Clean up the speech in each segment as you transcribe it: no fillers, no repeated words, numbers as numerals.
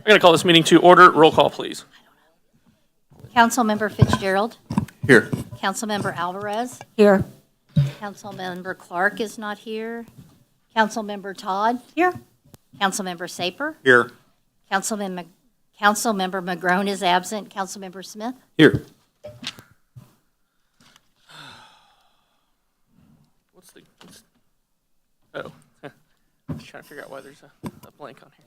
I'm going to call this meeting to order. Roll call, please. Councilmember Fitzgerald. Here. Councilmember Alvarez. Here. Councilmember Clark is not here. Councilmember Todd. Here. Councilmember Saper. Here. Councilmember McGrone is absent. Councilmember Smith. Here. Oh, I'm just trying to figure out why there's a blank on here.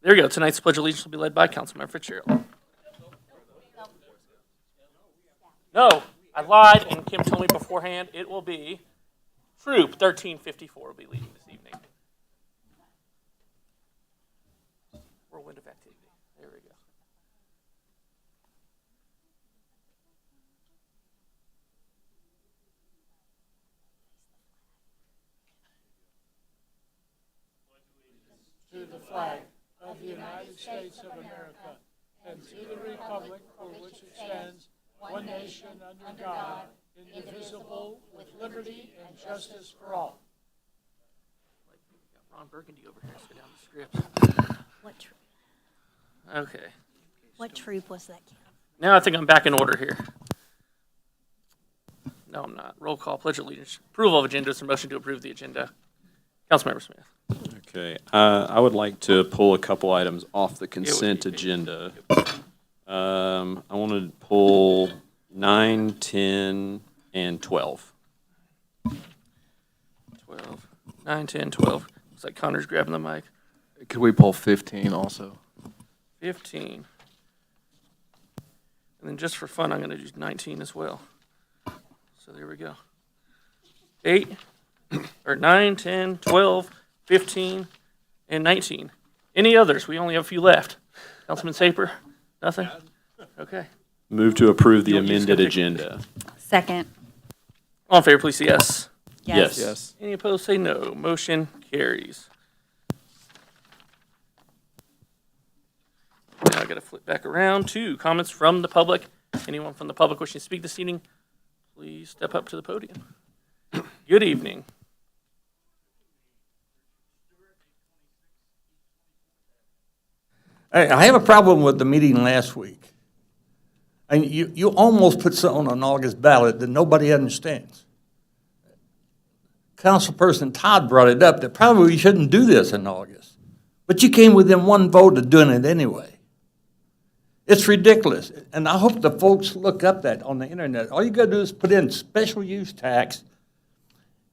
There you go. Tonight's Pledge of Allegiance will be led by Councilmember Fitzgerald. No, I lied, and Kim told me beforehand it will be Troop 1354 will be leading this evening. Whirlwind of activity. There we go. To the flag of the United States of America and to the republic for which it stands, one nation under God, indivisible, with liberty and justice for all. Ron Burgundy over here. Let's go down the script. Okay. What troop was that? Now I think I'm back in order here. No, I'm not. Roll call, Pledge of Allegiance. Approval of agenda. Is there a motion to approve the agenda? Councilmember Smith. Okay. I would like to pull a couple items off the consent agenda. I want to pull 9, 10, and 12. 12. 9, 10, 12. Looks like Connor's grabbing the mic. Could we pull 15 also? 15. And then just for fun, I'm going to do 19 as well. So there we go. 8, or 9, 10, 12, 15, and 19. Any others? We only have a few left. Councilman Saper? Nothing? Okay. Move to approve the You want to amended skip it? agenda. Second. All in favor, please say yes. Yes. Yes. Any opposed, say no. Motion carries. Now I got to flip back around to comments from the public. Anyone from the public wishing to speak this evening, please step up to the podium. Good evening. I have a problem with the meeting last week. And you almost put something on August ballot that nobody understands. Councilperson Todd brought it up that probably we shouldn't do this in August. But you came within one vote of doing it anyway. It's ridiculous. And I hope the folks look up that on the internet. All you gotta do is put in special use tax.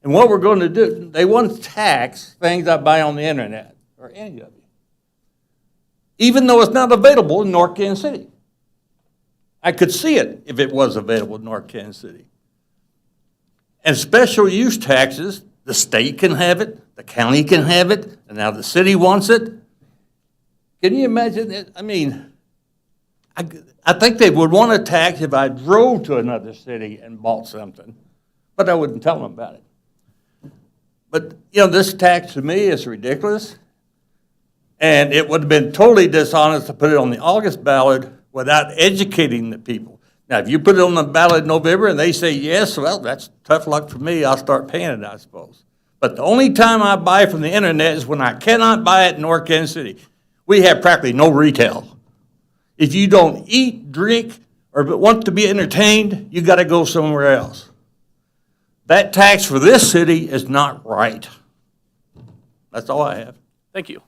And what we're going to do, they want to tax things I buy on the internet, or any of you, even though it's not available in North Kansas City. I could see it if it was available in North Kansas City. And special use taxes, the state can have it, the county can have it, and now the city wants it. Can you imagine it? I mean, I think they would want a tax if I drove to another city and bought something, but I wouldn't tell them about it. But, you know, this tax to me is ridiculous. And it would have been totally dishonest to put it on the August ballot without educating the people. Now, if you put it on the ballot in November and they say yes, well, that's tough luck for me. I'll start paying it, I suppose. But the only time I buy from the internet is when I cannot buy it in North Kansas City. We have practically no retail. If you don't eat, drink, or want to be entertained, you got to go somewhere else. That tax for this city is not right. That's all I have. Thank you.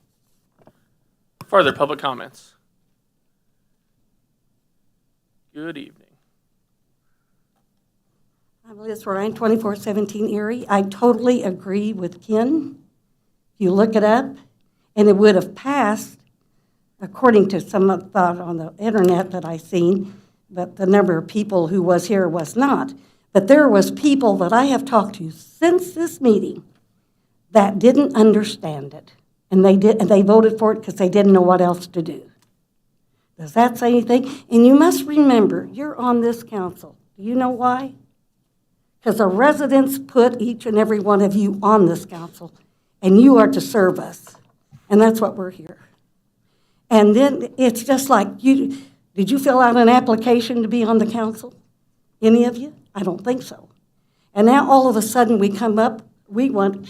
Further public comments? Good evening. I'm Liz Ryan, 2417 Erie. I totally agree with Ken. If you look it up, and it would have passed, according to some thought on the internet that I seen, but the number of people who was here was not. But there was people that I have talked to since this meeting that didn't understand it. And they voted for it because they didn't know what else to do. Does that say anything? And you must remember, you're on this council. Do you know why? Because the residents put each and every one of you on this council, and you are to serve us. And that's what we're here. And then it's just like, did you fill out an application to be on the council? Any of you? I don't think so. And now all of a sudden we come up, we want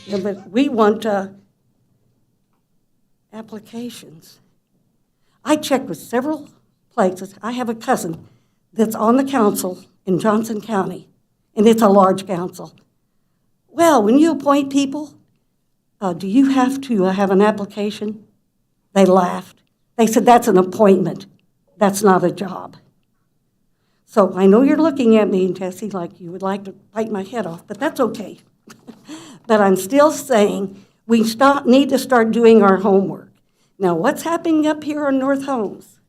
applications. I checked with several places. I have a cousin that's on the council in Johnson County, and it's a large council. Well, when you appoint people, do you have to have an application? They laughed. They said, that's an appointment. That's not a job. So I know you're looking at me, Tessie, like you would like to bite my head off, but that's okay. But I'm still saying we need to start doing our homework. Now, what's happening up here on North Holmes?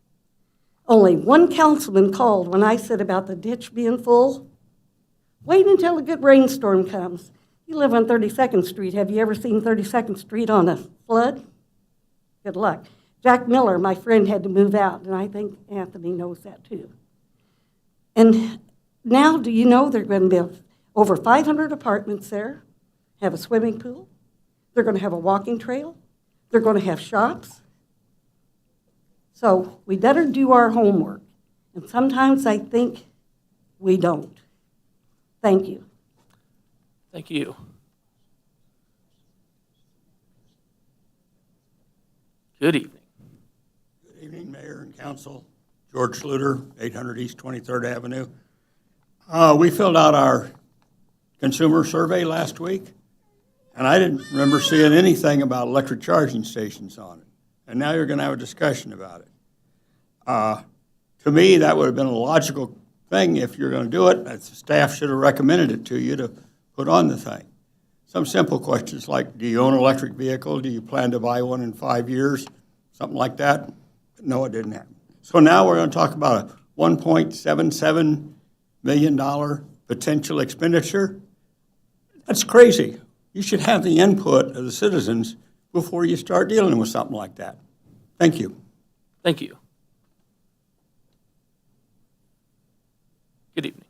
Only one councilman called when I said about the ditch being full. Wait until a good rainstorm comes. You live on 32nd Street. Have you ever seen 32nd Street on a flood? Good luck. Jack Miller, my friend, had to move out, and I think Anthony knows that too. And now, do you know there are going to be over 500 apartments there, have a swimming pool, they're going to have a walking trail, they're going to have shops. So we better do our homework, and sometimes I think we don't. Thank you. Thank you. Good evening. Good evening, Mayor and Council. George Sluter, 800 East 23rd Avenue. We filled out our consumer survey last week, and I didn't remember seeing anything about electric charging stations on it. And now you're going to have a discussion about it. To me, that would have been a logical thing if you're going to do it. The staff should have recommended it to you to put on the thing. Some simple questions like, do you own an electric vehicle? Do you plan to buy one in 5 years? Something like that. But no, it didn't happen. So now we're going to talk about a $1.77 million potential expenditure. That's crazy. You should have the input of the citizens before you start dealing with something like that. Thank you. Thank you. Good evening.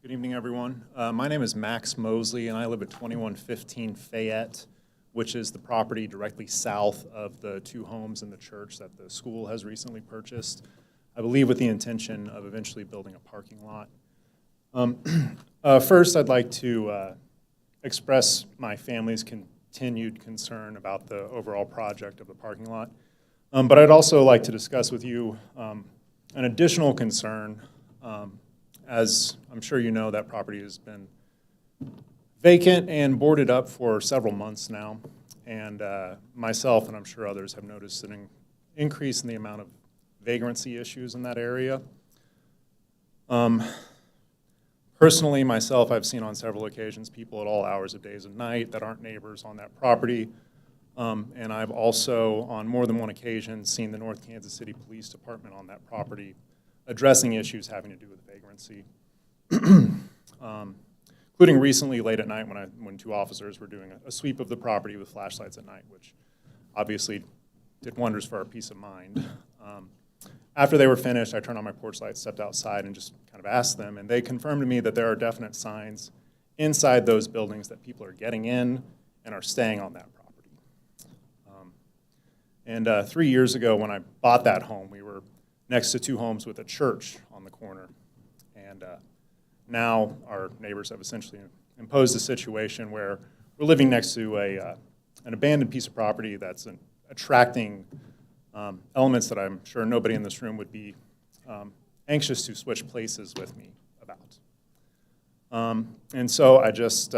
Good evening, everyone. My name is Max Mosley, and I live at 2115 Fayette, which is the property directly south of the two homes in the church that the school has recently purchased, I believe with the intention of eventually building a parking lot. First, I'd like to express my family's continued concern about the overall project of the parking lot. But I'd also like to discuss with you an additional concern. As I'm sure you know, that property has been vacant and boarded up for several months now. And myself, and I'm sure others, have noticed an increase in the amount of vagrancy issues in that area. Personally, myself, I've seen on several occasions people at all hours of days and night that aren't neighbors on that property. And I've also, on more than one occasion, seen the North Kansas City Police Department on that property addressing issues having to do with vagrancy. Including recently late at night when two officers were doing a sweep of the property with flashlights at night, which obviously did wonders for our peace of mind. After they were finished, I turned on my porch light, stepped outside, and just kind of asked them, and they confirmed to me that there are definite signs inside those buildings that people are getting in and are staying on that property. 3 years ago when I bought that home, we were next to two homes with a church on the corner. And now our neighbors have essentially imposed a situation where we're living next to an abandoned piece of property that's attracting elements that I'm sure nobody in this room would be anxious to switch places with me about. And so I just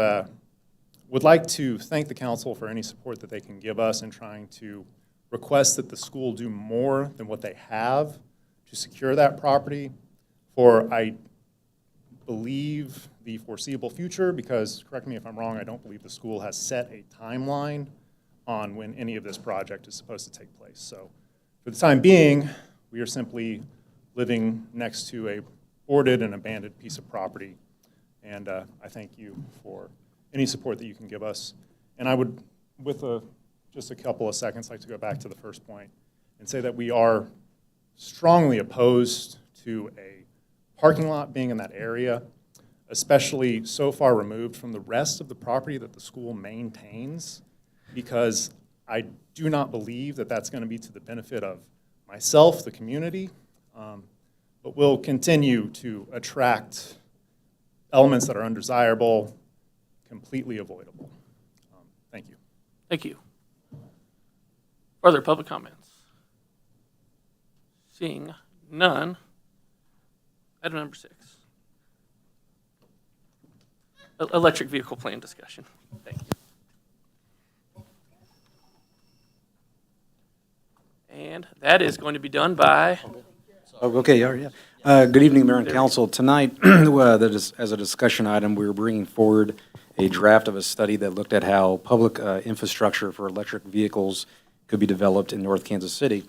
would like to thank the council for any support that they can give us in trying to request that the school do more than what they have to secure that property for, I believe, the foreseeable future, because, correct me if I'm wrong, I don't believe the school has set a timeline on when any of this project is supposed to take place. So for the time being, we are simply living next to a boarded and abandoned piece of property. And I thank you for any support that you can give us. And I would, with just a couple of seconds, like to go back to the first point and say that we are strongly opposed to a parking lot being in that area, especially so far removed from the rest of the property that the school maintains, because I do not believe that that's going to be to the benefit of myself, the community, but will continue to attract elements that are undesirable, completely avoidable. Thank you. Thank you. Further public comments? Seeing none. Item number 6. Electric vehicle plan discussion. Thank you. And that is going to be done by, Oh, okay, yeah. Good evening, Mayor and Council. Tonight, as a discussion item, we were bringing forward a draft of a study that looked at how public infrastructure for electric vehicles could be developed in North Kansas City.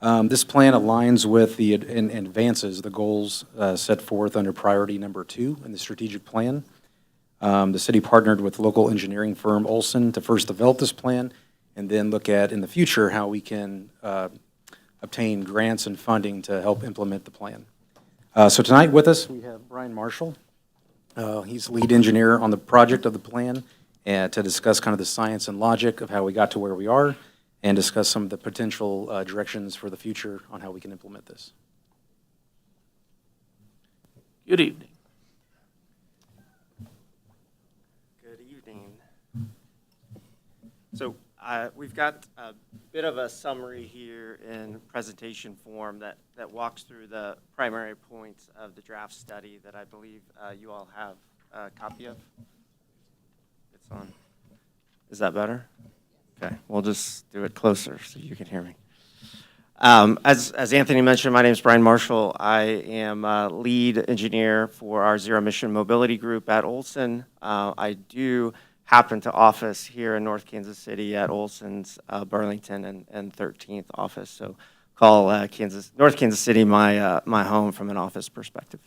This plan aligns with and advances the goals set forth under priority number 2 in the strategic plan. The city partnered with local engineering firm Olson to first develop this plan and then look at, in the future, how we can obtain grants and funding to help implement the plan. So tonight with us, we have Brian Marshall. He's lead engineer on the project of the plan and to discuss kind of the science and logic of how we got to where we are and discuss some of the potential directions for the future on how we can implement this. good evening. Good evening. So we've got a bit of a summary here in presentation form that walks through the primary points of the draft study that I believe you all have a copy of. It's on. Is that better? Okay, we'll just do it closer so you can hear me. As Anthony mentioned, my name is Brian Marshall. I am lead engineer for our Zero Emission Mobility Group at Olson. I do happen to office here in North Kansas City at Olson's Burlington and 13th office. So call North Kansas City my home from an office perspective.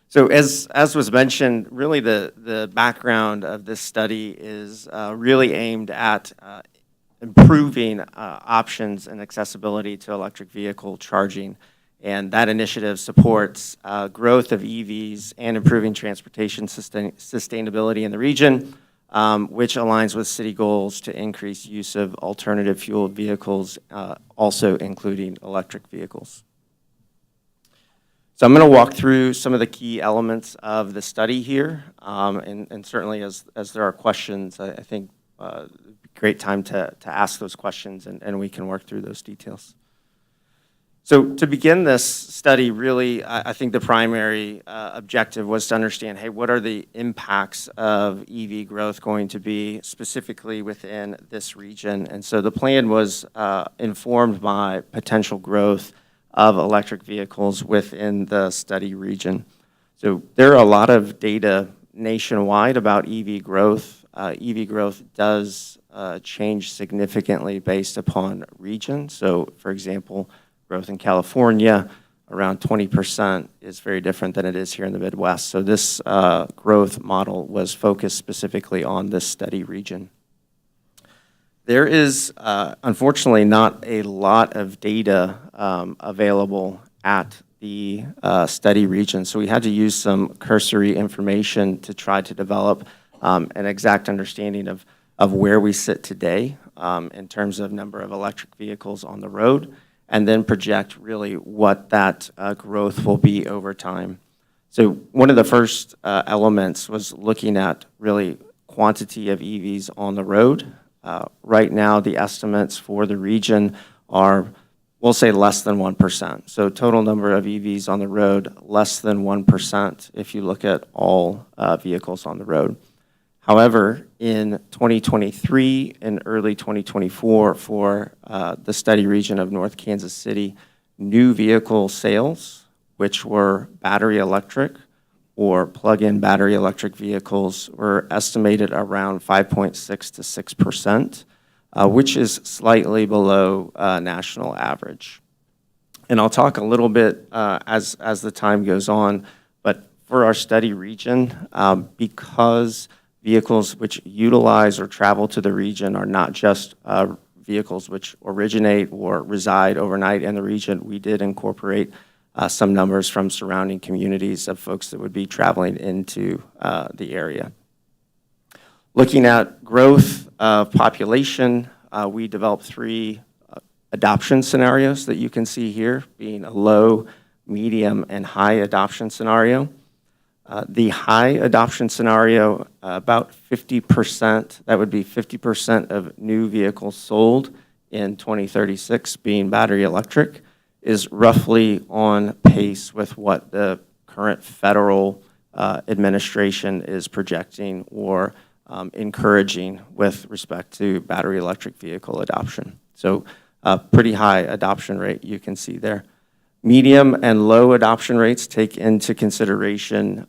So as was mentioned, really the background of this study is really aimed at improving options and accessibility to electric vehicle charging. And that initiative supports growth of EVs and improving transportation sustainability in the region, which aligns with city goals to increase use of alternative fueled vehicles, also including electric vehicles. So I'm going to walk through some of the key elements of the study here, and certainly as there are questions, I think great time to ask those questions, and we can work through those details. So to begin this study, really, I think the primary objective was to understand, hey, what are the impacts of EV growth going to be specifically within this region? And so the plan was informed by potential growth of electric vehicles within the study region. So there are a lot of data nationwide about EV growth. EV growth does change significantly based upon region. So, for example, growth in California, around 20%, is very different than it is here in the Midwest. So this growth model was focused specifically on this study region. There is, unfortunately, not a lot of data available at the study region. So we had to use some cursory information to try to develop an exact understanding of where we sit today in terms of number of electric vehicles on the road, and then project really what that growth will be over time. So one of the first elements was looking at really quantity of EVs on the road. Right now, the estimates for the region are, we'll say, less than 1%. So total number of EVs on the road, less than 1% if you look at all vehicles on the road. However, in 2023 and early 2024 for the study region of North Kansas City, new vehicle sales, which were battery electric or plug-in battery electric vehicles, were estimated around 5.6 to 6%, which is slightly below national average. And I'll talk a little bit as the time goes on, but for our study region, because vehicles which utilize or travel to the region are not just vehicles which originate or reside overnight in the region, we did incorporate some numbers from surrounding communities of folks that would be traveling into the area. Looking at growth of population, we developed 3 adoption scenarios that you can see here, being a low, medium, and high adoption scenario. The high adoption scenario, about 50%, that would be 50% of new vehicles sold in 2036 being battery electric, is roughly on pace with what the current federal administration is projecting or encouraging with respect to battery electric vehicle adoption. So a pretty high adoption rate you can see there. Medium and low adoption rates take into consideration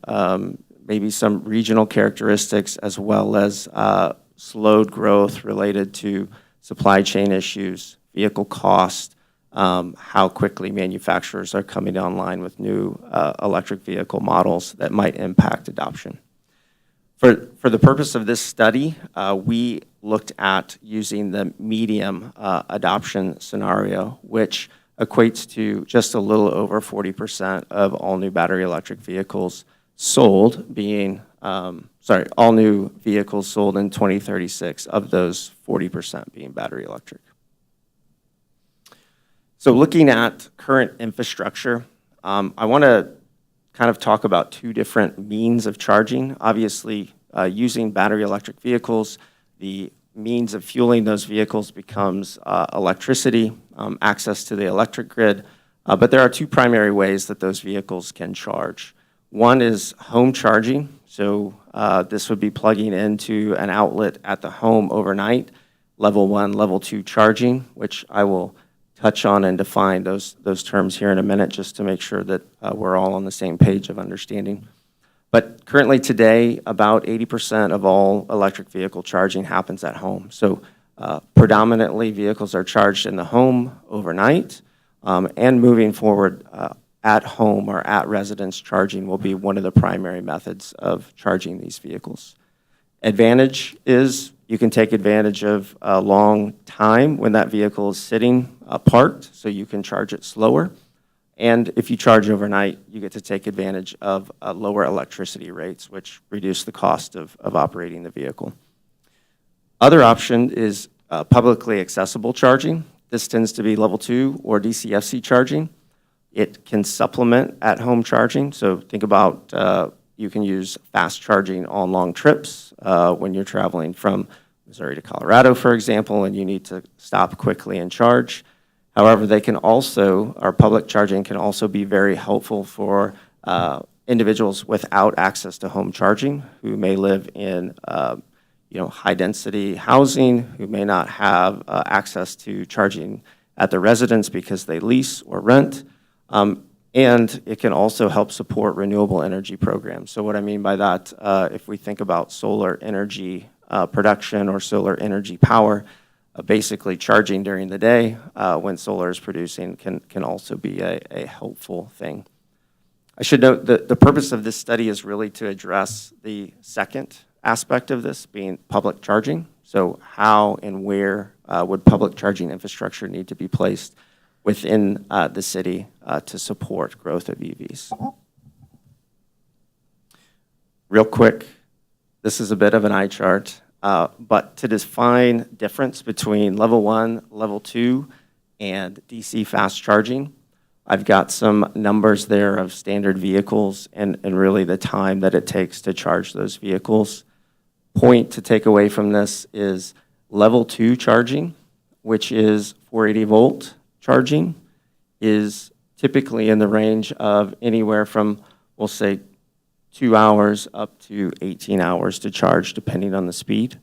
maybe some regional characteristics as well as slowed growth related to supply chain issues, vehicle cost, how quickly manufacturers are coming online with new electric vehicle models that might impact adoption. For the purpose of this study, we looked at using the medium adoption scenario, which equates to just a little over 40% of all new battery electric vehicles sold being, all new vehicles sold in 2036, of those 40% being battery electric. So looking at current infrastructure, I want to kind of talk about two different means of charging. Obviously, using battery electric vehicles, the means of fueling those vehicles becomes electricity, access to the electric grid, but there are two primary ways that those vehicles can charge. One is home charging, so this would be plugging into an outlet at the home overnight, level 1, level 2 charging, which I will touch on and define those terms here in a minute just to make sure that we're all on the same page of understanding. But currently today, about 80% of all electric vehicle charging happens at home. So predominantly vehicles are charged in the home overnight, and moving forward, at home or at residence charging will be one of the primary methods of charging these vehicles. Advantage is you can take advantage of a long time when that vehicle is sitting parked, so you can charge it slower. And if you charge overnight, you get to take advantage of lower electricity rates, which reduce the cost of operating the vehicle. Other option is publicly accessible charging. This tends to be level 2 or DCFC charging. It can supplement at-home charging. So think about you can use fast charging on long trips when you're traveling from Missouri to Colorado, for example, and you need to stop quickly and charge. However, they can also, our public charging can also be very helpful for individuals without access to home charging who may live in high-density housing, who may not have access to charging at their residence because they lease or rent. And it can also help support renewable energy programs. So what I mean by that, if we think about solar energy production or solar energy power, basically charging during the day when solar is producing can also be a helpful thing. I should note that the purpose of this study is really to address the second aspect of this, being public charging. So how and where would public charging infrastructure need to be placed within the city to support growth of EVs. Real quick, this is a bit of an eye chart, but to define difference between level 1, level 2, and DC fast charging, I've got some numbers there of standard vehicles and really the time that it takes to charge those vehicles. Point to take away from this is level 2 charging, which is 480 volt charging, is typically in the range of anywhere from, we'll say, 2 hours up to 18 hours to charge, depending on the speed.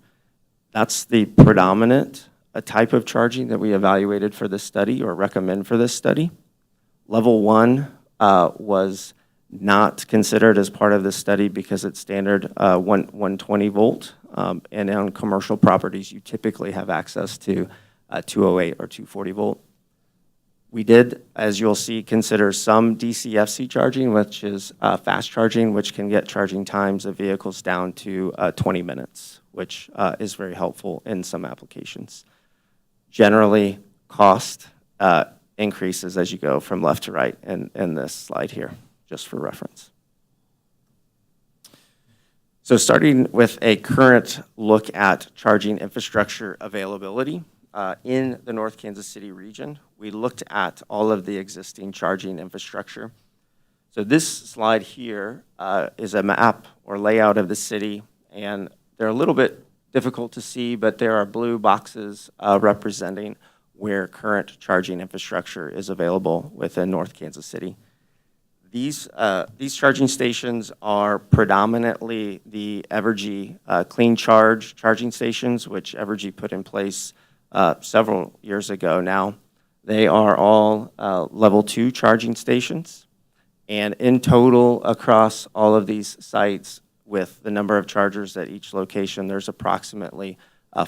That's the predominant type of charging that we evaluated for this study or recommend for this study. Level 1 was not considered as part of this study because it's standard 120 volt, and on commercial properties, you typically have access to 208 or 240 volt. We did, as you'll see, consider some DCFC charging, which is fast charging, which can get charging times of vehicles down to 20 minutes, which is very helpful in some applications. Generally, cost increases as you go from left to right in this slide here, just for reference. So starting with a current look at charging infrastructure availability, in the North Kansas City region, we looked at all of the existing charging infrastructure. So this slide here is a map or layout of the city, and they're a little bit difficult to see, but there are blue boxes representing where current charging infrastructure is available within North Kansas City. These charging stations are predominantly the Evergy Clean Charge charging stations, which Evergy put in place several years ago now. They are all level 2 charging stations. And in total, across all of these sites, with the number of chargers at each location, there's approximately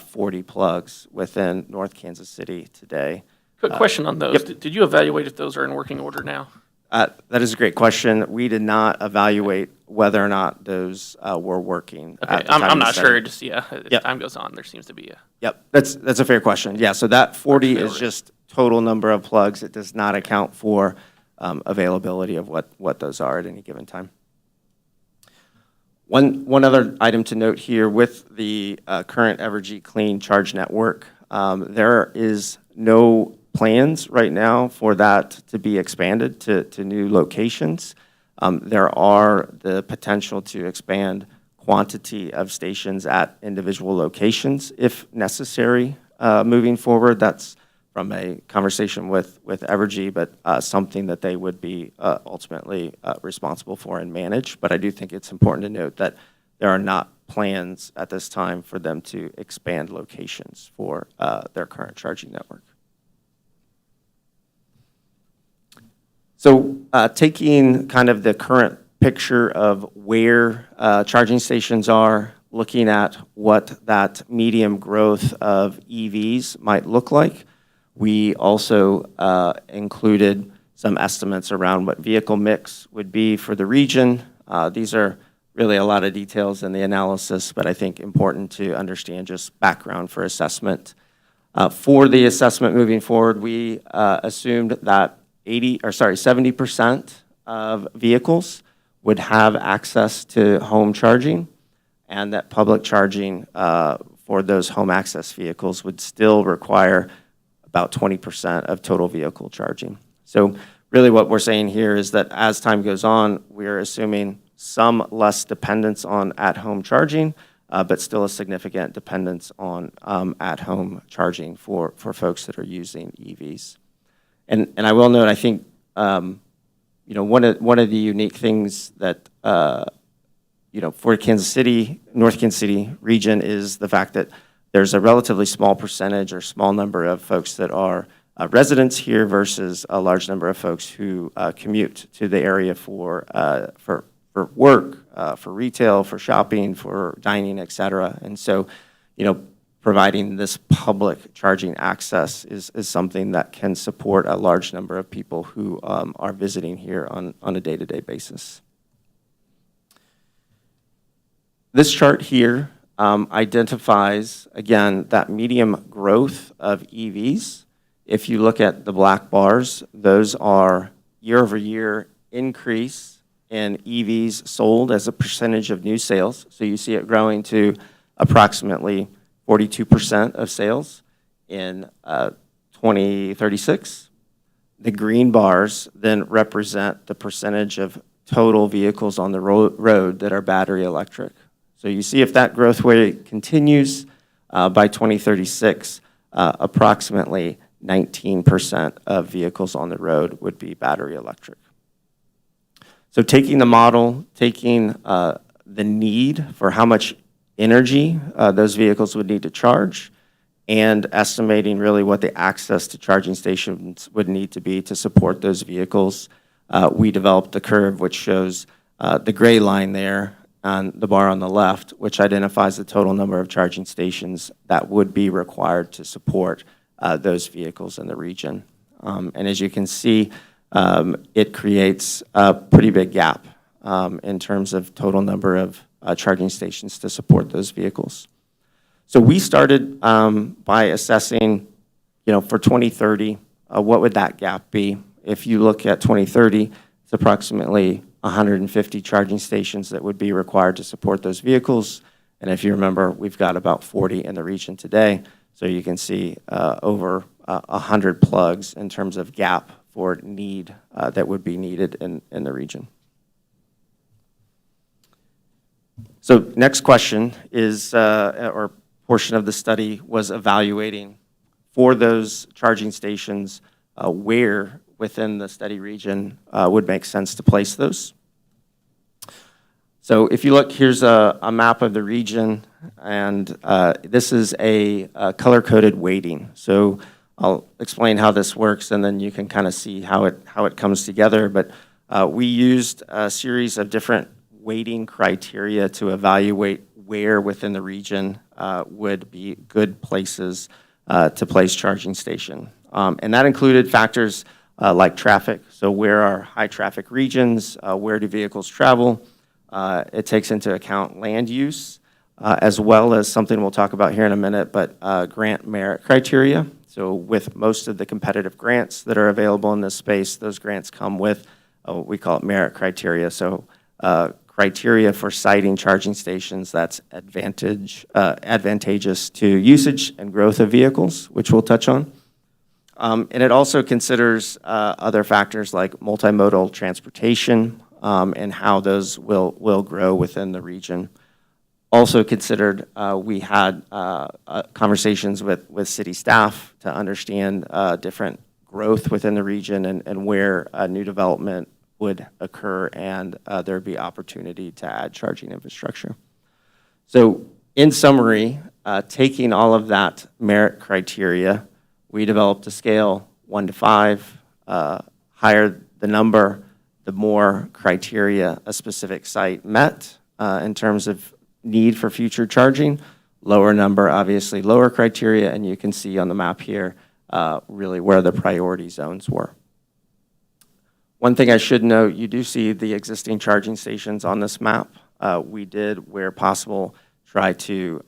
40 plugs within North Kansas City today. Quick question on those. Yep. Did you evaluate if those are in working order now? That is a great question. We did not evaluate whether or not those were working. Okay, at the time I'm of the not study. sure. Just, yeah, as Yep. time goes on, there seems to be a. Yep, that's a fair question. Yeah, so that 40 is Failure. just total number of plugs. It does not account for availability of what those are at any given time. One other item to note here with the current Evergy Clean Charge Network, there is no plans right now for that to be expanded to new locations. There are the potential to expand quantity of stations at individual locations if necessary moving forward. That's from a conversation with Evergy, but something that they would be ultimately responsible for and manage. But I do think it's important to note that there are not plans at this time for them to expand locations for their current charging network. So taking kind of the current picture of where charging stations are, looking at what that medium growth of EVs might look like, we also included some estimates around what vehicle mix would be for the region. These are really a lot of details in the analysis, but I think important to understand just background for assessment. For the assessment moving forward, we assumed that 70% of vehicles would have access to home charging, and that public charging for those home access vehicles would still require about 20% of total vehicle charging. So really what we're saying here is that as time goes on, we're assuming some less dependence on at-home charging, but still a significant dependence on at-home charging for folks that are using EVs. And I will note, I think, one of the unique things that, for Kansas City, North Kansas City region is the fact that there's a relatively small percentage or small number of folks that are residents here versus a large number of folks who commute to the area for work, for retail, for shopping, for dining, et cetera. And so, providing this public charging access is something that can support a large number of people who are visiting here on a day-to-day basis. This chart here identifies, again, that medium growth of EVs. If you look at the black bars, those are year-over-year increase in EVs sold as a percentage of new sales. So you see it growing to approximately 42% of sales in 2036. The green bars then represent the percentage of total vehicles on the road that are battery electric. So you see if that growth rate continues by 2036, approximately 19% of vehicles on the road would be battery electric. So taking the model, taking the need for how much energy those vehicles would need to charge, and estimating really what the access to charging stations would need to be to support those vehicles, we developed the curve which shows the gray line there on the bar on the left, which identifies the total number of charging stations that would be required to support those vehicles in the region. And as you can see, it creates a pretty big gap in terms of total number of charging stations to support those vehicles. So we started by assessing, for 2030, what would that gap be? If you look at 2030, it's approximately 150 charging stations that would be required to support those vehicles. And if you remember, we've got about 40 in the region today. So you can see over 100 plugs in terms of gap for need that would be needed in the region. So next question is, or portion of the study was evaluating for those charging stations, where within the study region would make sense to place those. So if you look, here's a map of the region, and this is a color-coded weighting. So I'll explain how this works, and then you can kind of see how it comes together. But we used a series of different weighting criteria to evaluate where within the region would be good places to place charging station. And that included factors like traffic. So where are high traffic regions? Where do vehicles travel? It takes into account land use, as well as something we'll talk about here in a minute, but grant merit criteria. So with most of the competitive grants that are available in this space, those grants come with, we call it merit criteria. So criteria for siting charging stations that's advantageous to usage and growth of vehicles, which we'll touch on. And it also considers other factors like multimodal transportation and how those will grow within the region. Also considered, we had conversations with city staff to understand different growth within the region and where new development would occur and there'd be opportunity to add charging infrastructure. So in summary, taking all of that merit criteria, we developed a scale 1 to 5. Higher the number, the more criteria a specific site met in terms of need for future charging. Lower number, obviously lower criteria, and you can see on the map here really where the priority zones were. One thing I should note, you do see the existing charging stations on this map. We did, where possible, try to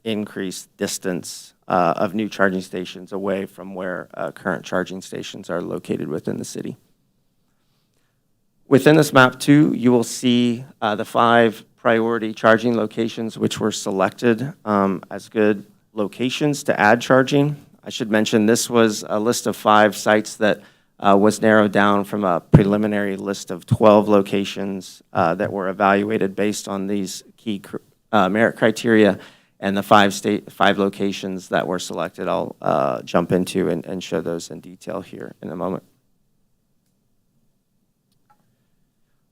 increase distance of new charging stations away from where current charging stations are located within the city. Within this map too, you will see the 5 priority charging locations which were selected as good locations to add charging. I should mention this was a list of 5 sites that was narrowed down from a preliminary list of 12 locations that were evaluated based on these key merit criteria, and the 5 locations that were selected I'll jump into and show those in detail here in a moment.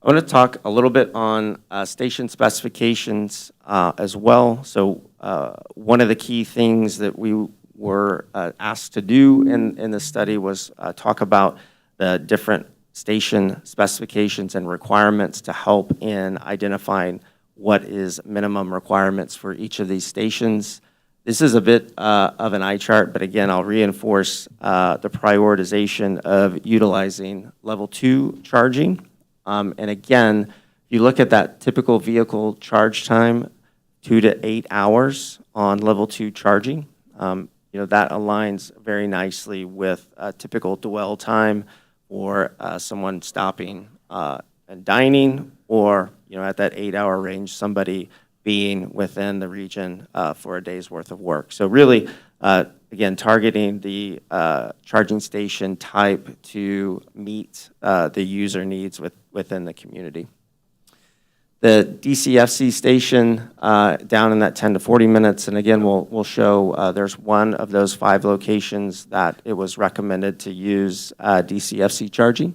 I want to talk a little bit on station specifications as well. So one of the key things that we were asked to do in the study was talk about the different station specifications and requirements to help in identifying what is minimum requirements for each of these stations. This is a bit of an eye chart, but again, I'll reinforce the prioritization of utilizing level 2 charging. And again, if you look at that typical vehicle charge time, 2 to 8 hours on level 2 charging, that aligns very nicely with a typical dwell time or someone stopping and dining, or at that 8-hour range, somebody being within the region for a day's worth of work. So really, again, targeting the charging station type to meet the user needs within the community. The DCFC station down in that 10 to 40 minutes, and again, we'll show there's one of those 5 locations that it was recommended to use DCFC charging.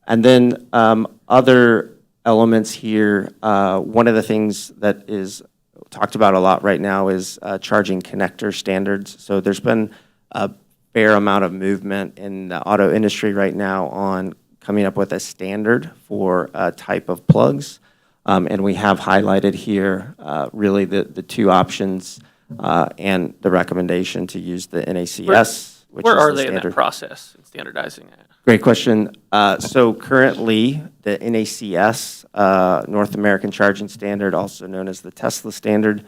And then other elements here, one of the things that is talked about a lot right now is charging connector standards. So there's been a fair amount of movement in the auto industry right now on coming up with a standard for a type of plugs. And we have highlighted here really the 2 options and the recommendation to use the NACS, which Where is are the they in standard. that process, in standardizing that? Great question. So currently, the NACS, North American Charging Standard, also known as the Tesla standard,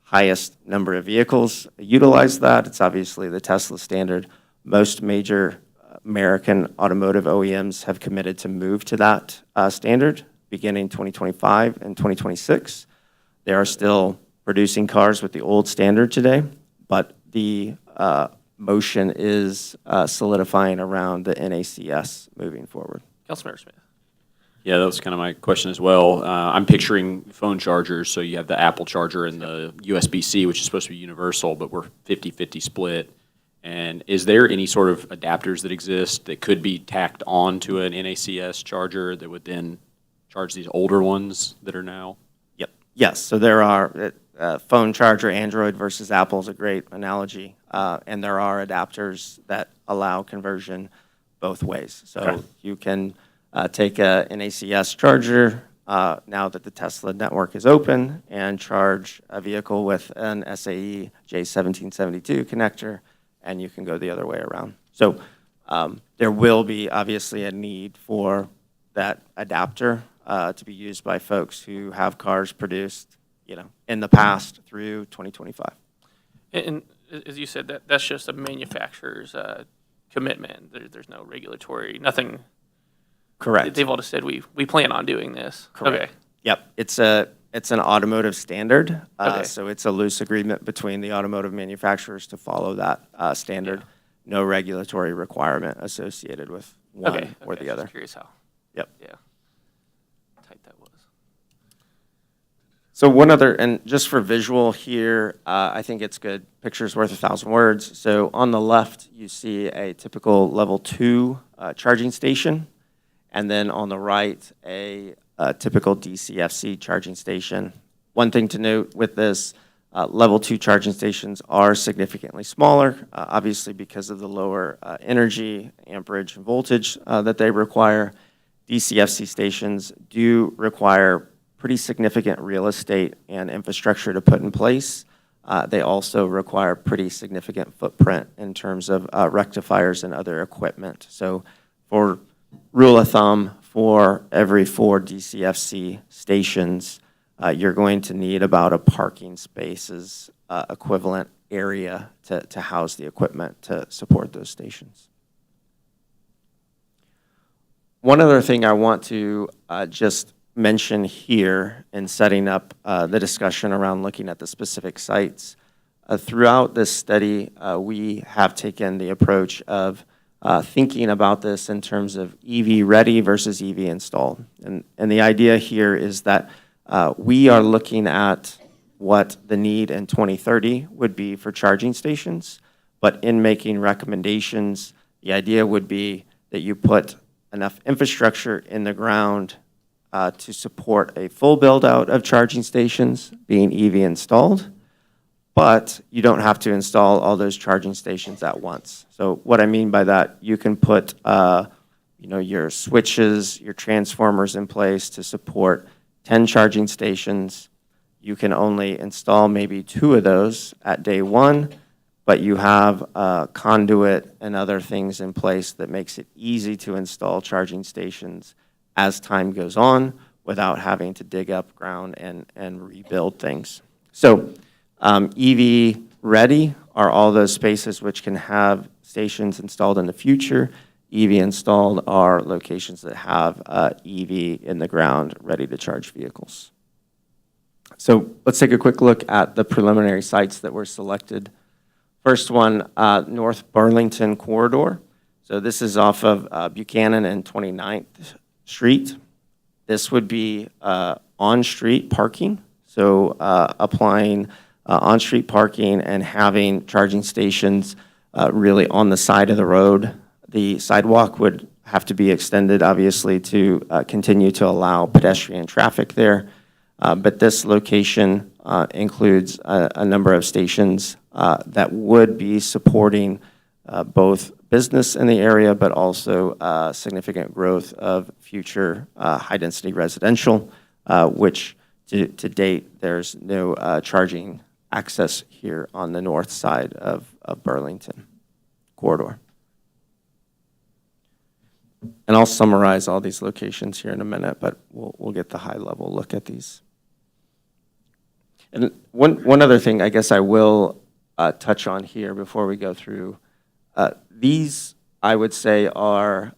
highest number of vehicles utilize that. It's obviously the Tesla standard. Most major American automotive OEMs have committed to move to that standard beginning 2025 and 2026. They are still producing cars with the old standard today, but the motion is solidifying around the NACS moving forward. Councilmember Smith. Yeah, that was kind of my question as well. I'm picturing phone chargers, so you have the Apple charger and the USB-C, which is supposed to be universal, but we're 50-50 split. And is there any sort of adapters that exist that could be tacked on to an NACS charger that would then charge these older ones that are now? Yep. Yes, so there are, phone charger, Android versus Apple is a great analogy. And there are adapters that allow conversion both ways. So Okay. you can take a NACS charger now that the Tesla network is open and charge a vehicle with an SAE J1772 connector, and you can go the other way around. So there will be obviously a need for that adapter to be used by folks who have cars produced, in the past through 2025. And as you said, that's just a manufacturer's commitment. There's no regulatory, nothing. Correct. They've all just said, we plan on doing this. Correct. Okay. Yep, it's an automotive standard. Okay. So it's a loose agreement between the automotive manufacturers to follow that standard. No regulatory requirement associated with one Okay. or the other. Just curious how. Yep. Yeah. Tight that was. So one other, and just for visual here, I think it's good. Picture's worth 1,000 words. So on the left, you see a typical level 2 charging station. And then on the right, a typical DCFC charging station. One thing to note with this, level 2 charging stations are significantly smaller, obviously because of the lower energy, amperage, and voltage that they require. DCFC stations do require pretty significant real estate and infrastructure to put in place. They also require pretty significant footprint in terms of rectifiers and other equipment. So for rule of thumb, for every 4 DCFC stations, you're going to need about a parking spaces equivalent area to house the equipment to support those stations. One other thing I want to just mention here in setting up the discussion around looking at the specific sites. Throughout this study, we have taken the approach of thinking about this in terms of EV ready versus EV installed. And the idea here is that we are looking at what the need in 2030 would be for charging stations, but in making recommendations, the idea would be that you put enough infrastructure in the ground to support a full build-out of charging stations being EV installed, but you don't have to install all those charging stations at once. So what I mean by that, you can put your switches, your transformers in place to support 10 charging stations. You can only install maybe 2 of those at day 1, but you have conduit and other things in place that makes it easy to install charging stations as time goes on without having to dig up ground and rebuild things. So EV ready are all those spaces which can have stations installed in the future. EV installed are locations that have EV in the ground ready to charge vehicles. So let's take a quick look at the preliminary sites that were selected. First one, North Burlington Corridor. So this is off of Buchanan and 29th Street. This would be on-street parking, so applying on-street parking and having charging stations really on the side of the road. The sidewalk would have to be extended, obviously, to continue to allow pedestrian traffic there. But this location includes a number of stations that would be supporting both business in the area, but also significant growth of future high-density residential, which to date, there's no charging access here on the north side of Burlington Corridor. And I'll summarize all these locations here in a minute, but we'll get the high-level look at these. And one other thing I guess I will touch on here before we go through. These, I would say, are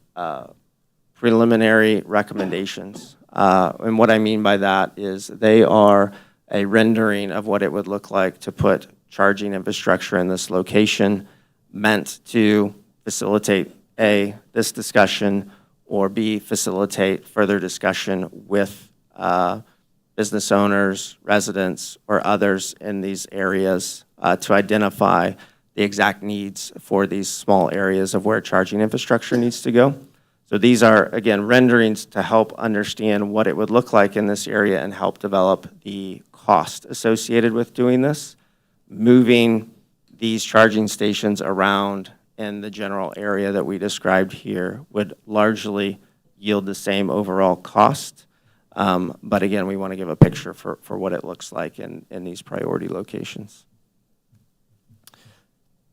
preliminary recommendations. And what I mean by that is they are a rendering of what it would look like to put charging infrastructure in this location, meant to facilitate this discussion, or B, facilitate further discussion with business owners, residents, or others in these areas to identify the exact needs for these small areas of where charging infrastructure needs to go. So these are, again, renderings to help understand what it would look like in this area and help develop the cost associated with doing this. Moving these charging stations around in the general area that we described here would largely yield the same overall cost. But again, we want to give a picture for what it looks like in these priority locations.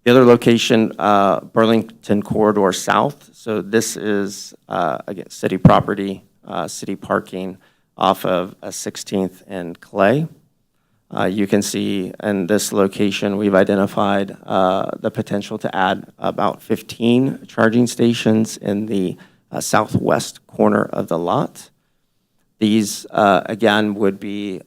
The other location, Burlington Corridor South. So this is, again, city property, city parking off of 16th and Clay. You can see in this location, we've identified the potential to add about 15 charging stations in the southwest corner of the lot. These, again, would be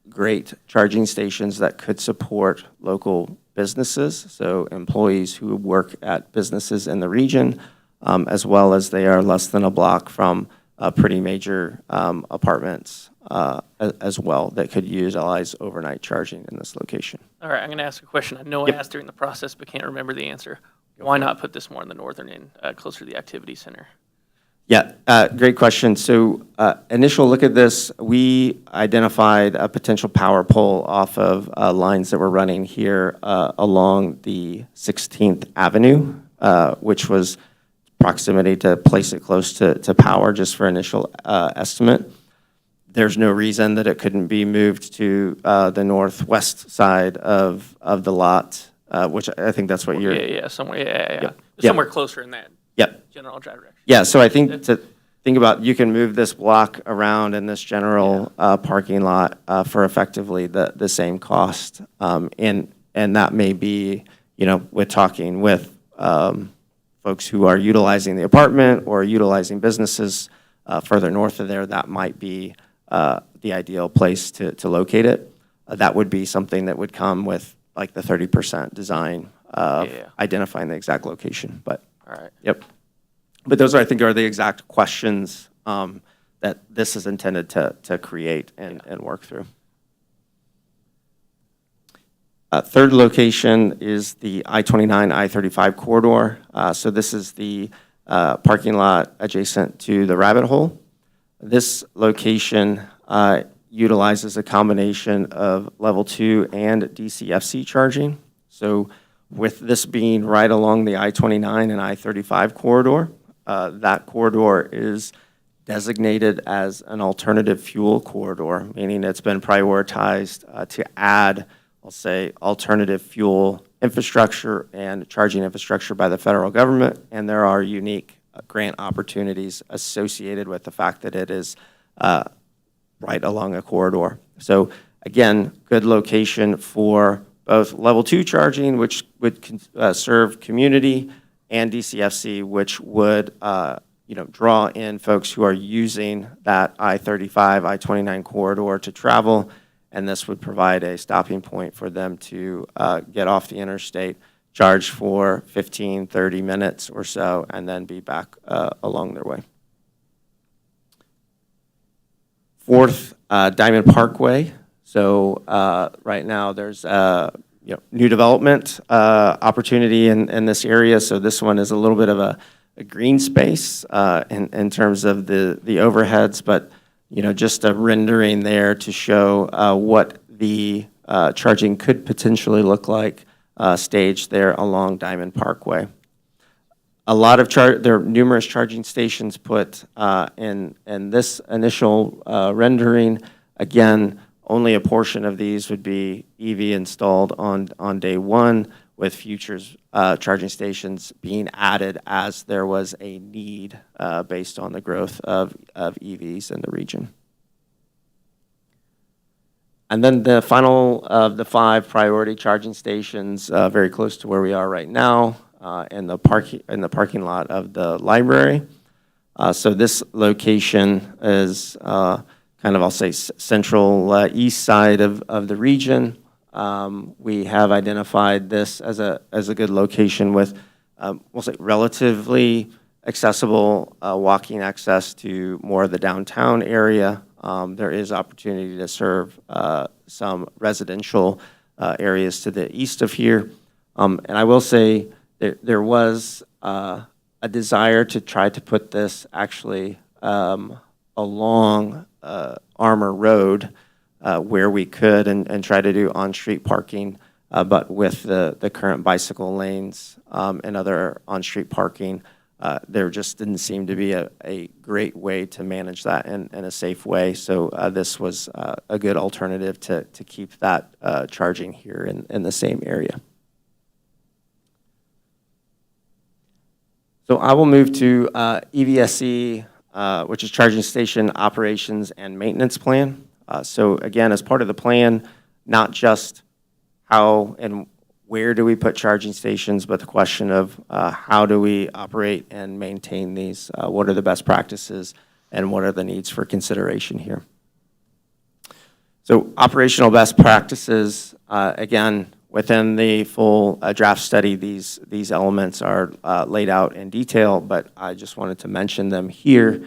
great charging stations that could support local businesses, so employees who work at businesses in the region, as well as they are less than a block from pretty major apartments as well that could utilize overnight charging in this location. All right, I'm going to ask a question. I know I asked during the process, but can't remember the answer. Why not put this more in the northern end, closer to the activity center? Yeah, great question. So initial look at this, we identified a potential power pole off of lines that were running here along the 16th Avenue, which was proximity to place it close to power just for initial estimate. There's no reason that it couldn't be moved to the northwest side of the lot, which I think that's what you're... Yeah, somewhere, yeah. Yep. Somewhere closer in that Yep. general direction. Yeah, so I think to think about, you can move this block around in this general parking lot for effectively the same cost. And that may be, with talking with folks who are utilizing the apartment or utilizing businesses further north of there, that might be the ideal place to locate it. That would be something that would come with like the 30% design of identifying the exact location. But all right. Yep. But those, I think, are the exact questions that this is intended to create and work through. Third location is the I-29, I-35 corridor. So this is the parking lot adjacent to the Rabbit Hole. This location utilizes a combination of level 2 and DCFC charging. So with this being right along the I-29 and I-35 corridor, that corridor is designated as an alternative fuel corridor, meaning it's been prioritized to add, I'll say, alternative fuel infrastructure and charging infrastructure by the federal government, and there are unique grant opportunities associated with the fact that it is right along a corridor. So again, good location for both level 2 charging, which would serve community, and DCFC, which would draw in folks who are using that I-35, I-29 corridor to travel, and this would provide a stopping point for them to get off the interstate, charge for 15, 30 minutes or so, and then be back along their way. Fourth, Diamond Parkway. So right now there's new development opportunity in this area. So this one is a little bit of a green space in terms of the overheads, but just a rendering there to show what the charging could potentially look like staged there along Diamond Parkway. A lot of there are numerous charging stations put in this initial rendering. Again, only a portion of these would be EV installed on day one, with futures charging stations being added as there was a need based on the growth of EVs in the region. And then the final of the 5 priority charging stations, very close to where we are right now, in the parking lot of the library. So this location is kind of, I'll say, central east side of the region. We have identified this as a good location with, we'll say, relatively accessible walking access to more of the downtown area. There is opportunity to serve some residential areas to the east of here. And I will say there was a desire to try to put this actually along Armour Road where we could and try to do on-street parking, but with the current bicycle lanes and other on-street parking, there just didn't seem to be a great way to manage that in a safe way. So this was a good alternative to keep that charging here in the same area. So I will move to EVSE, which is Charging Station Operations and Maintenance Plan. So again, as part of the plan, not just how and where do we put charging stations, but the question of how do we operate and maintain these? What are the best practices and what are the needs for consideration here? So operational best practices, again, within the full draft study, these elements are laid out in detail, but I just wanted to mention them here.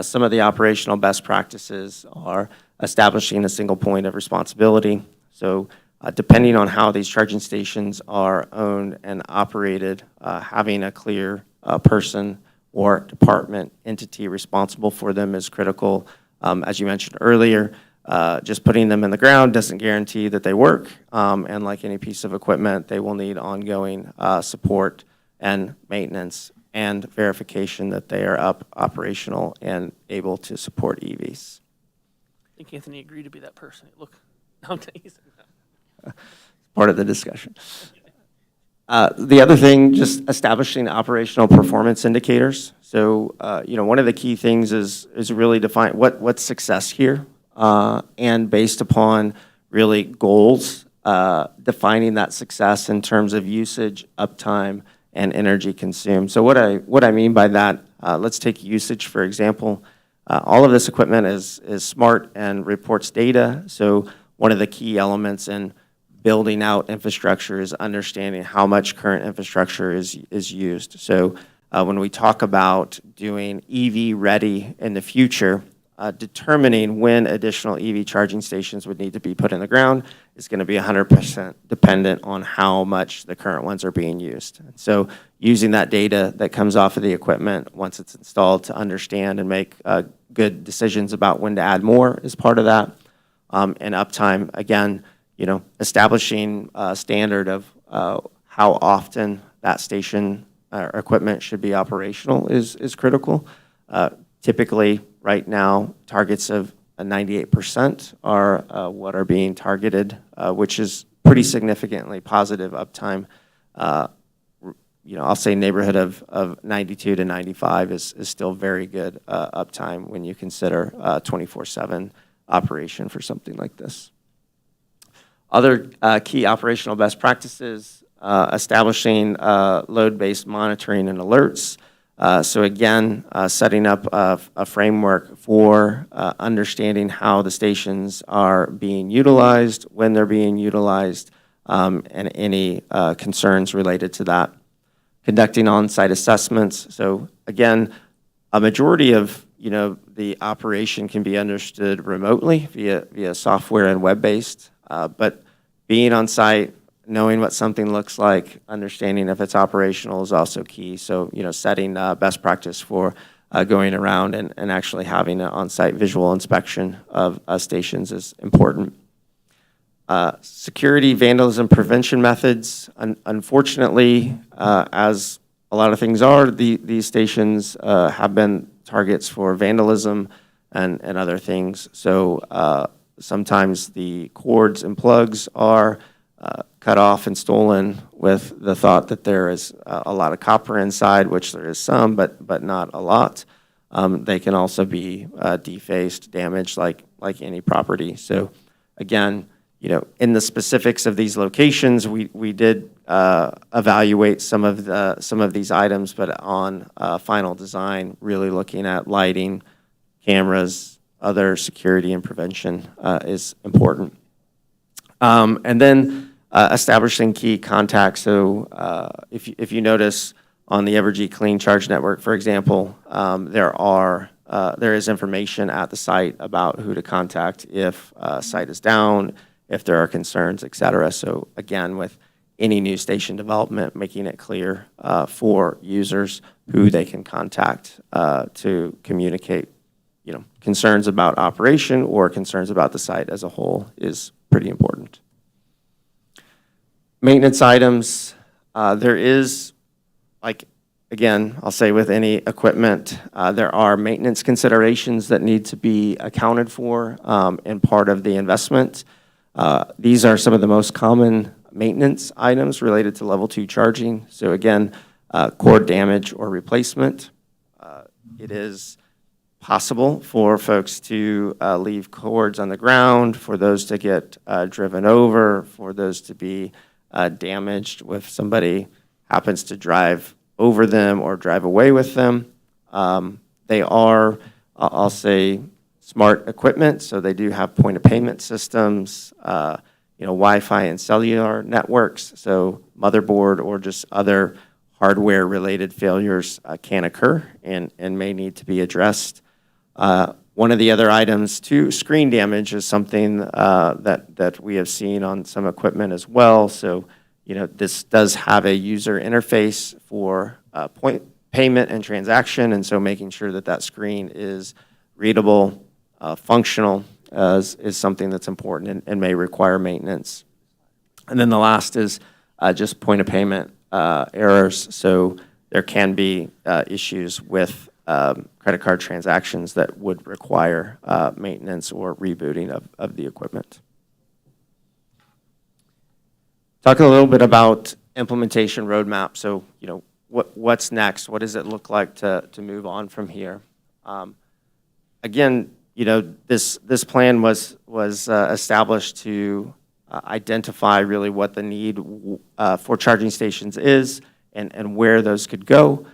Some of the operational best practices are establishing a single point of responsibility. So depending on how these charging stations are owned and operated, having a clear person or department entity responsible for them is critical. As you mentioned earlier, just putting them in the ground doesn't guarantee that they work. And like any piece of equipment, they will need ongoing support and maintenance and verification that they are operational and able to support EVs. I think Anthony agreed to be that person. Look, I'm teasing. Part of the discussion. The other thing, just establishing operational performance indicators. So, one of the key things is really define what's success here, and based upon really goals, defining that success in terms of usage, uptime, and energy consumed. So what I mean by that, let's take usage for example. All of this equipment is smart and reports data. So one of the key elements in building out infrastructure is understanding how much current infrastructure is used. So when we talk about doing EV ready in the future, determining when additional EV charging stations would need to be put in the ground is going to be 100% dependent on how much the current ones are being used. So using that data that comes off of the equipment once it's installed to understand and make good decisions about when to add more is part of that. And uptime, again, establishing a standard of how often that station or equipment should be operational is critical. Typically, right now, targets of 98% are what are being targeted, which is pretty significantly positive uptime. I'll say neighborhood of 92 to 95 is still very good uptime when you consider 24/7 operation for something like this. Other key operational best practices, establishing load-based monitoring and alerts. So again, setting up a framework for understanding how the stations are being utilized, when they're being utilized, and any concerns related to that. Conducting on-site assessments. So again, a majority of the operation can be understood remotely via software and web-based, but being on site, knowing what something looks like, understanding if it's operational is also key. So, setting best practice for going around and actually having an on-site visual inspection of stations is important. Security, vandalism prevention methods. Unfortunately, as a lot of things are, these stations have been targets for vandalism and other things. So sometimes the cords and plugs are cut off and stolen with the thought that there is a lot of copper inside, which there is some, but not a lot. They can also be defaced, damaged like any property. So again, in the specifics of these locations, we did evaluate some of these items, but on final design, really looking at lighting, cameras, other security and prevention is important. And then establishing key contacts. So if you notice on the Evergy Clean Charge Network, for example, there is information at the site about who to contact if a site is down, if there are concerns, et cetera. So again, with any new station development, making it clear for users who they can contact to communicate, concerns about operation or concerns about the site as a whole is pretty important. Maintenance items, there is, again, I'll say with any equipment, there are maintenance considerations that need to be accounted for in part of the investment. These are some of the most common maintenance items related to level 2 charging. So again, cord damage or replacement. It is possible for folks to leave cords on the ground, for those to get driven over, for those to be damaged if somebody happens to drive over them or drive away with them. They are, I'll say, smart equipment, so they do have point-of-payment systems, Wi-Fi and cellular networks, so motherboard or just other hardware-related failures can occur and may need to be addressed. One of the other items, too, screen damage is something that we have seen on some equipment as well. So, this does have a user interface for point payment and transaction, and so making sure that that screen is readable, functional, is something that's important and may require maintenance. And then the last is just point of payment errors. So there can be issues with credit card transactions that would require maintenance or rebooting of the equipment. Talking a little bit about implementation roadmap. So, what's next? What does it look like to move on from here? Again, this plan was established to identify really what the need for charging stations is and where those could go.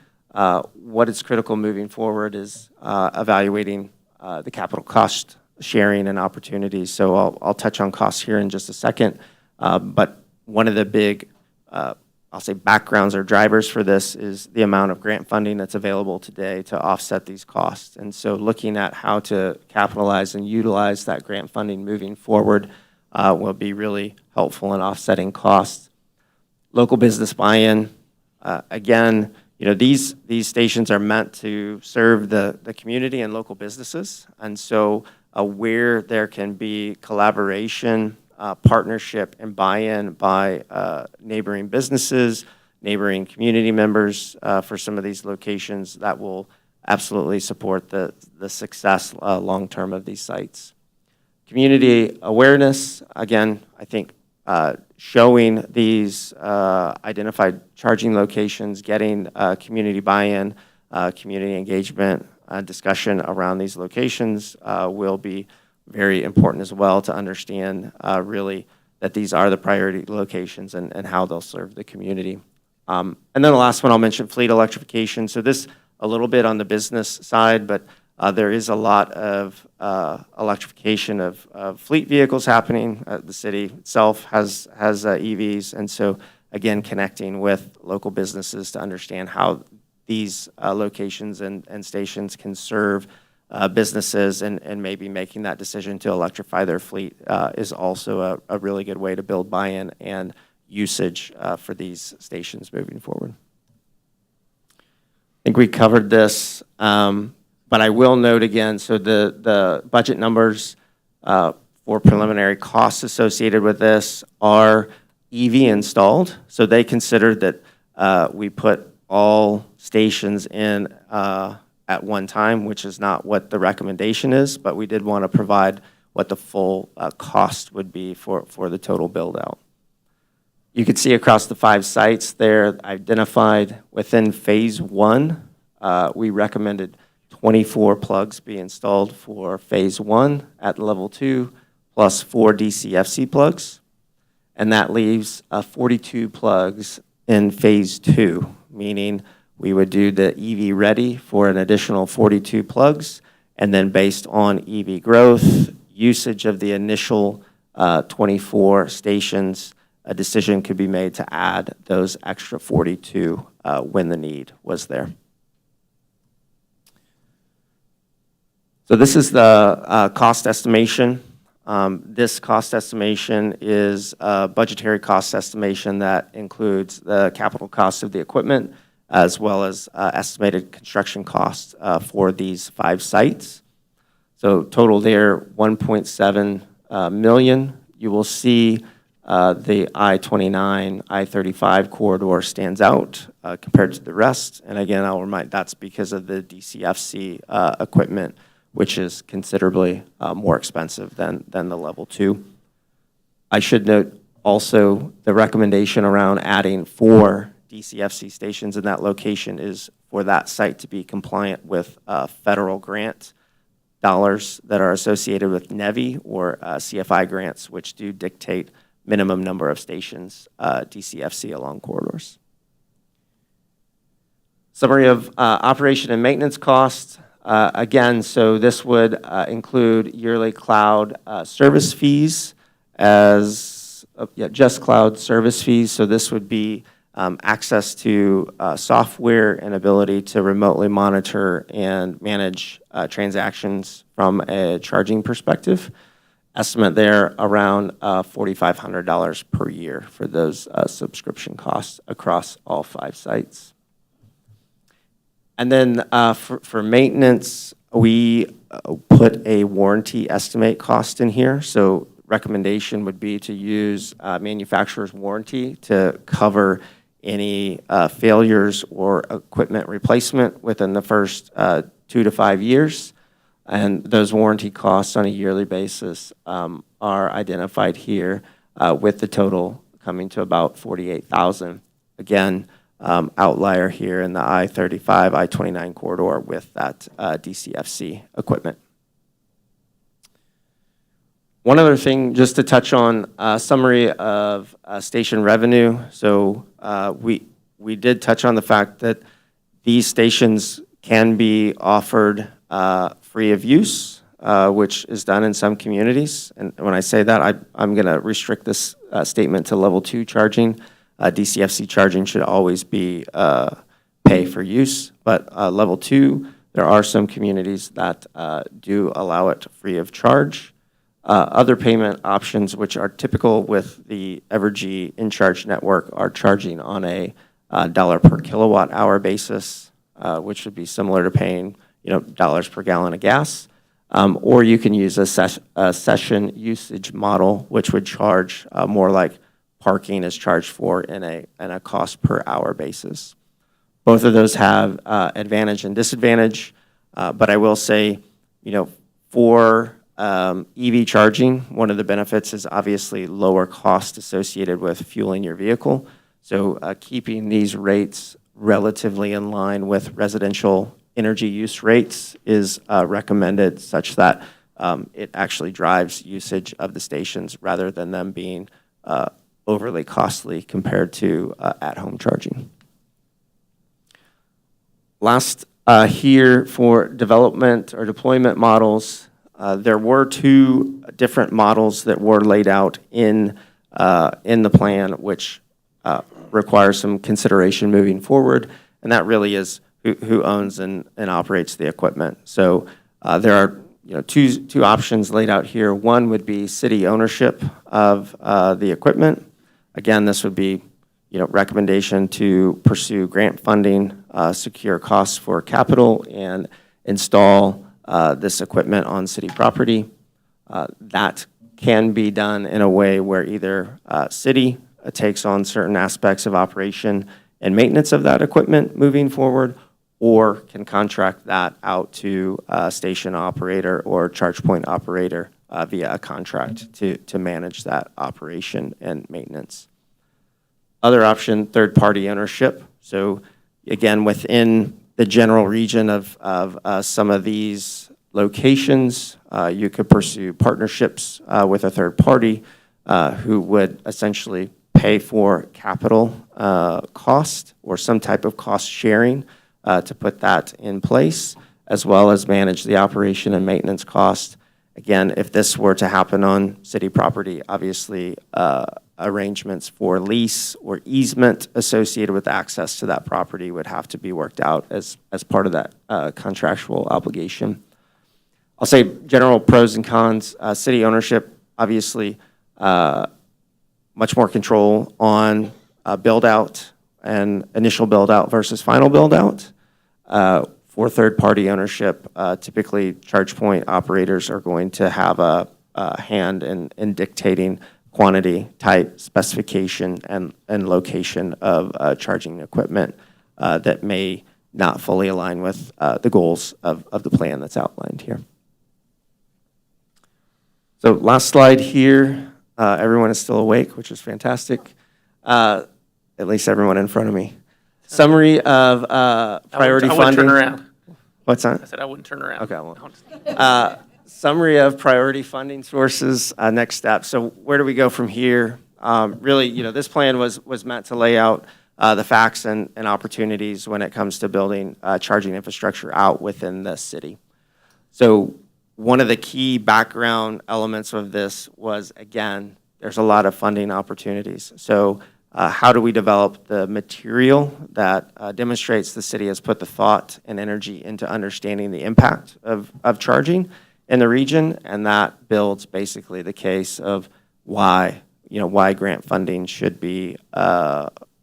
What is critical moving forward is evaluating the capital cost sharing and opportunities. So I'll touch on costs here in just a second, but one of the big, I'll say, backgrounds or drivers for this is the amount of grant funding that's available today to offset these costs. And so looking at how to capitalize and utilize that grant funding moving forward will be really helpful in offsetting costs. Local business buy-in, again, these stations are meant to serve the community and local businesses. And so where there can be collaboration, partnership and buy-in by neighboring businesses, neighboring community members for some of these locations, that will absolutely support the success long-term of these sites. Community awareness, again, I think showing these identified charging locations, getting community buy-in, community engagement, discussion around these locations will be very important as well to understand really that these are the priority locations and how they'll serve the community. And then the last one I'll mention, fleet electrification. So this a little bit on the business side, but there is a lot of electrification of fleet vehicles happening. The city itself has EVs, and so again, connecting with local businesses to understand how these locations and stations can serve businesses and maybe making that decision to electrify their fleet is also a really good way to build buy-in and usage for these stations moving forward. I think we covered this, but I will note again, so the budget numbers for preliminary costs associated with this are EV installed. So they considered that we put all stations in at one time, which is not what the recommendation is, but we did want to provide what the full cost would be for the total build-out. You can see across the 5 sites there identified within phase 1, we recommended 24 plugs be installed for phase 1 at level 2, plus 4 DCFC plugs, and that leaves 42 plugs in phase 2, meaning we would do the EV ready for an additional 42 plugs, and then based on EV growth, usage of the initial 24 stations, a decision could be made to add those extra 42 when the need was there. So this is the cost estimation. This cost estimation is a budgetary cost estimation that includes the capital cost of the equipment as well as estimated construction costs for these 5 sites. So total there, 1.7 million. You will see the I-29, I-35 corridor stands out compared to the rest. And again, I'll remind, that's because of the DCFC equipment, which is considerably more expensive than the level 2. I should note also the recommendation around adding 4 DCFC stations in that location is for that site to be compliant with federal grant dollars that are associated with NEVI or CFI grants, which do dictate minimum number of stations DCFC along corridors. Summary of operation and maintenance costs. Again, so this would include yearly cloud service fees as, just cloud service fees. So this would be access to software and ability to remotely monitor and manage transactions from a charging perspective. Estimate there around $4,500 per year for those subscription costs across all 5 sites. And then for maintenance, we put a warranty estimate cost in here. So recommendation would be to use manufacturer's warranty to cover any failures or equipment replacement within the first 2 to 5 years. And those warranty costs on a yearly basis are identified here with the total coming to about $48,000. Again, outlier here in the I-35, I-29 corridor with that DCFC equipment. One other thing, just to touch on a summary of station revenue. So we did touch on the fact that these stations can be offered free of use, which is done in some communities. And when I say that, I'm going to restrict this statement to level 2 charging. DCFC charging should always be pay for use, but level 2, there are some communities that do allow it free of charge. Other payment options, which are typical with the Evergy in-charge network, are charging on a dollar per kilowatt hour basis, which would be similar to paying dollars per gallon of gas. Or you can use a session usage model, which would charge more like parking is charged for in a cost per hour basis. Both of those have advantage and disadvantage, but I will say, for EV charging, one of the benefits is obviously lower cost associated with fueling your vehicle. So keeping these rates relatively in line with residential energy use rates is recommended, such that it actually drives usage of the stations rather than them being overly costly compared to at-home charging. Last here for development or deployment models, there were 2 different models that were laid out in the plan, which requires some consideration moving forward, and that really is who owns and operates the equipment. So there are two options laid out here. One would be city ownership of the equipment. Again, this would be recommendation to pursue grant funding, secure costs for capital, and install this equipment on city property. That can be done in a way where either city takes on certain aspects of operation and maintenance of that equipment moving forward, or can contract that out to a station operator or charge point operator via a contract to manage that operation and maintenance. Other option, third-party ownership. So again, within the general region of some of these locations, you could pursue partnerships with a third party who would essentially pay for capital cost or some type of cost sharing to put that in place, as well as manage the operation and maintenance cost. Again, if this were to happen on city property, obviously arrangements for lease or easement associated with access to that property would have to be worked out as part of that contractual obligation. I'll say general pros and cons. City ownership, obviously, much more control on build-out and initial build-out versus final build-out. For third-party ownership, typically charge point operators are going to have a hand in dictating quantity, type, specification, and location of charging equipment that may not fully align with the goals of the plan that's outlined here. So last slide here. Everyone is still awake, which is fantastic. At least everyone in front of me. Summary of priority I wouldn't funding. turn around. What's that? I said I wouldn't turn around. Okay, well. Summary of priority funding sources, next step. So where do we go from here? Really, this plan was meant to lay out the facts and opportunities when it comes to building charging infrastructure out within the city. So one of the key background elements of this was, again, there's a lot of funding opportunities. So how do we develop the material that demonstrates the city has put the thought and energy into understanding the impact of charging in the region, and that builds basically the case of why grant funding should be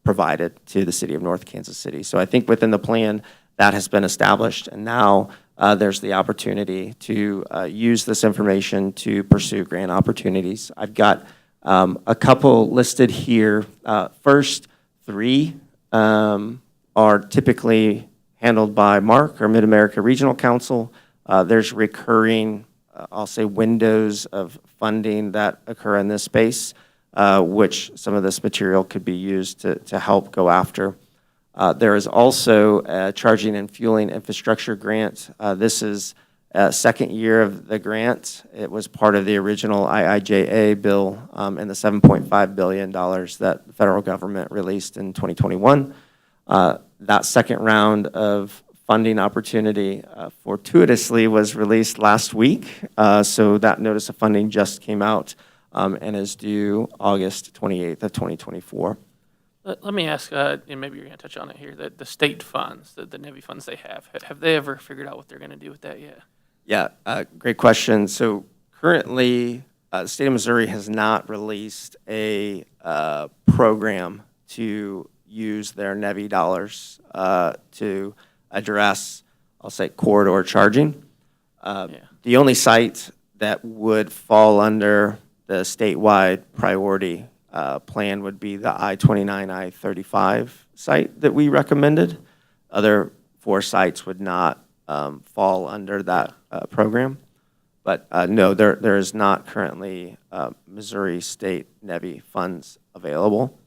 provided to the city of North Kansas City. So I think within the plan that has been established, and now there's the opportunity to use this information to pursue grant opportunities. I've got a couple listed here. First three are typically handled by MARC, or Mid-America Regional Council. There's recurring, I'll say, windows of funding that occur in this space, which some of this material could be used to help go after. There is also a charging and fueling infrastructure grant. This is second year of the grant. It was part of the original IIJA bill and the $7.5 billion that the federal government released in 2021. That second round of funding opportunity fortuitously was released last week. So that notice of funding just came out and is due August 28th of 2024. Let me ask, and maybe you're going to touch on it here, the state funds, the NEVI funds they have they ever figured out what they're going to do with that yet? Yeah, great question. So currently, the state of Missouri has not released a program to use their NEVI dollars to address, I'll say, corridor charging. The only site that would fall under the statewide priority plan would be the I-29, I-35 site that we recommended. Other 4 sites would not fall under that program. But no, there is not currently Missouri state NEVI funds available.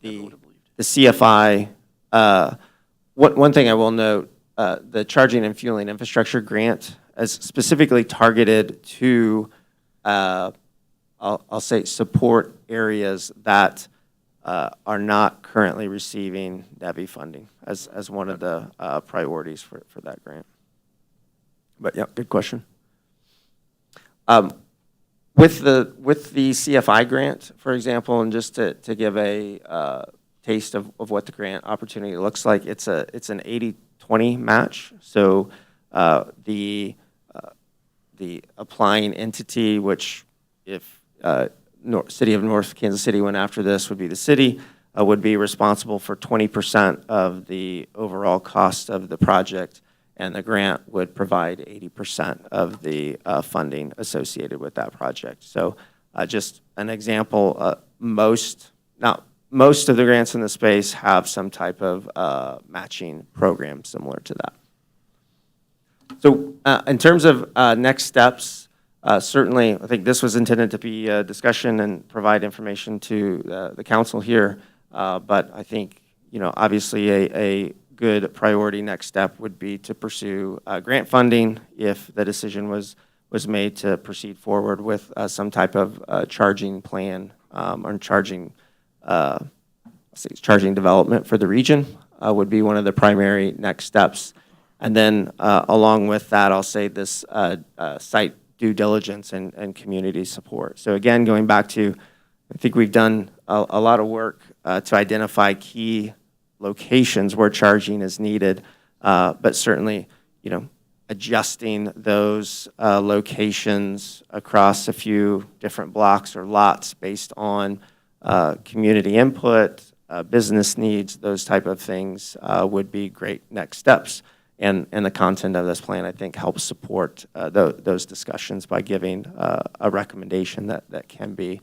The CFI, one thing I will note, the charging and fueling infrastructure grant is specifically targeted to, I'll say, support areas that are not currently receiving NEVI funding as one of the priorities for that grant. But yeah, good question. With the CFI grant, for example, and just to give a taste of what the grant opportunity looks like, it's an 80-20 match. So the applying entity, which if City of North Kansas City went after this, would be the city, would be responsible for 20% of the overall cost of the project, and the grant would provide 80% of the funding associated with that project. So just an example, most of the grants in the space have some type of matching program similar to that. So in terms of next steps, certainly I think this was intended to be a discussion and provide information to the council here, but I think, obviously a good priority next step would be to pursue grant funding if the decision was made to proceed forward with some type of charging plan or charging development for the region would be one of the primary next steps. And then along with that, I'll say this site due diligence and community support. So again, going back to I think we've done a lot of work to identify key locations where charging is needed, but certainly, adjusting those locations across a few different blocks or lots based on community input, business needs, those type of things would be great next steps. And the content of this plan, I think, helps support those discussions by giving a recommendation that can be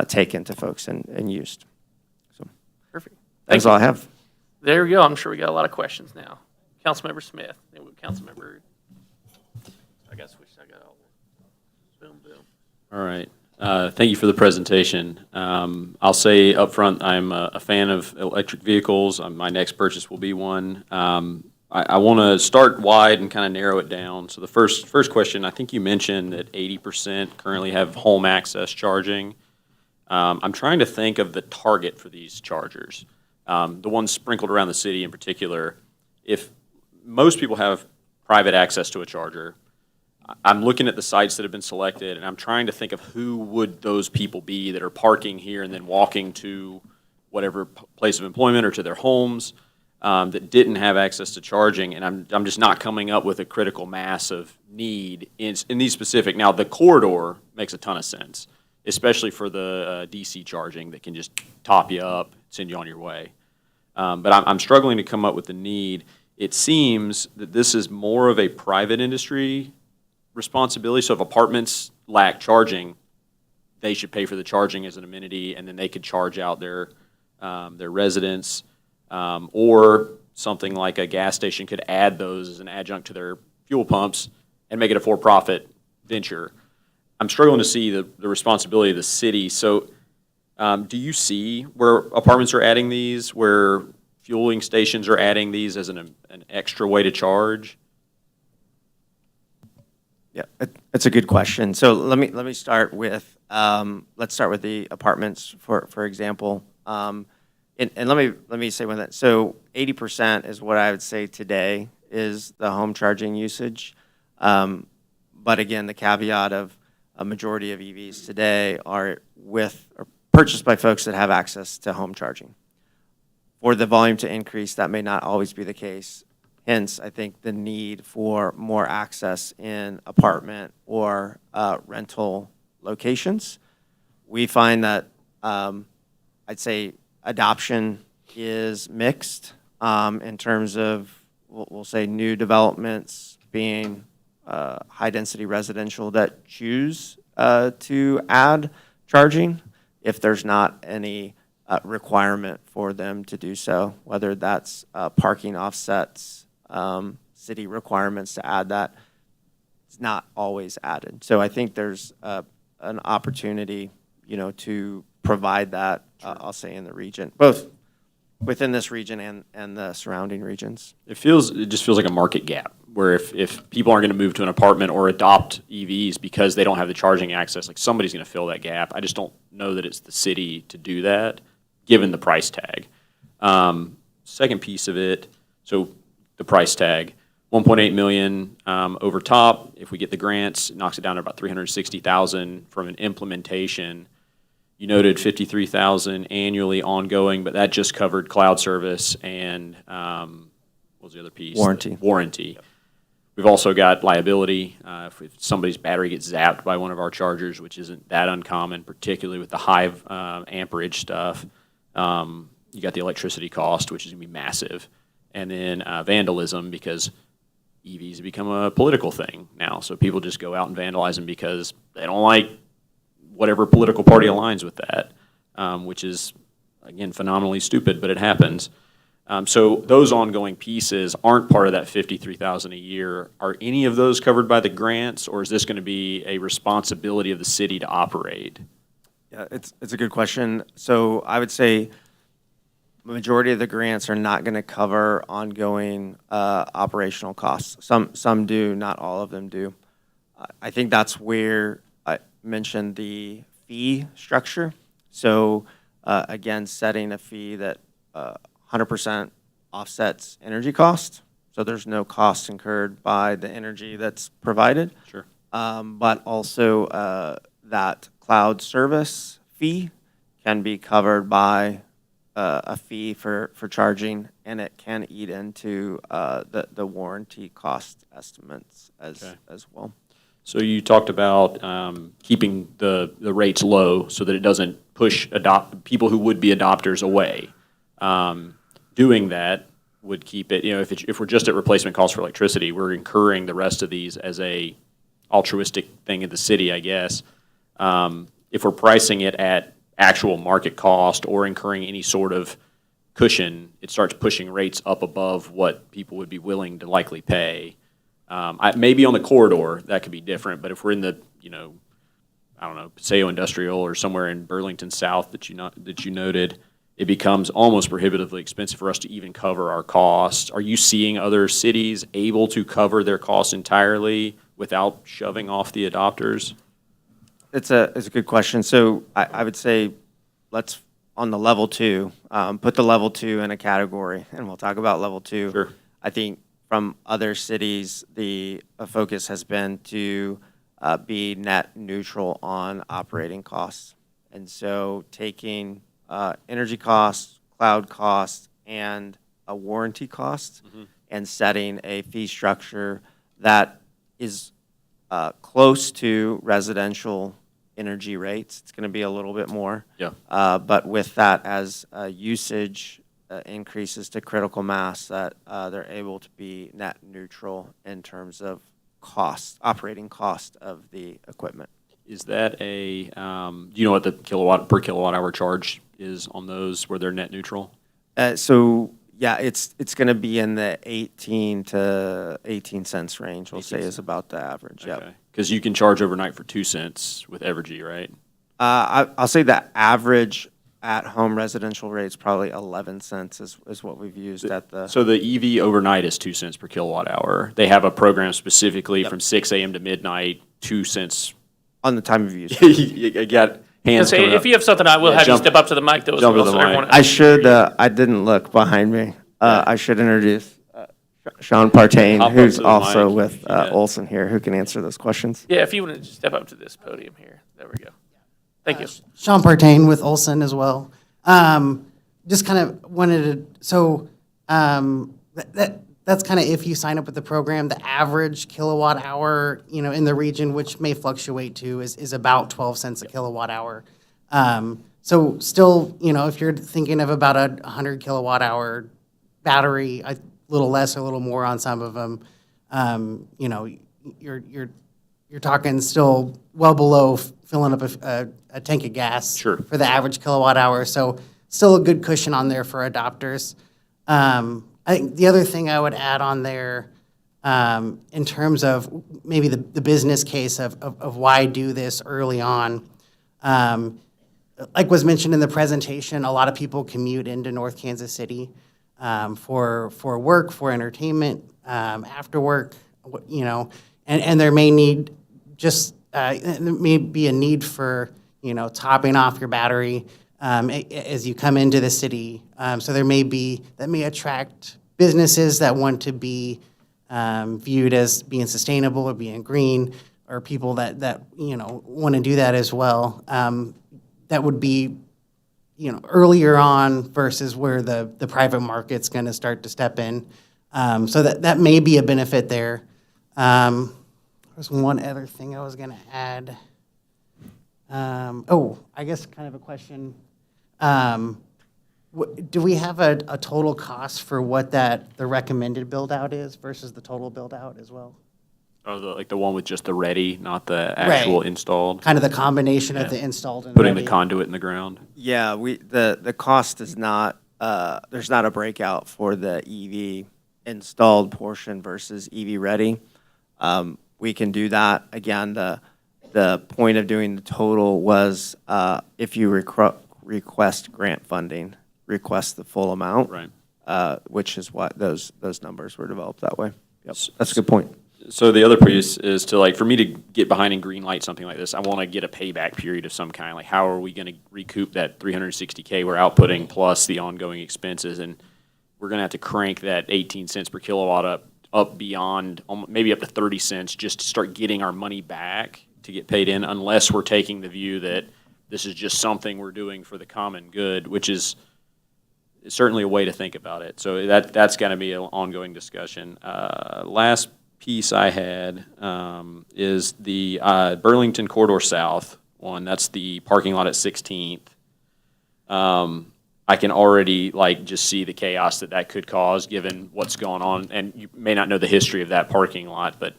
taken to folks and used. So Perfect. that's all I have. There we go. I'm sure we got a lot of questions now. Councilmember Smith, then Councilmember, I got switched, I got all, boom, boom. All right. Thank you for the presentation. I'll say up front, I'm a fan of electric vehicles. My next purchase will be one. I want to start wide and kind of narrow it down. So the first question, I think you mentioned that 80% currently have home access charging. I'm trying to think of the target for these chargers, the ones sprinkled around the city in particular. If most people have private access to a charger, I'm looking at the sites that have been selected, and I'm trying to think of who would those people be that are parking here and then walking to whatever place of employment or to their homes that didn't have access to charging, and I'm just not coming up with a critical mass of need in these specific. Now, the corridor makes a ton of sense, especially for the DC charging that can just top you up, send you on your way. But I'm struggling to come up with the need. It seems that this is more of a private industry responsibility. So if apartments lack charging, they should pay for the charging as an amenity, and then they could charge out their residents. Or something like a gas station could add those as an adjunct to their fuel pumps and make it a for-profit venture. I'm struggling to see the responsibility of the city. So do you see where apartments are adding these, where fueling stations are adding these as an extra way to charge? Yeah, it's a good question. So let me start with let's start with the apartments for example. And let me say one that. So 80% is what I would say today is the home charging usage. But again, the caveat of a majority of EVs today are purchased by folks that have access to home charging. For the volume to increase, that may not always be the case. Hence, I think the need for more access in apartment or rental locations. We find that I'd say adoption is mixed in terms of, we'll say, new developments being high-density residential that choose to add charging if there's not any requirement for them to do so, whether that's parking offsets, city requirements to add that. It's not always added. So I think there's an opportunity, to provide that, I'll say, in the region, both within this region and the surrounding regions. It just feels like a market gap, where if people aren't going to move to an apartment or adopt EVs because they don't have the charging access, like somebody's going to fill that gap. I just don't know that it's the city to do that, given the price tag. Second piece of it, so the price tag, 1.8 million over top. If we get the grants, it knocks it down to about 360,000 from an implementation. You noted 53,000 annually ongoing, but that just covered cloud service and what was the other piece? Warranty. Warranty. We've also got liability. If somebody's battery gets zapped by one of our chargers, which isn't that uncommon, particularly with the high amperage stuff, you got the electricity cost, which is going to be massive. And then vandalism, because EVs have become a political thing now. So people just go out and vandalize them because they don't like whatever political party aligns with that, which is, again, phenomenally stupid, but it happens. So those ongoing pieces aren't part of that 53,000 a year. Are any of those covered by the grants, or is this going to be a responsibility of the city to operate? Yeah, it's a good question. So I would say the majority of the grants are not going to cover ongoing operational costs. Some do, not all of them do. I think that's where I mentioned the fee structure. So again, setting a fee that 100% offsets energy cost. So there's no cost incurred by the energy that's provided. Sure. But also that cloud service fee can be covered by a fee for charging, and it can eat into the warranty cost estimates as well. So you talked about keeping the rates low so that it doesn't push people who would be adopters away. Doing that would keep it, if we're just at replacement cost for electricity, we're incurring the rest of these as a altruistic thing in the city, I guess. If we're pricing it at actual market cost or incurring any sort of cushion, it starts pushing rates up above what people would be willing to likely pay. Maybe on the corridor, that could be different, but if we're in the, I don't know, Paseo Industrial or somewhere in Burlington South that you noted, it becomes almost prohibitively expensive for us to even cover our costs. Are you seeing other cities able to cover their costs entirely without shoving off the adopters? It's a good question. So I would say let's, on the level 2, put the level 2 in a category, and we'll talk about level 2. Sure. I think from other cities, the focus has been to be net neutral on operating costs. And so taking energy costs, cloud costs, and a warranty cost, and setting a fee structure that is close to residential energy rates. It's going to be a little bit more. Yeah. But with that, as usage increases to critical mass, that they're able to be net neutral in terms of cost, operating cost of the equipment. Is that do you know what the per kilowatt hour charge is on those where they're net neutral? So yeah, it's going to be in the 18 to 18 cents range, we'll say, is about the average. Okay. Yep. Because you can charge overnight for 2 cents with Evergy, right? I'll say the average at-home residential rate is probably 11 cents is what we've used at the. So the EV overnight is 2 cents per kilowatt hour. They have a program specifically from 6 a.m. to midnight, 2 cents. On the time of use. You got hands Say, coming if up. you have something, I will have you jump- step up to the mic though, as jump well, to the so mic. everyone. I should, I didn't look behind me. I should introduce Sean Partain, Hop up who's to the also mic. with Yeah. Olson here, who can answer those questions. Yeah, if you want to just step up to this podium here. There we go. Thank you. Sean Partain with Olson as well. Just kind of wanted to, so that's kind of if you sign up with the program, the average kilowatt hour, in the region, which may fluctuate too, is about 12 cents a kilowatt hour. So still, if you're thinking of about a 100 kilowatt hour battery, a little less or a little more on some of them, you're talking still well below filling up a tank of gas Sure. for the average kilowatt hour. So still a good cushion on there for adopters. I think the other thing I would add on there, in terms of maybe the business case of why do this early on, like was mentioned in the presentation, a lot of people commute into North Kansas City for work, for entertainment, after work, and there may need there may be a need for, topping off your battery as you come into the city. So that may attract businesses that want to be viewed as being sustainable or being green, or people that want to do that as well. That would be, earlier on versus where the private market's going to start to step in. So that may be a benefit there. There's one other thing I was going to add. I guess kind of a question. Do we have a total cost for what the recommended build-out is versus the total build-out as well? Oh, the one with just the ready, not the actual Right. installed? Kind of the combination of the installed and Putting the ready. conduit in the ground? Yeah, the cost is not, there's not a breakout for the EV installed portion versus EV ready. We can do that. Again, the point of doing the total was if you request grant funding, request the full amount. Right. Which is what those numbers were developed that way. Yep, that's a good point. So the other piece is to for me to get behind and green light something like this, I want to get a payback period of some kind. Like, how are we going to recoup that $360K we're outputting plus the ongoing expenses? And we're going to have to crank that 18 cents per kilowatt up beyond maybe up to 30 cents just to start getting our money back to get paid in, unless we're taking the view that this is just something we're doing for the common good, which is certainly a way to think about it. So that's got to be an ongoing discussion. Last piece I had is the Burlington Corridor South one. That's the parking lot at 16th. I can already just see the chaos that could cause given what's going on. And you may not know the history of that parking lot, but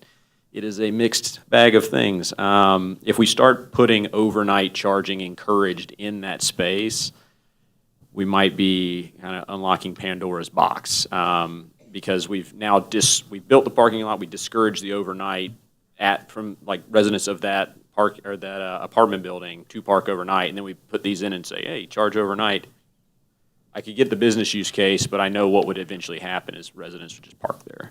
it is a mixed bag of things. If we start putting overnight charging encouraged in that space, we might be kind of unlocking Pandora's box, because we've now we've built the parking lot, we discourage the overnight from residents of that park or that apartment building to park overnight, and then we put these in and say, hey, charge overnight. I could get the business use case, but I know what would eventually happen is residents would just park there.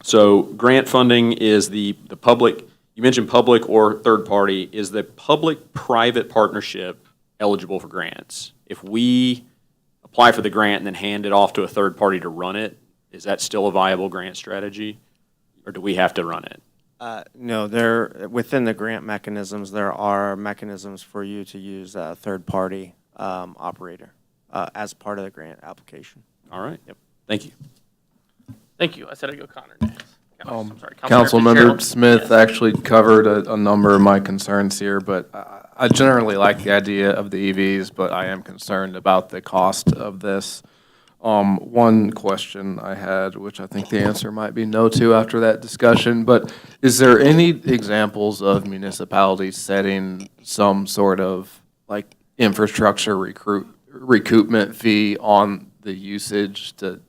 So grant funding is the public, you mentioned public or third party, is the public-private partnership eligible for grants? If we apply for the grant and then hand it off to a third party to run it, is that still a viable grant strategy? Or do we have to run it? No, within the grant mechanisms, there are mechanisms for you to use a third-party operator as part of the grant application. All right. Yep. Thank you. Thank you. I said I'd go Connor next. I'm sorry, Councilmember Fitzgerald? Smith Yes. actually covered a number of my concerns here, but I generally like the idea of the EVs, but I am concerned about the cost of this. One question I had, which I think the answer might be no to after that discussion, but is there any examples of municipalities setting some sort of infrastructure recoupment fee on the usage to,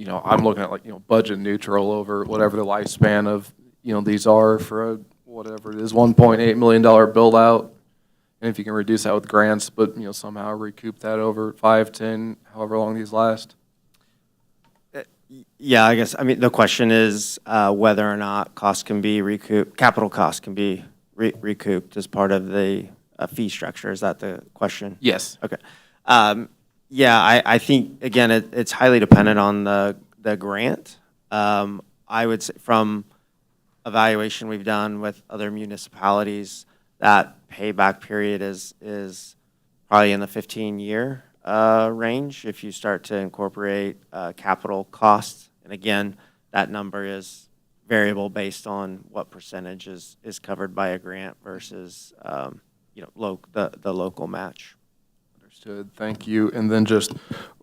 I'm looking at budget neutral over whatever the lifespan of, these are for whatever it is, $1.8 million build out. And if you can reduce that with grants, but, somehow recoup that over 5, 10, however long these last. Yeah, I guess, the question is whether or not costs can be recouped, capital costs can be recouped as part of the fee structure. Is that the question? Yes. Okay. Yeah, I think, again, it's highly dependent on the grant. I would say from evaluation we've done with other municipalities, that payback period is probably in the 15-year range if you start to incorporate capital costs. And again, that number is variable based on what percentage is covered by a grant versus the local match. Understood. Thank you. And then just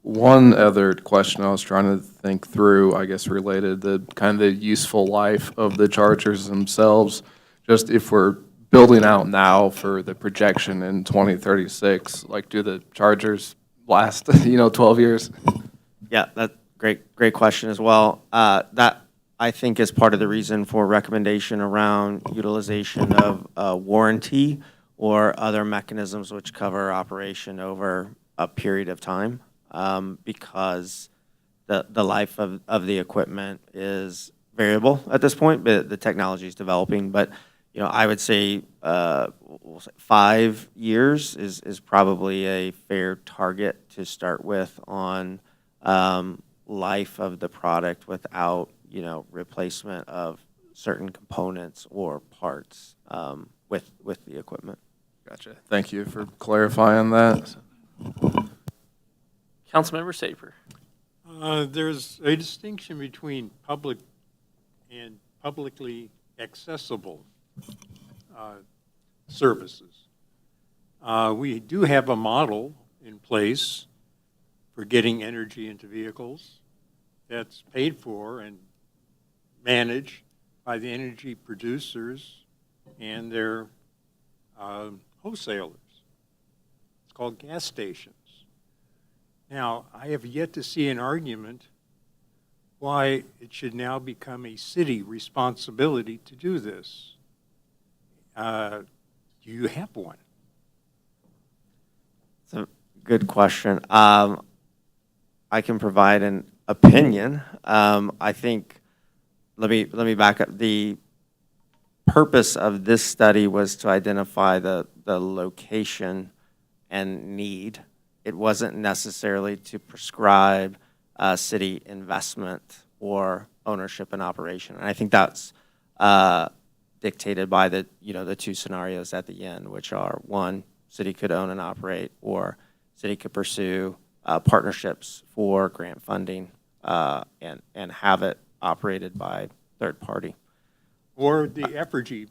one other question I was trying to think through, I guess related to kind of the useful life of the chargers themselves. Just if we're building out now for the projection in 2036, do the chargers last, 12 years? Yeah, that's great question as well. That I think is part of the reason for recommendation around utilization of warranty or other mechanisms which cover operation over a period of time, because the life of the equipment is variable at this point, but the technology is developing. But I would say 5 years is probably a fair target to start with on life of the product without replacement of certain components or parts with the equipment. Gotcha. Thank you for clarifying that. Councilmember Saper. There's a distinction between public and publicly accessible services. We do have a model in place for getting energy into vehicles that's paid for and managed by the energy producers and their wholesalers. It's called gas stations. Now, I have yet to see an argument why it should now become a city responsibility to do this. Do you have one? It's a good question. I can provide an opinion. I think, let me back up. The purpose of this study was to identify the location and need. It wasn't necessarily to prescribe city investment or ownership and operation. And I think that's dictated by the, the two scenarios at the end, which are, one, city could own and operate, or city could pursue partnerships for grant funding and have it operated by third party. Or the Effigy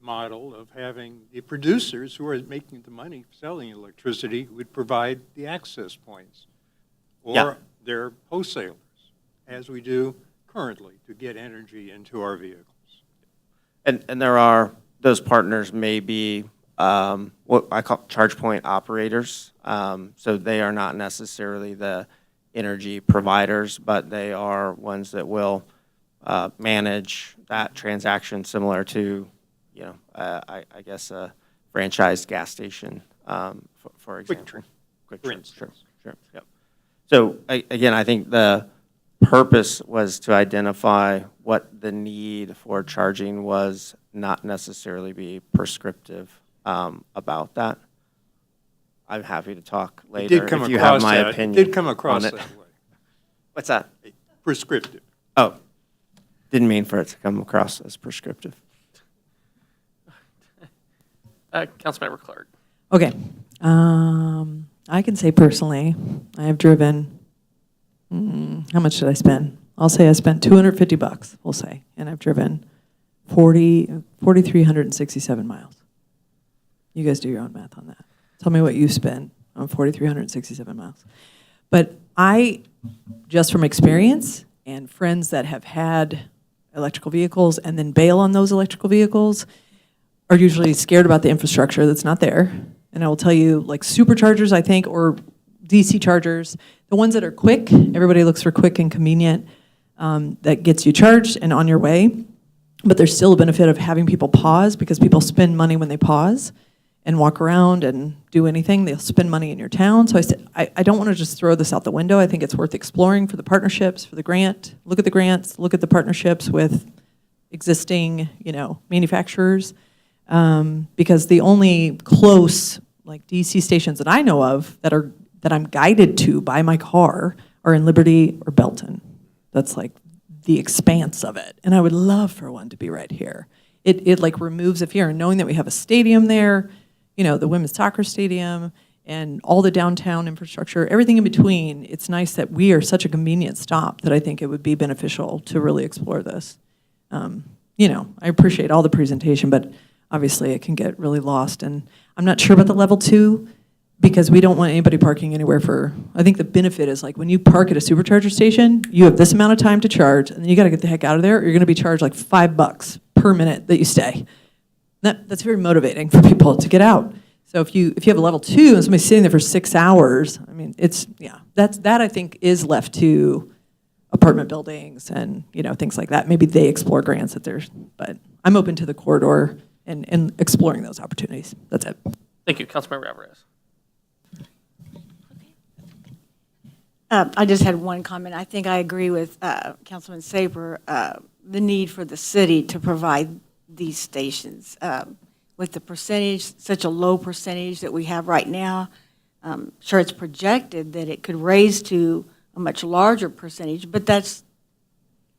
model of having the producers who are making the money selling electricity would provide the access points. Yeah. Or their wholesalers, as we do currently, to get energy into our vehicles. And there are, those partners may be what I call charge point operators. So they are not necessarily the energy providers, but they are ones that will manage that transaction similar to, I guess a franchised gas station, for example. For instance. Sure, yep. So again, I think the purpose was to identify what the need for charging was, not necessarily be prescriptive about that. I'm happy to talk later if you have my opinion. It did come across on that it. way. What's that? Prescriptive. Oh, didn't mean for it to come across as prescriptive. Councilmember Clark. Okay. I can say personally, I have driven, how much did I spend? I'll say I spent $250, we'll say, and I've driven 4,367 miles. You guys do your own math on that. Tell me what you spend on 4,367 miles. But I, just from experience and friends that have had electrical vehicles and then bail on those electrical vehicles, are usually scared about the infrastructure that's not there. And I will tell you, like superchargers, I think, or DC chargers, the ones that are quick, everybody looks for quick and convenient, that gets you charged and on your way. But there's still a benefit of having people pause, because people spend money when they pause and walk around and do anything. They'll spend money in your town. So I said, I don't want to just throw this out the window. I think it's worth exploring for the partnerships, for the grant. Look at the grants, look at the partnerships with existing, manufacturers. Because the only close like DC stations that I know of that I'm guided to by my car are in Liberty or Belton. That's like the expanse of it. And I would love for one to be right here. It like removes the fear, and knowing that we have a stadium there, the women's soccer stadium and all the downtown infrastructure, everything in between, it's nice that we are such a convenient stop that I think it would be beneficial to really explore this. I appreciate all the presentation, but obviously it can get really lost. And I'm not sure about the level 2, because we don't want anybody parking anywhere I think the benefit is like when you park at a supercharger station, you have this amount of time to charge, and then you got to get the heck out of there, or you're going to be charged like $5 per minute that you stay. That's very motivating for people to get out. So if you have a level 2 and somebody's sitting there for 6 hours, I mean, that I think is left to apartment buildings and, things like that. Maybe they explore grants but I'm open to the corridor and exploring those opportunities. That's it. Thank you, Councilmember Alvarez. I just had one comment. I think I agree with Councilman Saber, the need for the city to provide these stations. With the percentage, such a low percentage that we have right now, sure it's projected that it could raise to a much larger percentage, but that's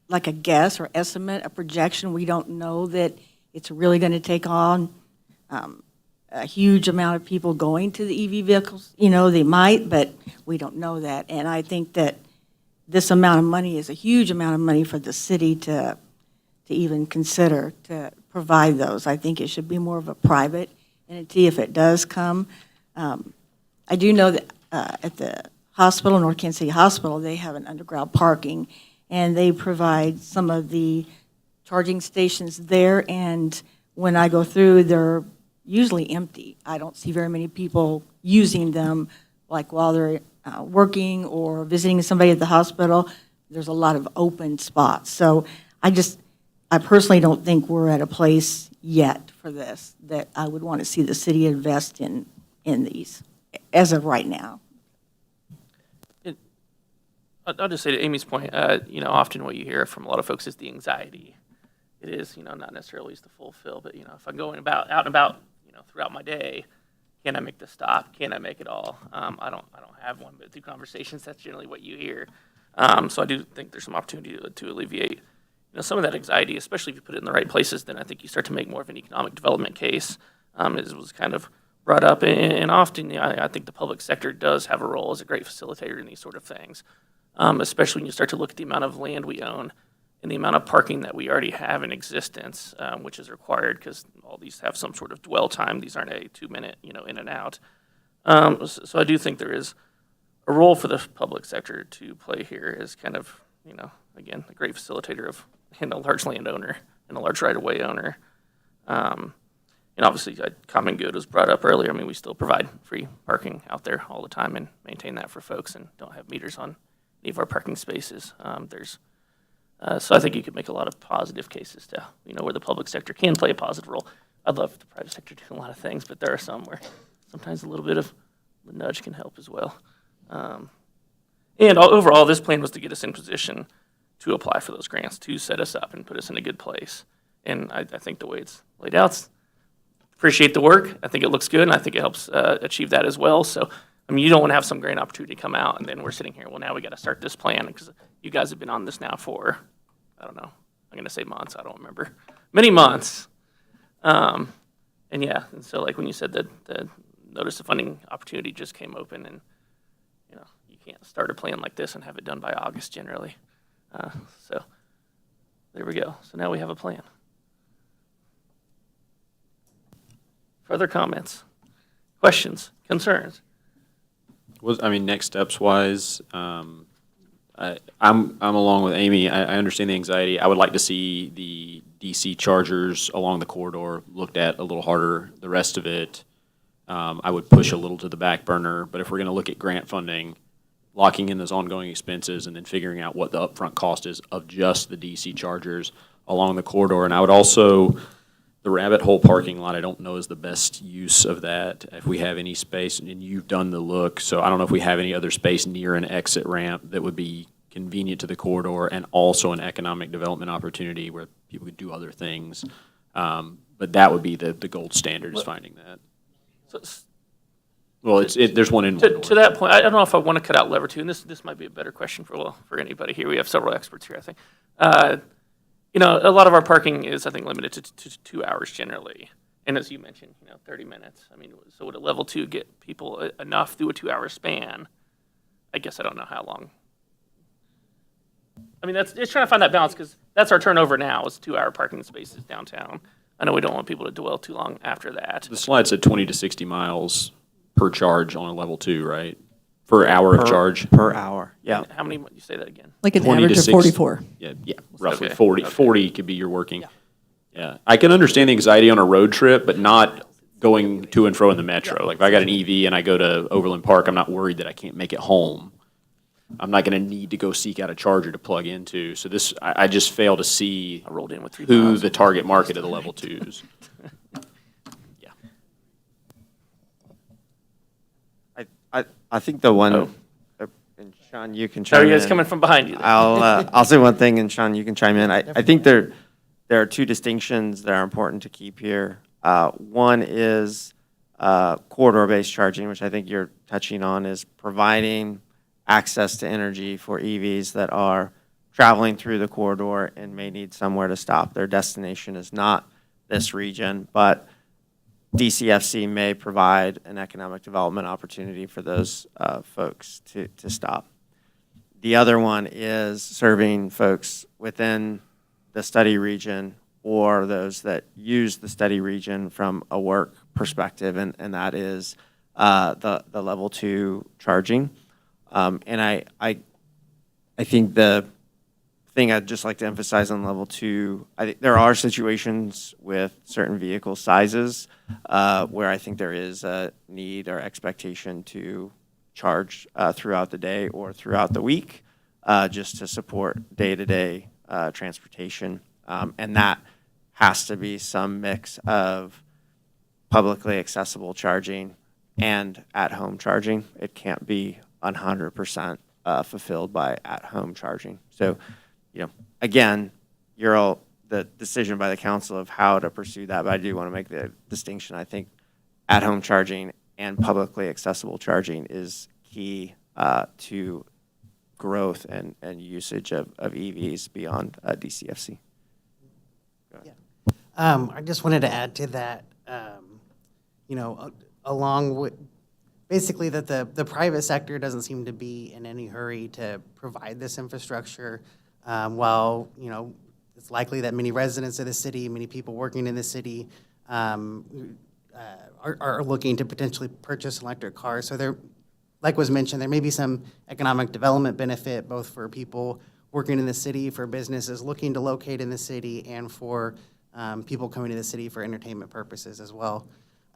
like a guess or estimate, a projection. We don't know that it's really going to take on a huge amount of people going to the EV vehicles. They might, but we don't know that. And I think that this amount of money is a huge amount of money for the city to even consider to provide those. I think it should be more of a private entity if it does come. I do know that at the hospital, North Kansas City Hospital, they have an underground parking, and they provide some of the charging stations there, and when I go through, they're usually empty. I don't see very many people using them, like while they're working or visiting somebody at the hospital. There's a lot of open spots. So I personally don't think we're at a place yet for this that I would want to see the city invest in these as of right now. I'll just say to Amy's point, often what you hear from a lot of folks is the anxiety. It is, not necessarily to fulfill, but, if I'm going out and about, throughout my day, can I make the stop? Can I make it all? I don't have one, but through conversations, that's generally what you hear. So I do think there's some opportunity to alleviate, some of that anxiety, especially if you put it in the right places, then I think you start to make more of an economic development case, as was kind of brought up. And often, I think the public sector does have a role as a great facilitator in these sort of things, especially when you start to look at the amount of land we own and the amount of parking that we already have in existence, which is required because all these have some sort of dwell time. These aren't a 2-minute, in and out. So I do think there is a role for the public sector to play here as kind of, again, a great facilitator of a large landowner and a large right-of-way owner. And obviously, common good was brought up earlier. I mean, we still provide free parking out there all the time and maintain that for folks and don't have meters on any of our parking spaces. So I think you could make a lot of positive cases to, where the public sector can play a positive role. I'd love the private sector to do a lot of things, but there are some where sometimes a little bit of the nudge can help as well. And overall, this plan was to get us in position to apply for those grants, to set us up and put us in a good place. And I think the way it's laid out, appreciate the work. I think it looks good, and I think it helps achieve that as well. So, I mean, you don't want to have some great opportunity come out, and then we're sitting here, well, now we got to start this plan, because you guys have been on this now for, I don't know, I'm going to say months, I don't remember, many months. And yeah, and so like when you said that the notice of funding opportunity just came open, and, you can't start a plan like this and have it done by August generally. So there we go. So now we have a plan. Further comments, questions, concerns? Next steps wise, I'm along with Amy. I understand the anxiety. I would like to see the DC chargers along the corridor looked at a little harder. The rest of it, I would push a little to the back burner. But if we're going to look at grant funding, locking in those ongoing expenses and then figuring out what the upfront cost is of just the DC chargers along the corridor. And I would also, the rabbit hole parking lot, I don't know is the best use of that. If we have any space, and you've done the look, so I don't know if we have any other space near an exit ramp that would be convenient to the corridor and also an economic development opportunity where people could do other things. But that would be the gold standard, is finding that. Well, there's one in one. To that point, I don't know if I want to cut out lever two, and this might be a better question for anybody here. We have several experts here, I think. A lot of our parking is, I think, limited to 2 hours generally. And as you mentioned, 30 minutes. I mean, so would a level two get people enough through a 2-hour span? I guess I don't know how long. I mean, it's trying to find that balance, because that's our turnover now, is 2-hour parking spaces downtown. I know we don't want people to dwell too long after that. The slide said 20 to 60 miles per charge on a level 2, right? Per hour of charge? Per hour, yeah. And how many, you say that again? Like an 20 to average of 60 44. Yeah, roughly Okay, 40. okay. 40 could be your working. Yeah. I can understand the anxiety on a road trip, but not going to and fro in the metro. Like if I got an EV and I go to Overland Park, I'm not worried that I can't make it home. I'm not going to need to go seek out a charger to plug into. So I just fail to see I rolled in with 3 who miles. the target market of the level 2s. I think the one, Oh. and Sean, you can chime Are in. you guys coming from behind you? I'll say one thing, and Sean, you can chime in. I think there are two distinctions that are important to keep here. One is corridor-based charging, which I think you're touching on, is providing access to energy for EVs that are traveling through the corridor and may need somewhere to stop. Their destination is not this region, but DCFC may provide an economic development opportunity for those folks to stop. The other one is serving folks within the study region or those that use the study region from a work perspective, and that is the level 2 charging. And I think the thing I'd just like to emphasize on level 2, I think there are situations with certain vehicle sizes where I think there is a need or expectation to charge throughout the day or throughout the week just to support day-to-day transportation. And that has to be some mix of publicly accessible charging and at-home charging. It can't be 100% fulfilled by at-home charging. So, again, the decision by the council of how to pursue that, but I do want to make the distinction. I think at-home charging and publicly accessible charging is key to growth and usage of EVs beyond DCFC. I just wanted to add to that, along with, basically that the private sector doesn't seem to be in any hurry to provide this infrastructure, while, it's likely that many residents of the city, many people working in the city, are looking to potentially purchase electric cars. So there, like was mentioned, there may be some economic development benefit, both for people working in the city, for businesses looking to locate in the city, and for people coming to the city for entertainment purposes as well.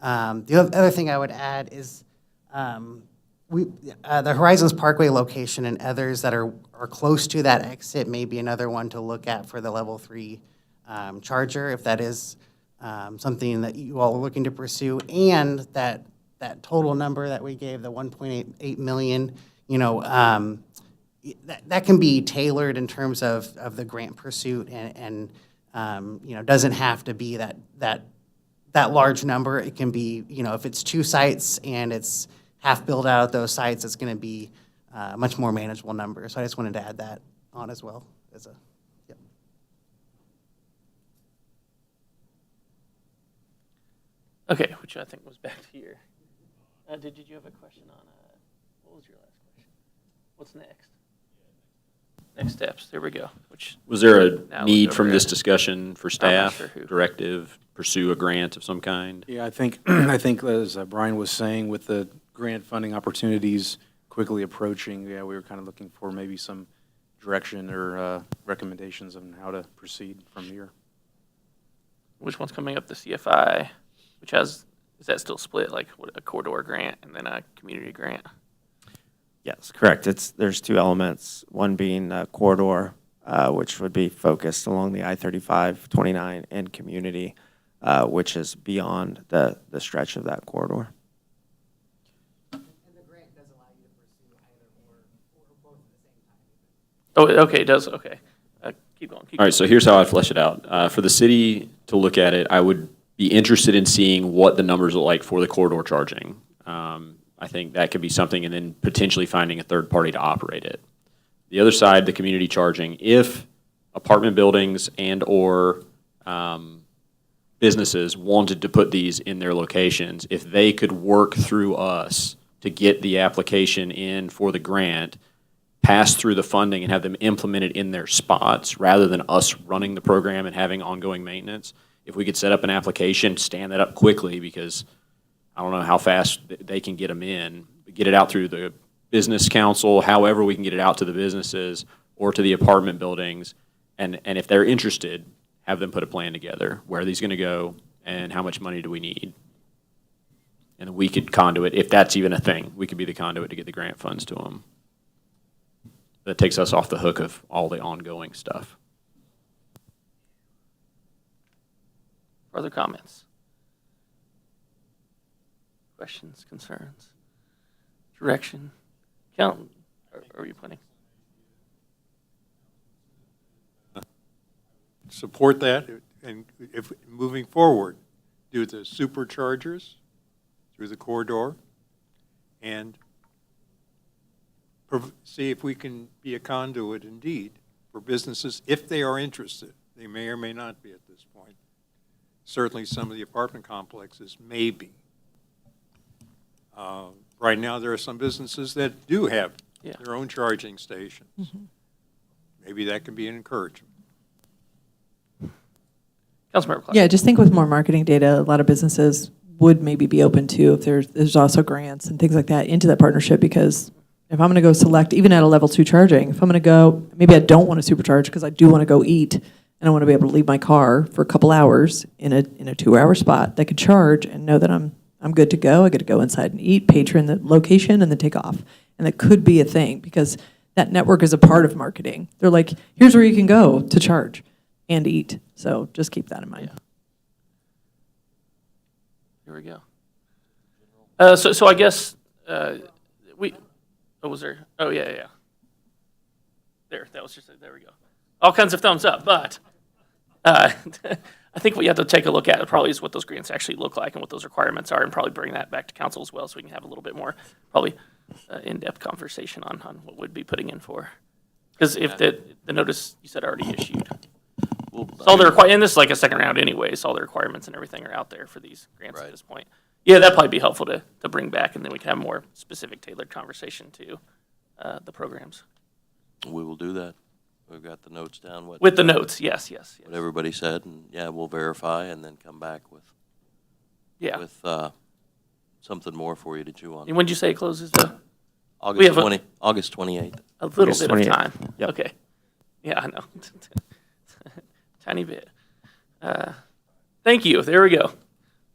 The other thing I would add is the Horizons Parkway location and others that are close to that exit may be another one to look at for the level 3 charger, if that is something that you all are looking to pursue, and that total number that we gave, the 1.8 million, that can be tailored in terms of the grant pursuit, and doesn't have to be that large number. It can be, if it's 2 sites and it's half built out of those sites, it's going to be a much more manageable number. So I just wanted to add that on as well as a. Okay, which I think was back here. Did you have a question on, what was your last question? What's next? Next steps, there we go. Was there Now a need look from over this at- discussion for I'm not staff, sure who. directive, pursue a grant of some kind? Yeah, I think as Brian was saying, with the grant funding opportunities quickly approaching, we were kind of looking for maybe some direction or recommendations on how to proceed from here. Which one's coming up? The CFI, which is that still split, like what, a corridor grant and then a community grant? Yes, correct. There's 2 elements, one being corridor, which would be focused along the I-35, 29, and community, which is beyond the stretch of that corridor. Oh, okay, it does, okay. Keep going. All right, so here's how I'd flesh it out. For the city to look at it, I would be interested in seeing what the numbers look like for the corridor charging. I think that could be something, and then potentially finding a third party to operate it. The other side, the community charging, if apartment buildings and/or businesses wanted to put these in their locations, if they could work through us to get the application in for the grant, pass through the funding and have them implemented in their spots rather than us running the program and having ongoing maintenance. If we could set up an application, stand that up quickly, because I don't know how fast they can get them in, get it out through the business council, however we can get it out to the businesses or to the apartment buildings. And if they're interested, have them put a plan together. Where are these going to go and how much money do we need? And we could conduit, if that's even a thing, we could be the conduit to get the grant funds to them. That takes us off the hook of all the ongoing stuff. Further comments? Questions, concerns, direction? Count, are you planning? Support that, and if, moving forward, do the superchargers through the corridor, and see if we can be a conduit indeed for businesses, if they are interested. They may or may not be at this point. Certainly some of the apartment complexes may be. Right now, there are some businesses that do have their own charging stations. Mm-hmm. Maybe that can be an encouragement. Councilmember Clark. Yeah, just think with more marketing data, a lot of businesses would maybe be open to, if there's also grants and things like that, into that partnership, because if I'm going to go select, even at a level 2 charging, if I'm going to go, maybe I don't want to supercharge because I do want to go eat, and I want to be able to leave my car for a couple hours in a 2-hour spot that could charge and know that I'm good to go. I get to go inside and eat, patron the location, and then take off. And that could be a thing, because that network is a part of marketing. They're like, here's where you can go to charge and eat. So just keep that in mind. Here we go. So I guess what was there? Oh, yeah. There, that was just, there we go. All kinds of thumbs up, but I think what you have to take a look at probably is what those grants actually look like and what those requirements are, and probably bring that back to council as well, so we can have a little bit more, probably in-depth conversation on what we'd be putting in for. Because if the notice you said already issued, we'll So all the and this is like a second round anyway, so all the requirements and everything are out there for these grants at this point. Yeah, that'd probably be helpful to bring back, and then we can have more specific tailored conversation to the programs. We will do that. We've got the notes down. With the notes, yes. What everybody said, and yeah, we'll verify and then come back with something more for you to chew on. And when did you say it closes? August 28th. A little August bit 28th. of time. Yep. Okay. Yeah, I know. Tiny bit. Thank you. There we go.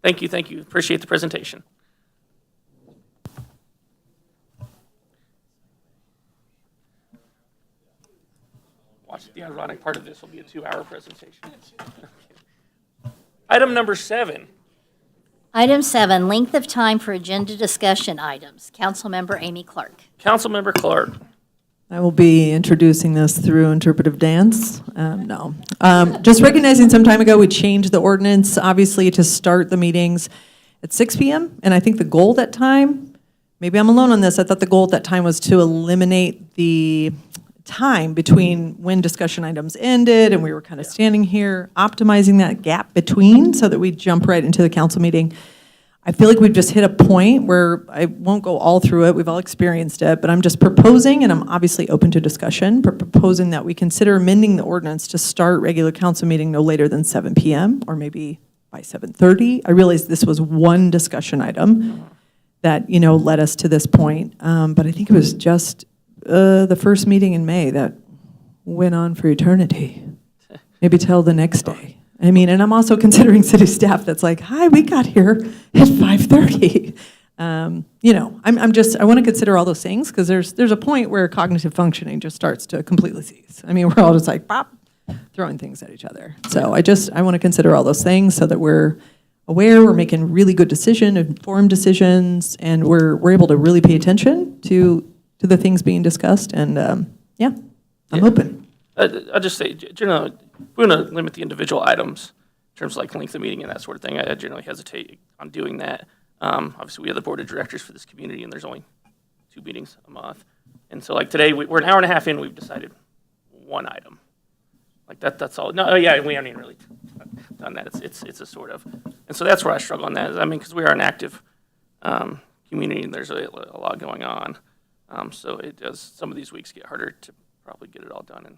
Thank you. Appreciate the presentation. Watch, the ironic part of this will be a 2-hour presentation. Item number 7. Item 7, length of time for agenda discussion items. Councilmember Amy Clark. Councilmember Clark. I will be introducing this through interpretive dance. No. Just recognizing some time ago, we changed the ordinance, obviously, to start the meetings at 6 p.m. And I think the goal at that time, maybe I'm alone on this, I thought the goal at that time was to eliminate the time between when discussion items ended and we were kind of standing here, optimizing that gap between so that we jump right into the council meeting. I feel like we've just hit a point where I won't go all through it, we've all experienced it, but I'm just proposing, and I'm obviously open to discussion, but proposing that we consider amending the ordinance to start regular council meeting no later than 7 p.m. or maybe by 7:30. I realize this was one discussion item that, led us to this point, but I think it was just the first meeting in May that went on for eternity, maybe till the next day. I mean, and I'm also considering city staff that's like, hi, we got here at 5:30. I want to consider all those things because there's a point where cognitive functioning just starts to completely cease. I mean, we're all just like, pop, throwing things at each other. So I want to consider all those things so that we're aware, we're making really good informed decisions, and we're able to really pay attention to the things being discussed. And I'm open. I'll just say, generally, we're going to limit the individual items in terms of like length of meeting and that sort of thing. I generally hesitate on doing that. Obviously, we have the board of directors for this community, and there's only 2 meetings a month. And so like today, we're an hour and a half in, we've decided one item. Like that's all. No, yeah, we haven't even really done that. It's a sort of. And so that's where I struggle on that. I mean, because we are an active community, and there's a lot going on. So it does, some of these weeks get harder to probably get it all done in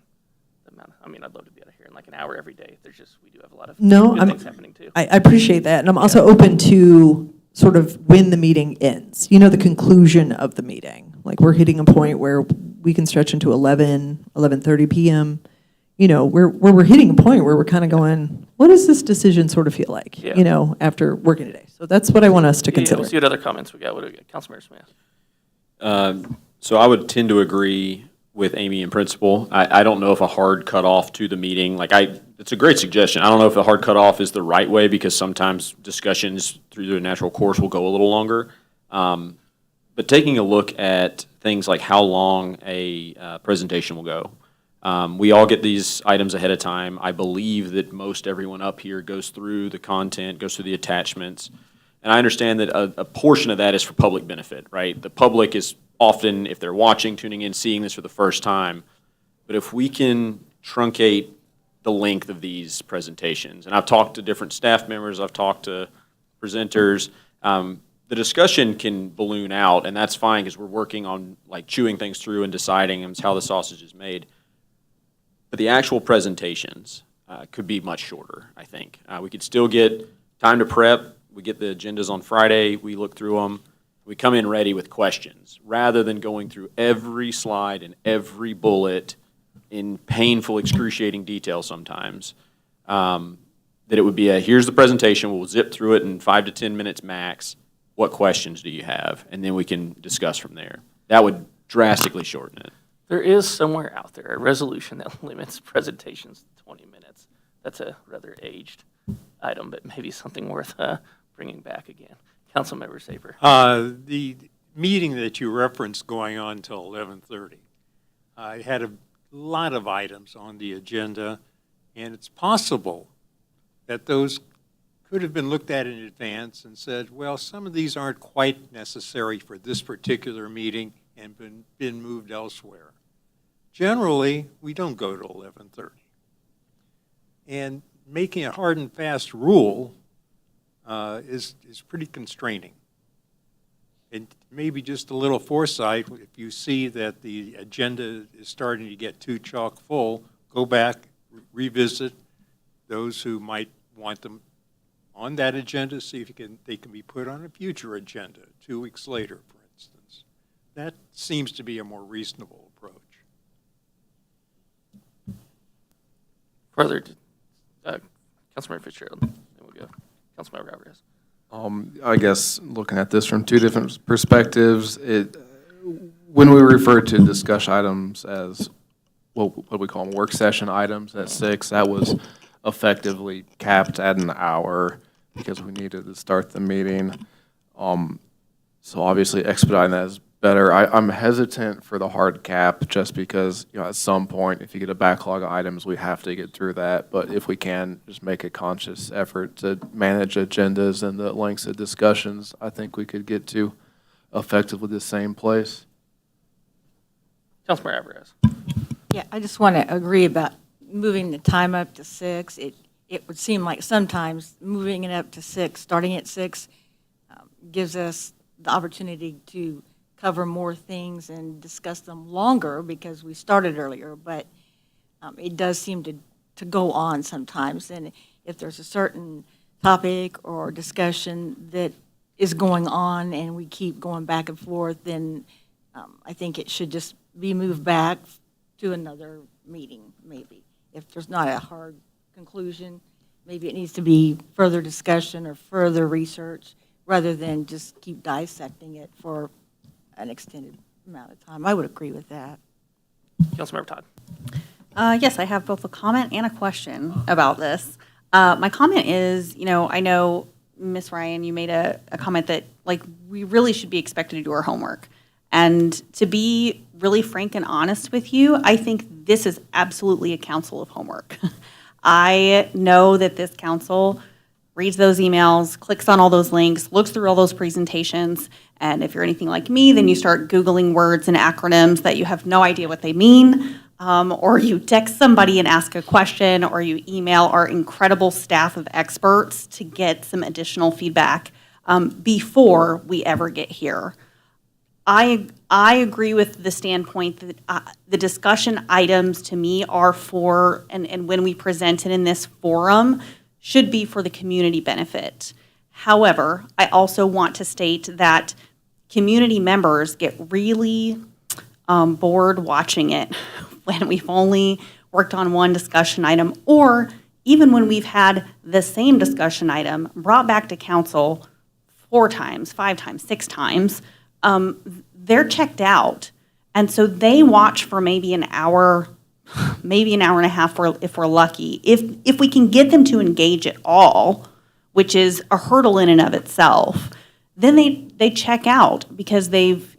the amount. I mean, I'd love to be out of here in like an hour every day. We do have a lot of good things happening too. I appreciate that. And I'm also open to sort of when the meeting ends, the conclusion of the meeting. Like we're hitting a point where we can stretch into 11:30 p.m., where we're hitting a point where we're kind of going, what does this decision sort of feel like, after working today? So that's what I want us to consider. We'll see what other comments we got. What do we got? Councilmember Smith. So I would tend to agree with Amy in principle. I don't know if a hard cutoff to the meeting, it's a great suggestion. I don't know if a hard cutoff is the right way because sometimes discussions through the natural course will go a little longer. But taking a look at things like how long a presentation will go. We all get these items ahead of time. I believe that most everyone up here goes through the content, goes through the attachments. And I understand that a portion of that is for public benefit, right? The public is often, if they're watching, tuning in, seeing this for the first time. But if we can truncate the length of these presentations, and I've talked to different staff members, I've talked to presenters, the discussion can balloon out, and that's fine because we're working on like chewing things through and deciding how the sausage is made. But the actual presentations could be much shorter, I think. We could still get time to prep. We get the agendas on Friday, we look through them, we come in ready with questions, rather than going through every slide and every bullet in painful, excruciating detail sometimes. That it would be here's the presentation, we'll zip through it in 5 to 10 minutes max. What questions do you have? And then we can discuss from there. That would drastically shorten it. There is somewhere out there a resolution that limits presentations to 20 minutes. That's a rather aged item, but maybe something worth bringing back again. Councilmember Saper. The meeting that you referenced going on until 11:30, I had a lot of items on the agenda, and it's possible that those could have been looked at in advance and said, well, some of these aren't quite necessary for this particular meeting and been moved elsewhere. Generally, we don't go to 11:30. And making a hard and fast rule is pretty constraining. And maybe just a little foresight, if you see that the agenda is starting to get too chock full, go back, revisit those who might want them on that agenda, see if they can be put on a future agenda 2 weeks later, for instance. That seems to be a more reasonable approach. Further, Councilmember Fitzgerald, then we'll go. Councilmember Alvarez. I guess looking at this from two different perspectives, when we refer to discussion items as what we call them, work session items at 6, that was effectively capped at an hour because we needed to start the meeting. So obviously expediting that is better. I'm hesitant for the hard cap just because, at some point, if you get a backlog of items, we have to get through that. But if we can just make a conscious effort to manage agendas and the lengths of discussions, I think we could get to effectively the same place. Councilmember Alvarez. Yeah, I just want to agree about moving the time up to 6. It would seem like sometimes moving it up to 6, starting at 6, gives us the opportunity to cover more things and discuss them longer because we started earlier, but it does seem to go on sometimes. And if there's a certain topic or discussion that is going on and we keep going back and forth, then I think it should just be moved back to another meeting, maybe. If there's not a hard conclusion, maybe it needs to be further discussion or further research rather than just keep dissecting it for an extended amount of time. I would agree with that. Councilmember Todd. Yes, I have both a comment and a question about this. My comment is, I know, Ms. Ryan, you made a comment that, we really should be expected to do our homework. And to be really frank and honest with you, I think this is absolutely a council of homework. I know that this council reads those emails, clicks on all those links, looks through all those presentations, and if you're anything like me, then you start Googling words and acronyms that you have no idea what they mean, or you text somebody and ask a question, or you email our incredible staff of experts to get some additional feedback before we ever get here. I agree with the standpoint that the discussion items to me are for, and when we present it in this forum, should be for the community benefit. However, I also want to state that community members get really bored watching it when we've only worked on one discussion item, or even when we've had the same discussion item brought back to council 4 times, 5 times, 6 times, they're checked out. And so they watch for maybe an hour, maybe an hour and a half if we're lucky. If we can get them to engage at all, which is a hurdle in and of itself, then they check out because they've,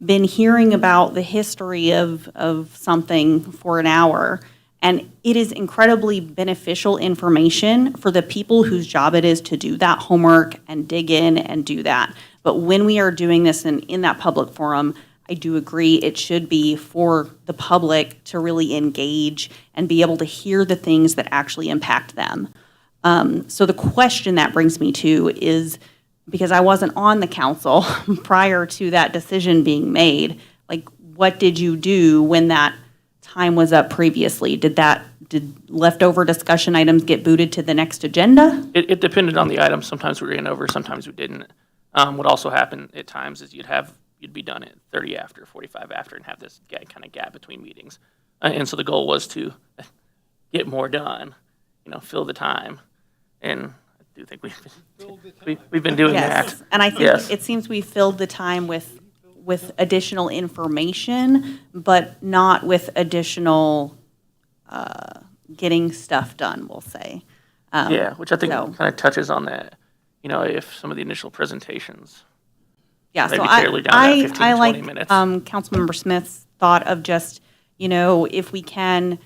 been hearing about the history of something for an hour. And it is incredibly beneficial information for the people whose job it is to do that homework and dig in and do that. But when we are doing this in that public forum, I do agree it should be for the public to really engage and be able to hear the things that actually impact them. So the question that brings me to is, because I wasn't on the council prior to that decision being made, what did you do when that time was up previously? Did leftover discussion items get booted to the next agenda? It depended on the item. Sometimes we ran over, sometimes we didn't. What also happened at times is you'd be done at 30 after, 45 after, and have this kind of gap between meetings. And so the goal was to get more done, fill the time. And I do think we've been doing that. And I think it seems we filled the time with additional information, but not with additional getting stuff done, we'll say. Which I think kind of touches on that. If some of the initial presentations. Yeah, so I like Councilmember Smith's thought of just, if we can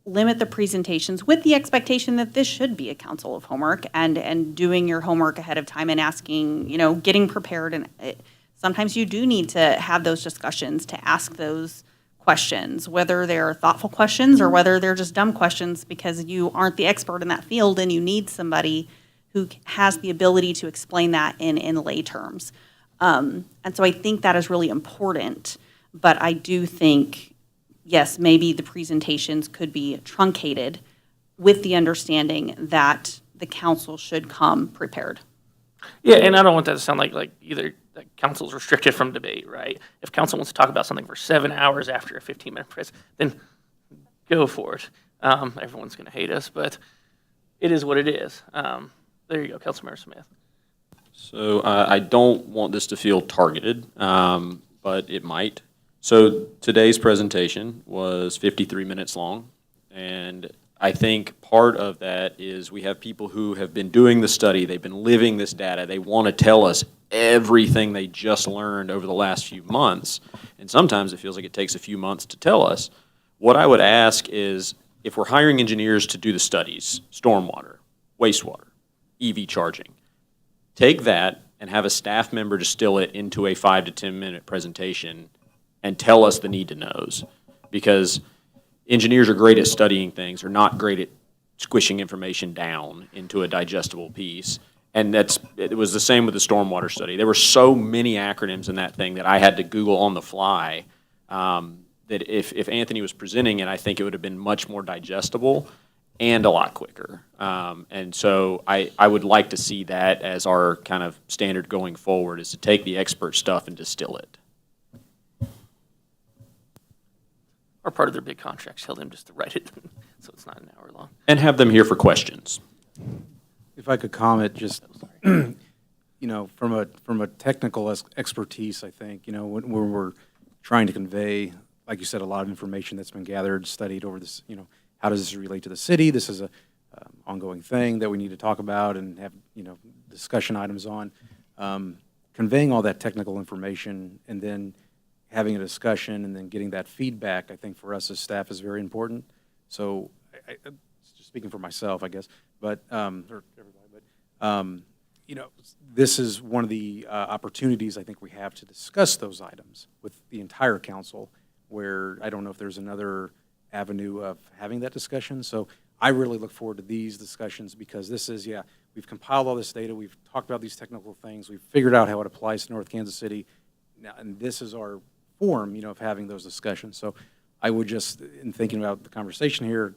limit the presentations with the expectation that this should be a council of homework and doing your homework ahead of time and asking, getting prepared. And sometimes you do need to have those discussions to ask those questions, whether they're thoughtful questions or whether they're just dumb questions because you aren't the expert in that field and you need somebody who has the ability to explain that in lay terms. And so I think that is really important, but I do think, yes, maybe the presentations could be truncated with the understanding that the council should come prepared. Yeah, and I don't want that to sound like either that council's restricted from debate, right? If council wants to talk about something for 7 hours after a 15-minute press, then go for it. Everyone's going to hate us, but it is what it is. There you go, Councilmember Smith. So I don't want this to feel targeted, but it might. So today's presentation was 53 minutes long, and I think part of that is we have people who have been doing the study, they've been living this data, they want to tell us everything they just learned over the last few months, and sometimes it feels like it takes a few months to tell us. What I would ask is, if we're hiring engineers to do the studies, stormwater, wastewater, EV charging, take that and have a staff member distill it into a 5 to 10 minute presentation and tell us the need to knows. Because engineers are great at studying things, are not great at squishing information down into a digestible piece. And it was the same with the stormwater study. There were so many acronyms in that thing that I had to Google on the fly, that if Anthony was presenting it, I think it would have been much more digestible and a lot quicker. And so I would like to see that as our kind of standard going forward, is to take the expert stuff and distill it. Or part of their big contracts, tell them just to write it, so it's not an hour long. And have them here for questions. If I could comment, just, you know, from a technical expertise, I think, you know, when we're trying to convey, like you said, a lot of information that's been gathered, studied over this, you know, how does this relate to the city? This is a ongoing thing that we need to talk about and have, you know, discussion items on. Conveying all that technical information and then having a discussion and then getting that feedback, I think for us as staff is very important. So, just speaking for myself, I guess, but, or everybody, but, you know, this is one of the opportunities I think we have to discuss those items with the entire council, where I don't know if there's another avenue of having that discussion. So I really look forward to these discussions, because this is, yeah, we've compiled all this data, we've talked about these technical things, we've figured out how it applies to North Kansas City, now, and this is our forum, you know, of having those discussions. So I would just, in thinking about the conversation here,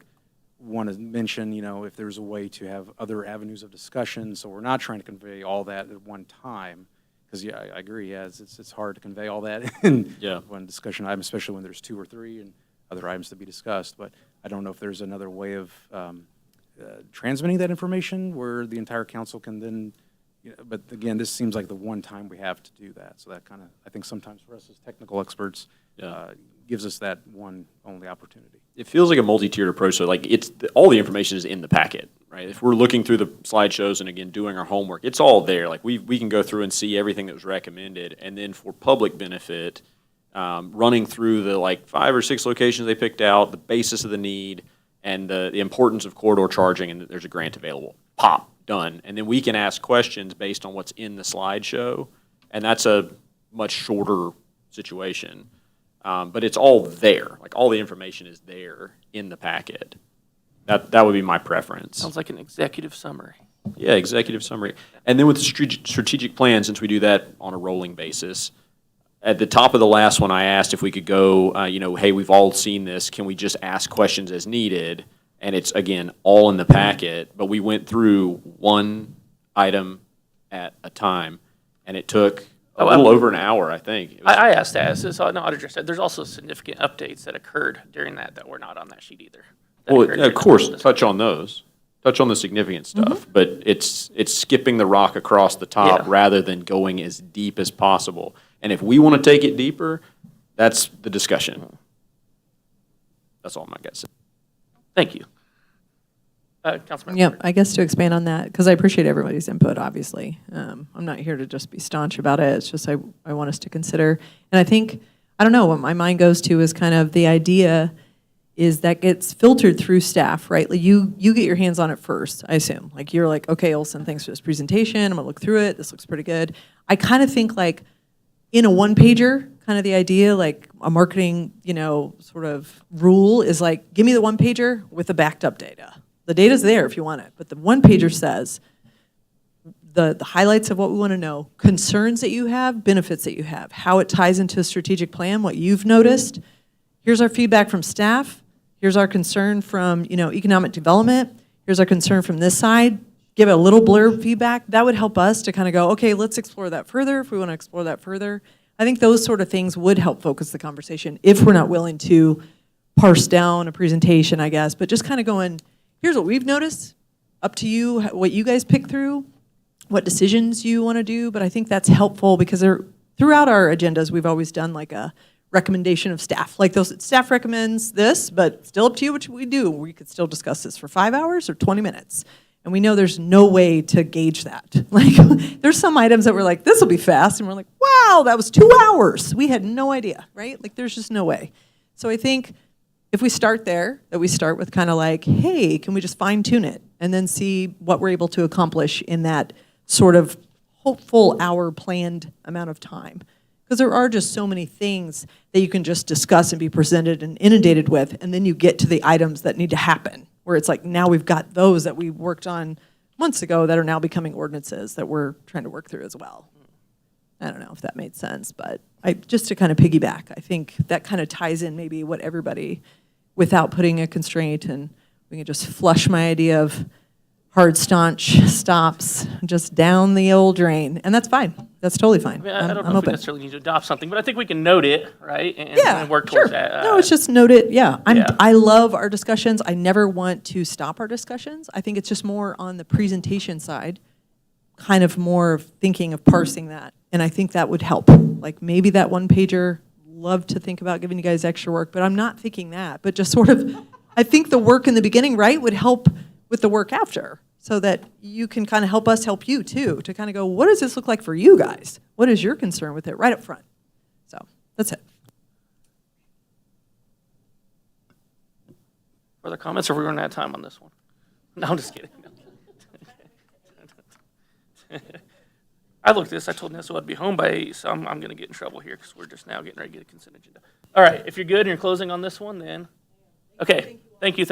want to mention, you know, if there's a way to have other avenues of discussion, so we're not trying to convey all that at one time. Because, yeah, I agree, yeah, it's hard to convey all that in one discussion item, especially when there's 2 or 3 and other items to be discussed. But I don't know if there's another way of transmitting that information where the entire council can then, you know, but again, this seems like the one time we have to do that. So that kind of, I think sometimes for us as technical experts, gives us that one only opportunity. It feels like a multi-tiered approach. So like all the information is in the packet, right? If we're looking through the slideshows and again doing our homework, it's all there. Like we can go through and see everything that was recommended, and then for public benefit, running through the like 5 or 6 locations they picked out, the basis of the need, and the importance of corridor charging, and that there's a grant available. Pop, done. And then we can ask questions based on what's in the slideshow, and that's a much shorter situation. But it's all there. Like all the information is there in the packet. That would be my preference. Sounds like an executive summary. Yeah, executive summary. And then with the strategic plan, since we do that on a rolling basis, at the top of the last one, I asked if we could go, you know, hey, we've all seen this. Can we just ask questions as needed? And it's, again, all in the packet. But we went through one item at a time, and it took a little over an hour, I think. I asked that, so no, auditor said there's also significant updates that occurred during that were not on that sheet either. Well, of course, touch on those. Touch on the significant stuff, but it's skipping the rock across the top rather than going as deep as possible. And if we want to take it deeper, that's the discussion. That's all my guess. Thank you. Councilman. Yeah, I guess to expand on that, because I appreciate everybody's input, obviously. I'm not here to just be staunch about it. It's just I want us to consider. And I think, I don't know, what my mind goes to is kind of the idea is that gets filtered through staff, right? Like you get your hands on it first, I assume. Like you're like, okay, Olson, thanks for this presentation. I'm gonna look through it. This looks pretty good. I kind of think like in a one-pager, kind of the idea, like a marketing, sort of rule is like, give me the one-pager with the backed up data. The data's there if you want it, but the one-pager says the highlights of what we want to know, concerns that you have, benefits that you have, how it ties into a strategic plan, what you've noticed. Here's our feedback from staff. Here's our concern from, economic development. Here's our concern from this side. Give it a little blurb feedback. That would help us to kind of go, okay, let's explore that further if we want to explore that further. I think those sort of things would help focus the conversation if we're not willing to parse down a presentation, I guess, but just kind of going, here's what we've noticed, up to you, what you guys pick through, what decisions you want to do, but I think that's helpful because throughout our agendas, we've always done like a recommendation of staff. Like staff recommends this, but still up to you what we do. We could still discuss this for 5 hours or 20 minutes. And we know there's no way to gauge that. Like, there's some items that we're like, this will be fast, and we're like, wow, that was 2 hours. We had no idea, right? Like, there's just no way. So I think if we start there, that we start with kind of like, hey, can we just fine tune it and then see what we're able to accomplish in that sort of hopeful hour planned amount of time. Because there are just so many things that you can just discuss and be presented and inundated with, and then you get to the items that need to happen, where it's like now we've got those that we worked on months ago that are now becoming ordinances that we're trying to work through as well. I don't know if that made sense, but just to kind of piggyback, I think that kind of ties in maybe what everybody, without putting a constraint, and we can just flush my idea of hard, staunch stops just down the old drain, and that's fine. That's totally fine. I mean, I don't I'm know if we open. necessarily need to adopt something, but I think we can note it, right? And work towards that. No, it's just note it. Yeah, Yeah. I love our discussions. I never want to stop our discussions. I think it's just more on the presentation side, kind of more of thinking of parsing that, and I think that would help. Like maybe that one pager. Love to think about giving you guys extra work, but I'm not thinking that. But just sort of, I think the work in the beginning, right, would help with the work after, so that you can kind of help us help you too, to kind of go, what does this look like for you guys? What is your concern with it right up front? So that's it. Further comments, or are we running out of time on this one? No, I'm just kidding. I looked at this, I told Nessa I'd be home by 8, so I'm going to get in trouble here because we're just now getting ready to get a consent agenda. All right, if you're good and you're closing on this one, then, okay, thank you.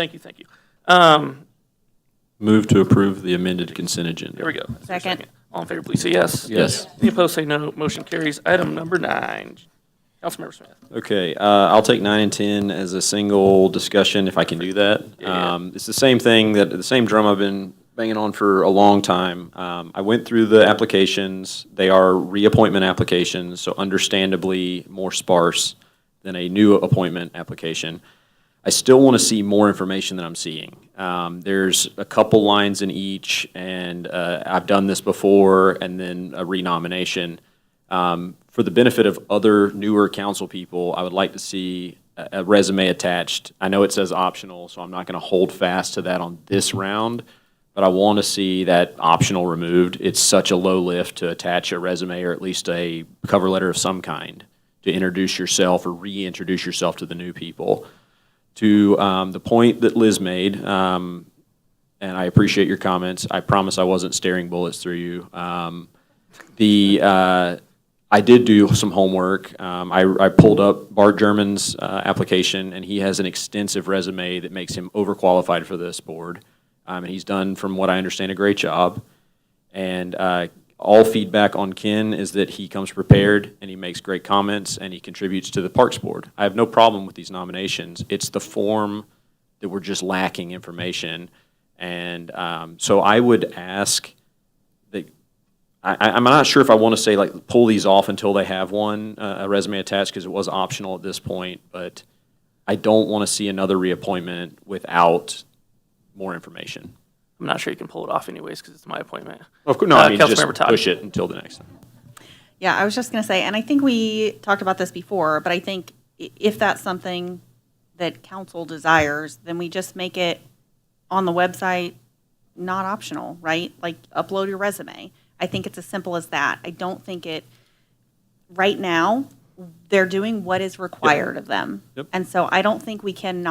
Move to approve the amended consent agenda. There we go. Is there a Second. All in favor, please say yes. Yes. Any opposed, say no. Motion carries. Item number 9. Councilmember Smith. Okay, I'll take 9 and 10 as a single discussion if I can do that. Yeah. It's the same thing, the same drum I've been banging on for a long time. I went through the applications. They are reappointment applications, so understandably more sparse than a new appointment application. I still want to see more information than I'm seeing. There's a couple lines in each, and I've done this before, and then a renomination. For the benefit of other newer council people, I would like to see a resume attached. I know it says optional, so I'm not going to hold fast to that on this round, but I want to see that optional removed. It's such a low lift to attach a resume or at least a cover letter of some kind to introduce yourself or reintroduce yourself to the new people. To the point that Liz made, and I appreciate your comments. I promise I wasn't staring bullets through you. I did do some homework. I pulled up Bart German's application, and he has an extensive resume that makes him overqualified for this board. And he's done, from what I understand, a great job. And all feedback on Ken is that he comes prepared, and he makes great comments, and he contributes to the Parks Board. I have no problem with these nominations. It's the form that we're just lacking information. And so I would ask that, I'm not sure if I want to say, like, pull these off until they have one, a resume attached, because it was optional at this point, but I don't want to see another reappointment without more information. I'm not sure you can pull it off anyways because it's my appointment. Of course, no, I mean, just Councilmember Todd. push it until the next time. Yeah, I was just going to say, and I think we talked about this before, but I think if that's something that council desires, then we just make it on the website not optional, right? Like upload your resume. I think it's as simple as that. I don't think right now, they're doing what is required of them. Yep. And so I don't think we can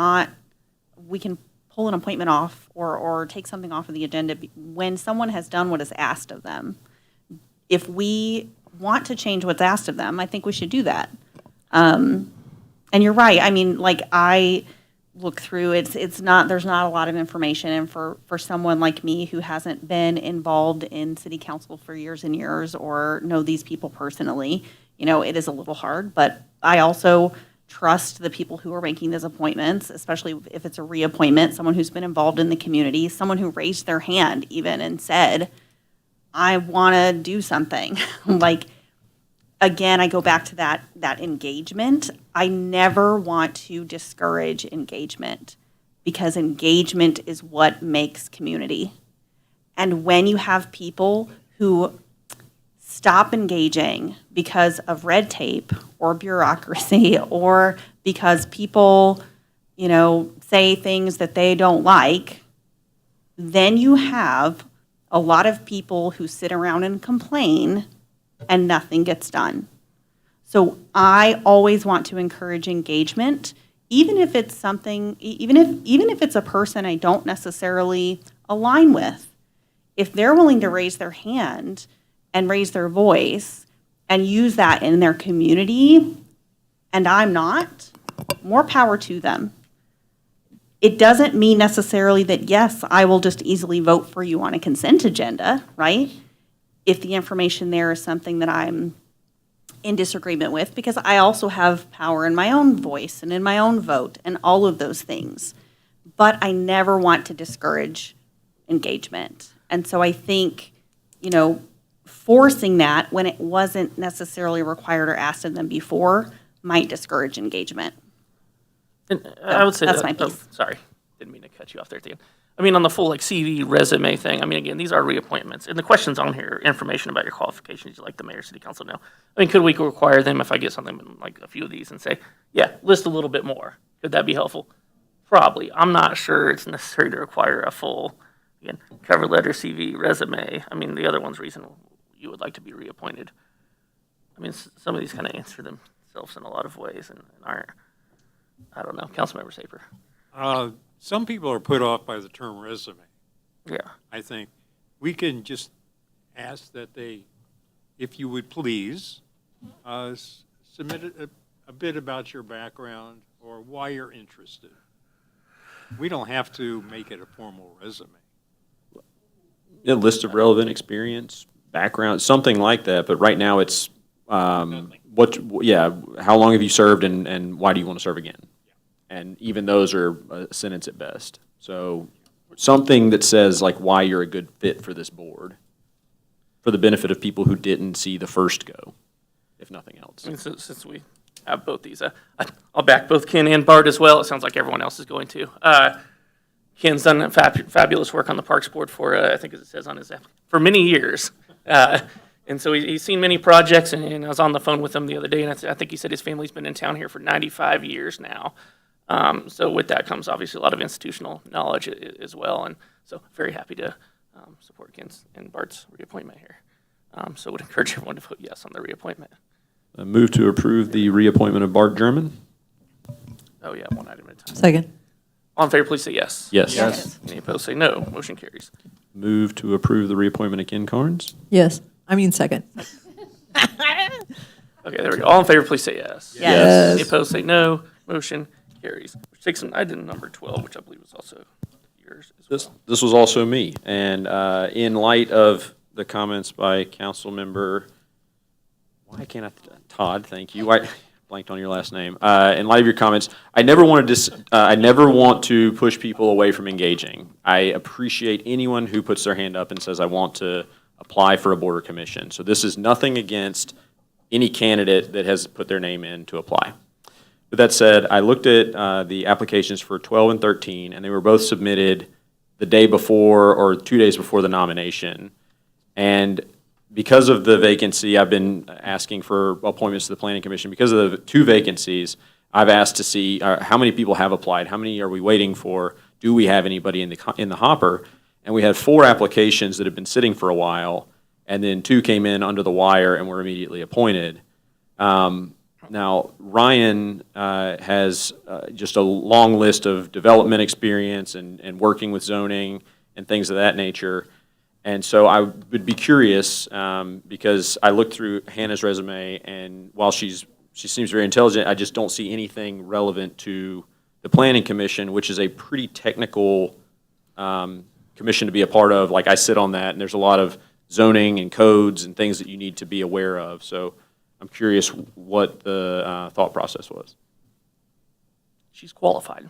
pull an appointment off or take something off of the agenda when someone has done what is asked of them. If we want to change what's asked of them, I think we should do that. And you're right. I mean, like, I look through, it's not, there's not a lot of information. And for someone like me who hasn't been involved in city council for years and years or know these people personally, you know, it is a little hard. But I also trust the people who are making these appointments, especially if it's a reappointment, someone who's been involved in the community, someone who raised their hand even and said, I want to do something. Like, again, I go back to that engagement. I never want to discourage engagement because engagement is what makes community. And when you have people who stop engaging because of red tape or bureaucracy or because people, you know, say things that they don't like, then you have a lot of people who sit around and complain and nothing gets done. So I always want to encourage engagement, even if it's something, even if it's a person I don't necessarily align with. If they're willing to raise their hand and raise their voice and use that in their community, and I'm not, more power to them. It doesn't mean necessarily that, yes, I will just easily vote for you on a consent agenda, right? If the information there is something that I'm in disagreement with, because I also have power in my own voice and in my own vote and all of those things. But I never want to discourage engagement. And so I think, you know, forcing that when it wasn't necessarily required or asked of them before might discourage engagement. And I would say that's that, my piece. sorry, didn't mean to cut you off there at the end. I mean, on the full like CV resume thing, I mean, again, these are reappointments. And the questions on here, information about your qualifications, you like the mayor, city council know. I mean, could we require them if I get something like a few of these and say, yeah, list a little bit more? Could that be helpful? Probably. I'm not sure it's necessary to require a full, again, cover letter, CV, resume. I mean, the other one's reason you would like to be reappointed. I mean, some of these kind of answer themselves in a lot of ways and aren't, I don't know, Councilmember Saper. Some people are put off by the term resume. Yeah. I think we can just ask that they, if you would please, submit a bit about your background or why you're interested. We don't have to make it a formal resume. A list of relevant experience, background, something like that. But right now it's, how long have you served and why do you want to serve again? And even those are a sentence at best. So something that says like why you're a good fit for this board, for the benefit of people who didn't see the first go, if nothing else. I mean, since we have both these, I'll back both Ken and Bart as well. It sounds like everyone else is going to. Ken's done fabulous work on the Parks Board for, I think as it says on his app, for many years. And so he's seen many projects, and I was on the phone with him the other day, and I think he said his family's been in town here for 95 years now. So with that comes obviously a lot of institutional knowledge as well, and so very happy to support Ken's and Bart's reappointment here. So would encourage everyone to vote yes on the reappointment. Move to approve the reappointment of Bart German. Oh yeah, one item at a time. Second. All in favor, please say yes. Yes. Yes. Any opposed, say no. Motion carries. Move to approve the reappointment of Ken Carnes. Yes. I mean second. Okay, there we go. All in favor, please say yes. Yes. Any opposed, say no. Motion carries. Which takes an item number 12, which I believe was also yours as well. This was also me. And in light of the comments by council member, why can't I, Todd, thank you. I blanked on your last name. In light of your comments, I never want to push people away from engaging. I appreciate anyone who puts their hand up and says, I want to apply for a board or commission. So this is nothing against any candidate that has put their name in to apply. With that said, I looked at the applications for 12 and 13, and they were both submitted the day before or 2 days before the nomination. And because of the vacancy, I've been asking for appointments to the Planning Commission. Because of the 2 vacancies, I've asked to see how many people have applied, how many are we waiting for, do we have anybody in the hopper? And we had 4 applications that have been sitting for a while, and then 2 came in under the wire and were immediately appointed. Now, Ryan has just a long list of development experience and working with zoning and things of that nature. And so I would be curious, because I looked through Hannah's resume, and while she seems very intelligent, I just don't see anything relevant to the Planning Commission, which is a pretty technical commission to be a part of. Like, I sit on that, and there's a lot of zoning and codes and things that you need to be aware of. So I'm curious what the thought process was. She's qualified.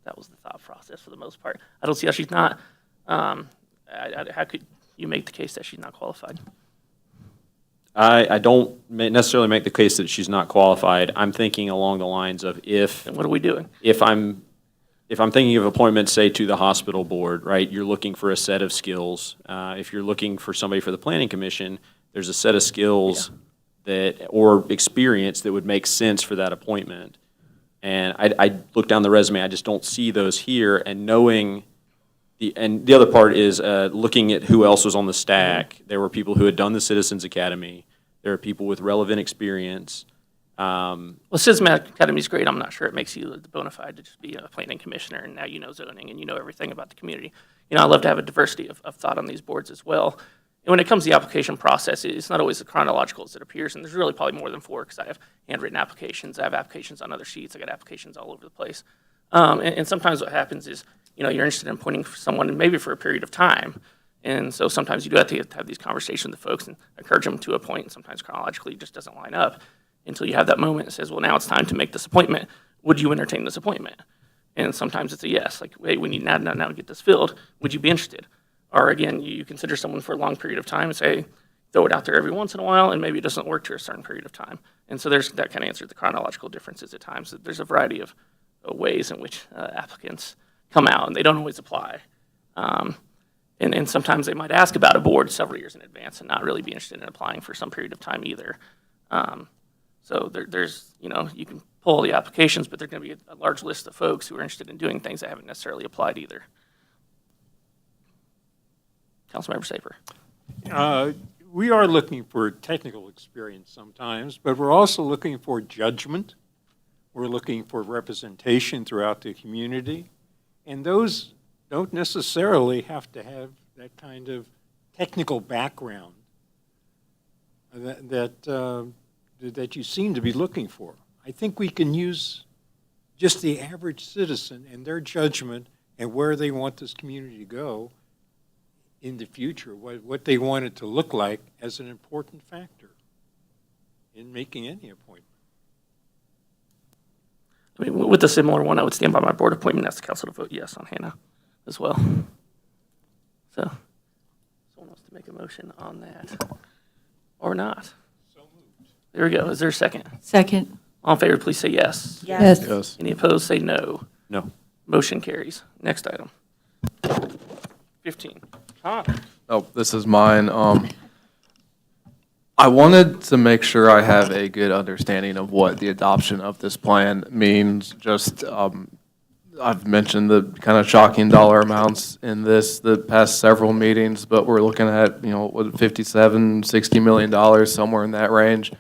That was the thought process for the most part. I don't see how she's not. How could you make the case that she's not qualified? I don't necessarily make the case that she's not qualified. I'm thinking along the lines of And what are we doing? if I'm thinking of appointments, say, to the hospital board, right, you're looking for a set of skills. If you're looking for somebody for the planning commission, there's a set of skills or experience that would make sense for that appointment. And I look down the resume, I just don't see those here, and knowing and the other part is looking at who else was on the stack. There were people who had done the Citizens Academy. There are people with relevant experience. Well, Citizens Academy is great. I'm not sure it makes you the bona fide to just be a planning commissioner, and now you know zoning and you know everything about the community. I love to have a diversity of thought on these boards as well. And when it comes to the application process, it's not always as chronological as it appears, and there's really probably more than 4, because I have handwritten applications, I have applications on other sheets, I got applications all over the place. And sometimes what happens is, you're interested in appointing someone maybe for a period of time. And so sometimes you do have to have these conversations with folks and encourage them to appoint, and sometimes chronologically it just doesn't line up until you have that moment that says, well, now it's time to make this appointment. Would you entertain this appointment? And sometimes it's a yes, like, hey, we need now to get this filled. Would you be interested? Or again, you consider someone for a long period of time and say, throw it out there every once in a while, and maybe it doesn't work to a certain period of time. And so that kind of answers the chronological differences at times. There's a variety of ways in which applicants come out, and they don't always apply. And sometimes they might ask about a board several years in advance and not really be interested in applying for some period of time either. So there's, you can pull all the applications, but there's going to be a large list of folks who are interested in doing things that haven't necessarily applied either. Councilmember Saper. We are looking for technical experience sometimes, but we're also looking for judgment. We're looking for representation throughout the community. And those don't necessarily have to have that kind of technical background that you seem to be looking for. I think we can use just the average citizen and their judgment and where they want this community to go in the future, what they want it to look like, as an important factor in making any appointment. I mean, with a similar one, I would stand by my board appointment, ask the council to vote yes on Hannah as well. So, someone wants to make a motion on that, or not? So moved. There we go. Is there a second? Second. All in favor, please say yes. Yes. Yes. Any opposed, say no. No. Motion carries. Next item. 15. Tom. Oh, this is mine. I wanted to make sure I have a good understanding of what the adoption of this plan means. Just, I've mentioned the kind of shocking dollar amounts in the past several meetings, but we're looking at, $57-60 million, somewhere in that range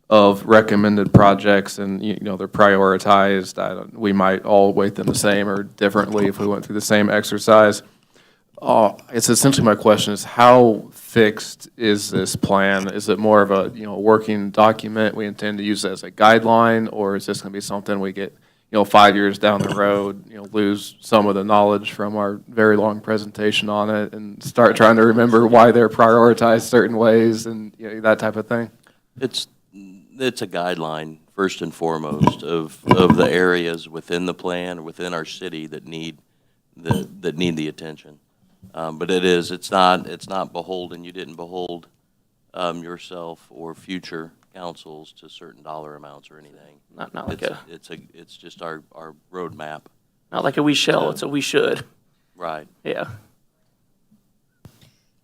of recommended projects, and, they're prioritized. We might all weight them the same or differently if we went through the same exercise. It's essentially, my question is, how fixed is this plan? Is it more of a, working document we intend to use as a guideline, or is this going to be something we get, 5 years down the road, lose some of the knowledge from our very long presentation on it and start trying to remember why they're prioritized certain ways and that type of thing? It's a guideline, first and foremost, of the areas within the plan, within our city that need the attention. But it's not beholden. You didn't behold yourself or future councils to certain dollar amounts or anything. Not like it's just our roadmap. Not like a we shall, it's a we should. Right. Yeah.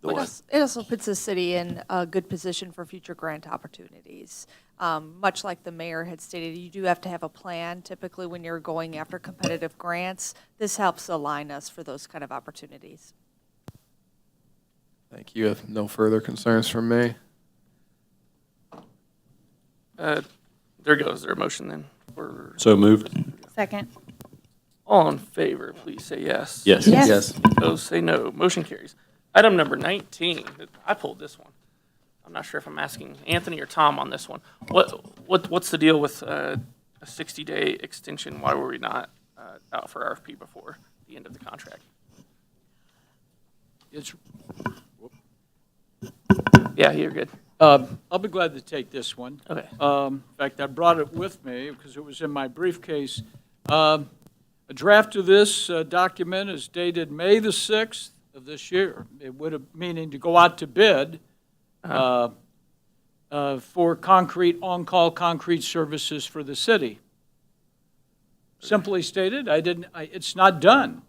It also puts the city in a good position for future grant opportunities. Much like the mayor had stated, you do have to have a plan typically when you're going after competitive grants. This helps align us for those kind of opportunities. Thank you. If no further concerns from me. There goes. Is there a motion then? So moved. Second. All in favor, please say yes. Yes. Yes. Yes. Opposed, say no. Motion carries. Item number 19, I pulled this one. I'm not sure if I'm asking Anthony or Tom on this one. What's the deal with a 60-day extension? Why were we not out for RFP before the end of the contract? It's, Yeah, you're good. I'll be glad to take this one. Okay. In fact, I brought it with me because it was in my briefcase. A draft of this document is dated May the 6th of this year. It would have, meaning to go out to bid for concrete, on-call concrete services for the city. Simply stated, it's not done.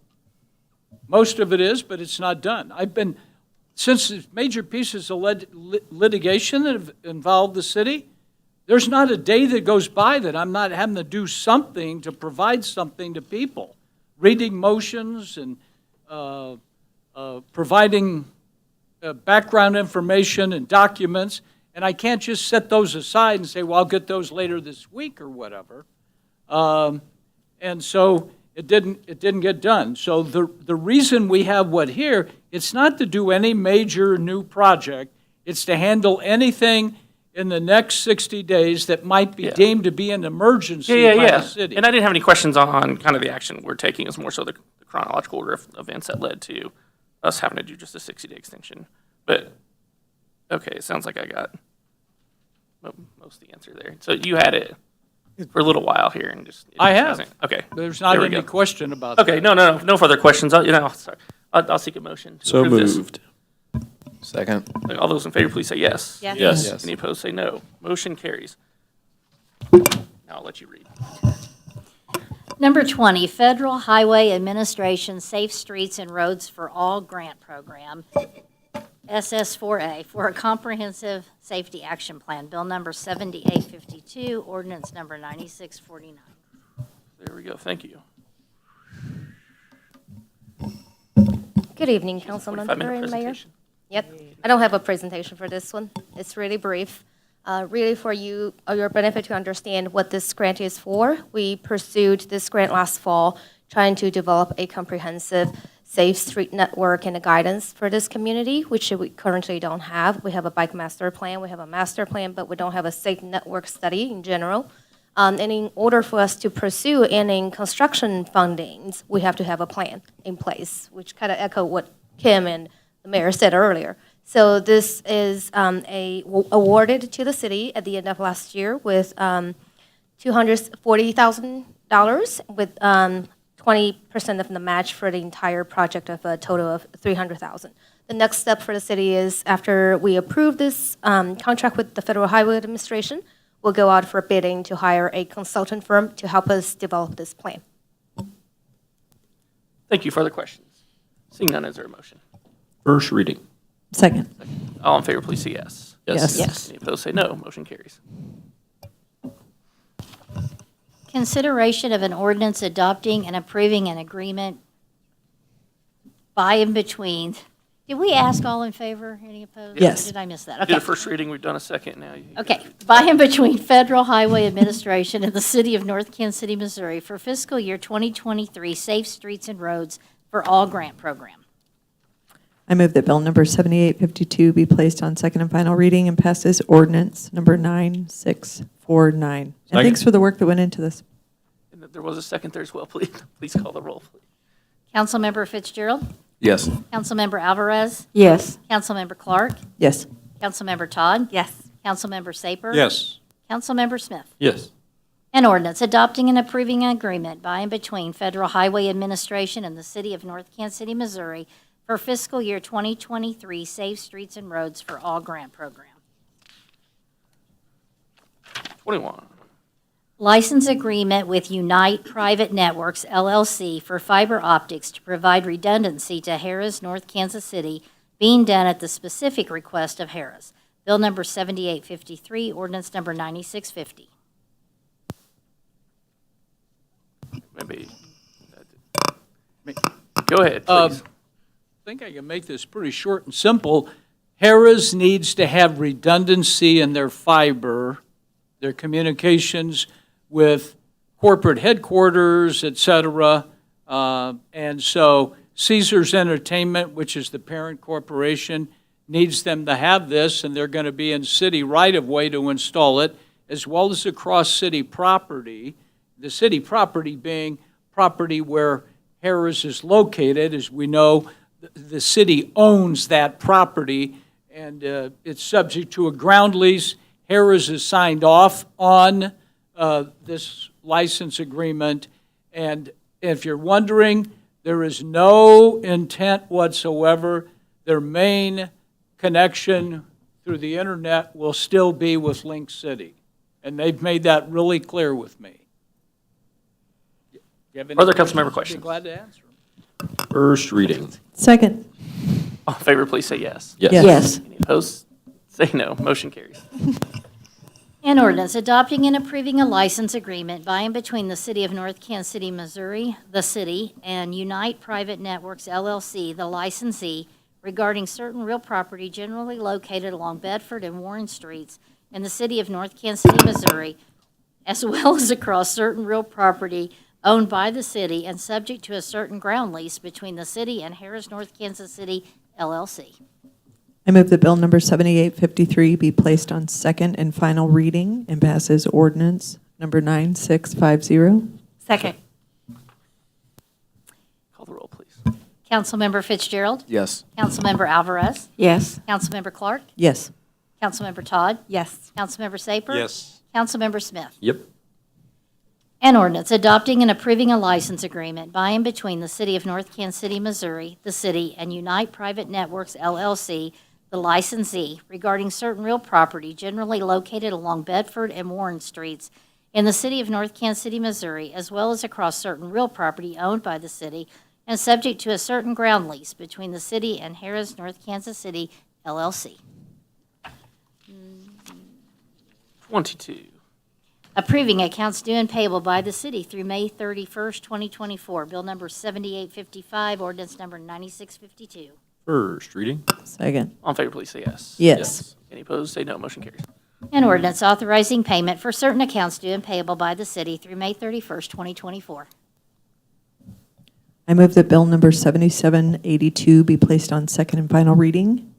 Most of it is, but it's not done. Since the major pieces of litigation that have involved the city, there's not a day that goes by that I'm not having to do something to provide something to people. Reading motions and providing background information and documents, and I can't just set those aside and say, well, I'll get those later this week or whatever. And so it didn't get done. So the reason we have what here, it's not to do any major new project. It's to handle anything in the next 60 days that might be deemed to be an emergency by the city. And I didn't have any questions on kind of the action we're taking. It's more so the chronological order of events that led to us having to do just a 60-day extension. But, okay, it sounds like I got most of the answer there. So you had it for a little while here and just. I have. Okay. There's not any question about that. Okay, no further questions. Sorry. I'll seek a motion. So approve moved. Second. All those in favor, please say yes. Yes. Yes. Any opposed, say no. Motion carries. Now I'll let you read. Number 20, Federal Highway Administration Safe Streets and Roads for All Grant Program, SS4A, for a comprehensive safety action plan. Bill number 7852, ordinance number 9649. There we go. Thank you. Good evening, council 45-minute member and mayor. presentation. Yep, I don't have a presentation for this one. It's really brief. Really for you, your benefit to understand what this grant is for. We pursued this grant last fall, trying to develop a comprehensive safe street network and a guidance for this community, which we currently don't have. We have a bike master plan, we have a master plan, but we don't have a safe network study in general. And in order for us to pursue any construction fundings, we have to have a plan in place, which kind of echo what Kim and the mayor said earlier. So this is awarded to the city at the end of last year with $240,000 with 20% of the match for the entire project of a total of $300,000. The next step for the city is after we approve this contract with the Federal Highway Administration, we'll go out for bidding to hire a consultant firm to help us develop this plan. Thank you. Further questions? Seeing none, is there a motion? First reading. Second. All in favor, please say yes. Yes. Any opposed, say no. Motion carries. Consideration of an ordinance adopting and approving an agreement by and between. Did we ask all in favor? Any opposed? Yes. Did I miss that? We did Okay. a first reading. We've done a second now. Okay, by and between Federal Highway Administration and the City of North Kansas City, Missouri for fiscal year 2023 Safe Streets and Roads for All Grant Program. I move that bill number 7852 be placed on second and final reading and passed as ordinance number 9649. And thanks for the work that went into this. And there was a second there as well. Please call the roll, please. Councilmember Fitzgerald? Yes. Councilmember Alvarez? Yes. Councilmember Clark? Yes. Councilmember Todd? Yes. Councilmember Saper? Yes. Councilmember Smith? Yes. An ordinance adopting and approving an agreement by and between Federal Highway Administration and the City of North Kansas City, Missouri for fiscal year 2023 Safe Streets and Roads for All Grant Program. 21. License agreement with Unite Private Networks LLC for fiber optics to provide redundancy to Harrah's, North Kansas City, being done at the specific request of Harrah's. Bill number 7853, ordinance number 9650. Maybe. Go ahead, please. I think I can make this pretty short and simple. Harrah's needs to have redundancy in their fiber, their communications with corporate headquarters, et cetera. And so Caesars Entertainment, which is the parent corporation, needs them to have this, and they're going to be in city right-of-way to install it, as well as across city property, the city property being property where Harris is located. As we know, the city owns that property, and it's subject to a ground lease. Harris is signed off on this license agreement, and if you're wondering, there is no intent whatsoever. Their main connection through the internet will still be with Link City, and they've made that really clear with me. You have any Other council member I'd questions? be glad to answer them. First reading. Second. All in favor, please say yes. Yes. Yes. Any opposed? Say no. Motion carries. An ordinance adopting and approving a license agreement by and between the City of North Kansas City, Missouri, the city, and Unite Private Networks LLC, the licensee, regarding certain real property generally located along Bedford and Warren Streets in the City of North Kansas City, Missouri, as well as across certain real property owned by the city and subject to a certain ground lease between the city and Harris North Kansas City LLC. I move that bill number 7853 be placed on second and final reading and pass as ordinance number 9650. Second. Call the roll, please. Councilmember Fitzgerald. Yes. Councilmember Alvarez. Yes. Councilmember Clark. Yes. Councilmember Todd. Yes. Councilmember Saper. Yes. Councilmember Smith. Yep. An ordinance adopting and approving a license agreement by and between the City of North Kansas City, Missouri, the city, and Unite Private Networks LLC, the licensee, regarding certain real property generally located along Bedford and Warren Streets in the City of North Kansas City, Missouri, as well as across certain real property owned by the city and subject to a certain ground lease between the city and Harris North Kansas City LLC. 22. Approving accounts due and payable by the city through May 31st, 2024. Bill number 7855, ordinance number 9652. First reading. Second. All in favor, please say yes. Yes. Any opposed? Say no. Motion carries. An ordinance authorizing payment for certain accounts due and payable by the city through May 31st, 2024. I move that bill number 7782 be placed on second and final reading.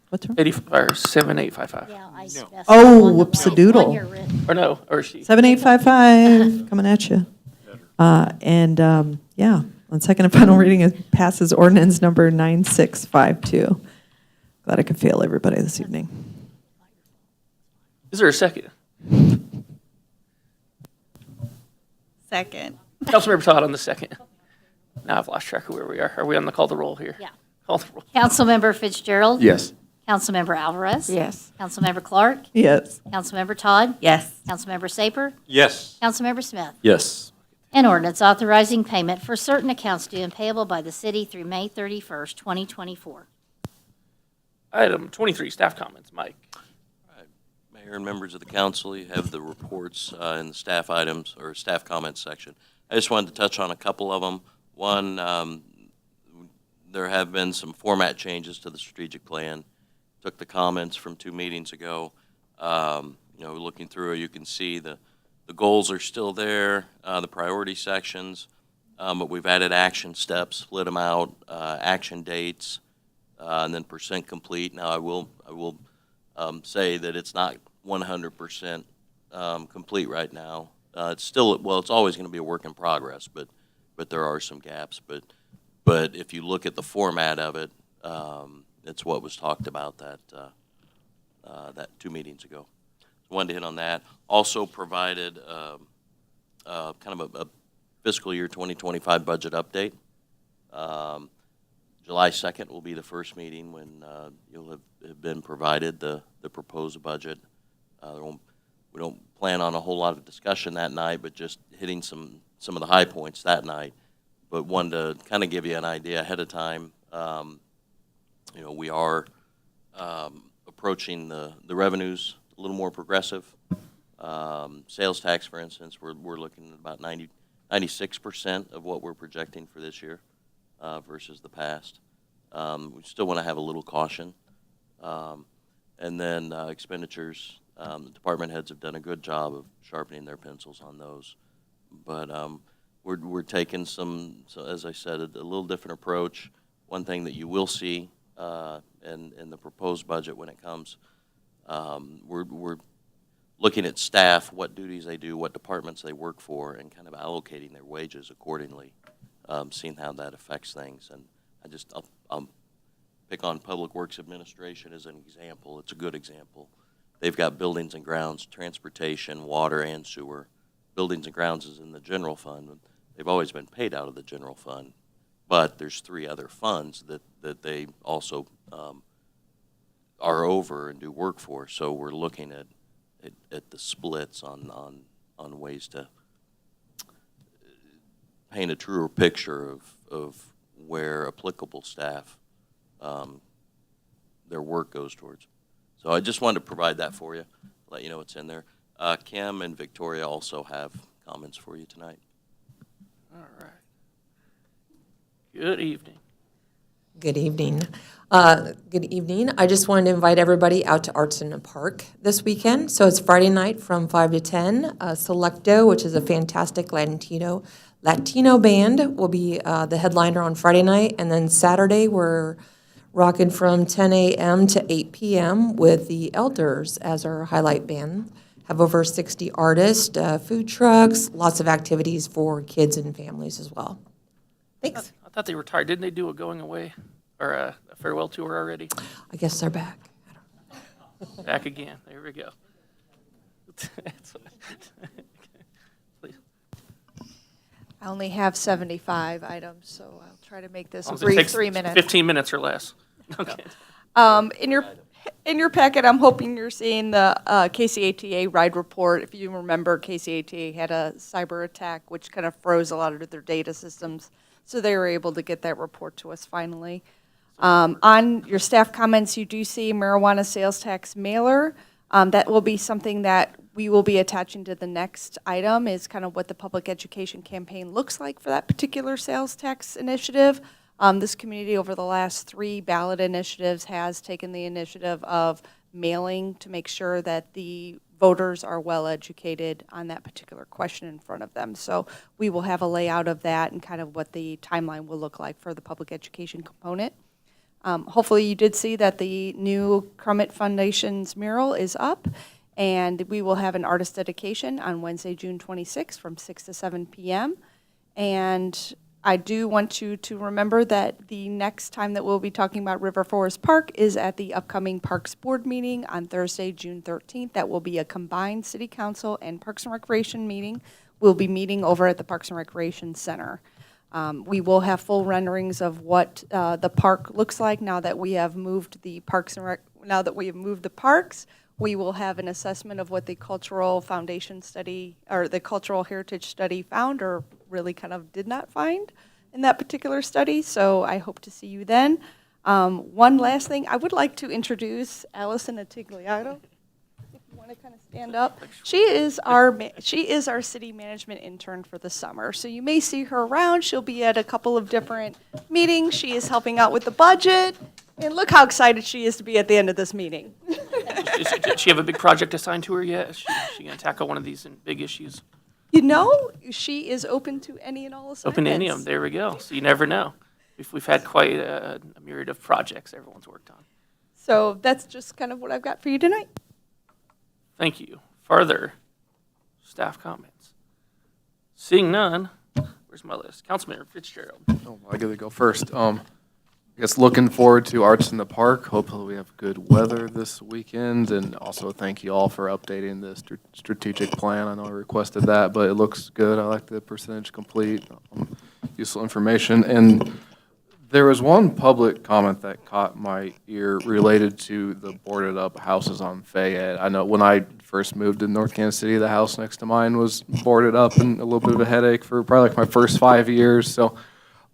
What's wrong? 7855. Yeah, I specified Oh, on the whoopsie-doodle. one you're written. Or no, or she. 7855, coming at you. Yeah, on second and final reading, it passes ordinance number 9652. Glad I could fail everybody this evening. Is there a second? Second. Councilmember Todd on the second. Now I've lost track of where we are. Are we on the call the roll here? Yeah. Call the roll. Councilmember Fitzgerald. Yes. Councilmember Alvarez. Yes. Councilmember Clark. Yes. Councilmember Todd. Yes. Councilmember Saper. Yes. Councilmember Smith. Yes. An ordinance authorizing payment for certain accounts due and payable by the city through May 31st, 2024. Item 23, staff comments. Mike. Mayor and members of the council, you have the reports in the staff items or staff comments section. I just wanted to touch on a couple of them. One, there have been some format changes to the strategic plan. Took the comments from 2 meetings ago. Looking through it, you can see the goals are still there, the priority sections, but we've added action steps, split them out, action dates, and then percent complete. Now, I will say that it's not 100% complete right now. It's still, it's always going to be a work in progress, but there are some gaps. But if you look at the format of it, it's what was talked about that 2 meetings ago. So wanted to hit on that. Also provided kind of a fiscal year 2025 budget update. July 2nd will be the first meeting when you'll have been provided the proposed budget. We don't plan on a whole lot of discussion that night, but just hitting some of the high points that night. But wanted to kind of give you an idea ahead of time. We are approaching the revenues a little more progressive. Sales tax, for instance, we're looking at about 96% of what we're projecting for this year versus the past. We still want to have a little caution. And then expenditures, the department heads have done a good job of sharpening their pencils on those. But we're taking some, so as I said, a little different approach. One thing that you will see in the proposed budget when it comes, we're looking at staff, what duties they do, what departments they work for, and kind of allocating their wages accordingly, seeing how that affects things. And I'll pick on Public Works Administration as an example. It's a good example. They've got buildings and grounds, transportation, water, and sewer. Buildings and grounds is in the general fund. They've always been paid out of the general fund, but there's 3 other funds that they also are over and do work for. So we're looking at the splits on ways to paint a truer picture of where applicable staff, their work goes towards. So I just wanted to provide that for you, let you know it's in there. Kim and Victoria also have comments for you tonight. All right. Good evening. Good evening. Good evening. I just wanted to invite everybody out to Arts in the Park this weekend. So it's Friday night from 5 to 10. Selecto, which is a fantastic Latino band, will be the headliner on Friday night. And then Saturday, we're rocking from 10 a.m. to 8 p.m. with the Elders as our highlight band. Have over 60 artists, food trucks, lots of activities for kids and families as well. Thanks. I thought they retired. Didn't they do a going away or a farewell tour already? I guess they're back. Back again. There we go. Please. I only have 75 items, so I'll try to make this a It brief takes 3 minutes. 15 minutes or less. Okay. In your packet, I'm hoping you're seeing the KCATA ride report. If you remember, KCATA had a cyber attack, which kind of froze a lot of their data systems. So they were able to get that report to us finally. On your staff comments, you do see marijuana sales tax mailer. That will be something that we will be attaching to the next item, is kind of what the public education campaign looks like for that particular sales tax initiative. This community, over the last 3 ballot initiatives, has taken the initiative of mailing to make sure that the voters are well educated on that particular question in front of them. So we will have a layout of that and kind of what the timeline will look like for the public education component. Hopefully you did see that the new Crummett Foundation's mural is up, and we will have an artist dedication on Wednesday, June 26th from 6 to 7 p.m. And I do want you to remember that the next time that we'll be talking about River Forest Park is at the upcoming Parks Board meeting on Thursday, June 13th. That will be a combined City Council and Parks and Recreation meeting. We'll be meeting over at the Parks and Recreation Center. We will have full renderings of what the park looks like now that we have moved the parks. We will have an assessment of what the Cultural Foundation study, or the Cultural Heritage study found, or really kind of did not find in that particular study. So I hope to see you then. One last thing, I would like to introduce Allison Attigliato. If you want to kind of stand up. She is our city management intern for the summer. So you may see her around. She'll be at a couple of different meetings. She is helping out with the budget. And look how excited she is to be at the end of this meeting. Does she have a big project assigned to her yet? Is she going to tackle one of these big issues? You know, she is open to any and all assignments. Open to any of them. There we go. So you never know. We've had quite a myriad of projects everyone's worked on. So that's just kind of what I've got for you tonight. Thank you. Further staff comments? Seeing none, where's my list? Councilman Fitzgerald. Oh, I get to go first. I guess looking forward to Arts in the Park. Hopefully we have good weather this weekend, and also thank you all for updating the strategic plan. I know I requested that, but it looks good. I like the percentage complete, useful information. And there was one public comment that caught my ear related to the boarded up houses on Fayette. I know when I first moved to North Kansas City, the house next to mine was boarded up and a little bit of a headache for probably like my first 5 years. So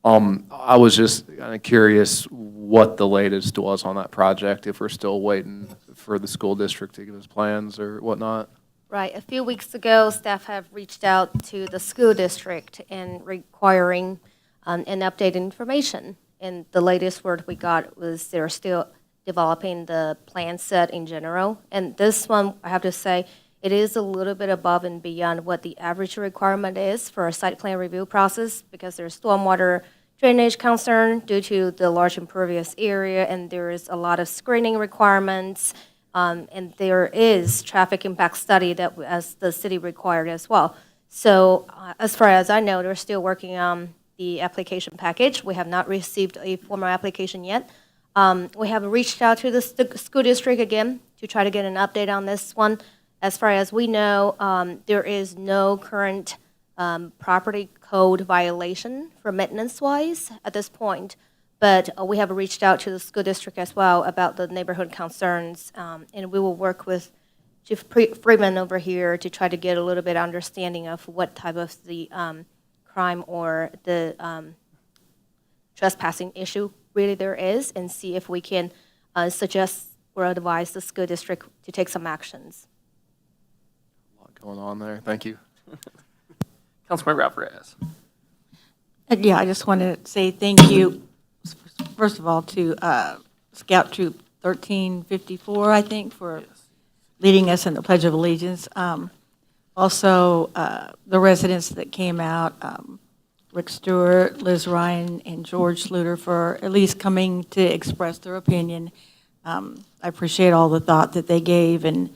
I was just kind of curious what the latest was on that project, if we're still waiting for the school district to give us plans or whatnot. Right. A few weeks ago, staff have reached out to the school district and requiring an updated information. And the latest word we got was they're still developing the plan set in general. And this one, I have to say, It is a little bit above and beyond what the average requirement is for a site plan review process because there's stormwater drainage concern due to the large impervious area, and there is a lot of screening requirements, and there is traffic impact study that as the city required as well. So as far as I know, they're still working on the application package. We have not received a formal application yet. We have reached out to the school district again to try to get an update on this one. As far as we know, there is no current property code violation for maintenance-wise at this point, but we have reached out to the school district as well about the neighborhood concerns, and we will work with Chief Freeman over here to try to get a little bit understanding of what type of the crime or the trespassing issue really there is, and see if we can suggest or advise the school district to take some actions. A lot going on there. Thank you. Councilmember Alvarez. Yeah, I just want to say thank you, first of all, to Scout Troop 1354, I think, for leading us in the Pledge of Allegiance. Also, the residents that came out, Rick Stewart, Liz Ryan, and George Sluter, for at least coming to express their opinion. I appreciate all the thought that they gave and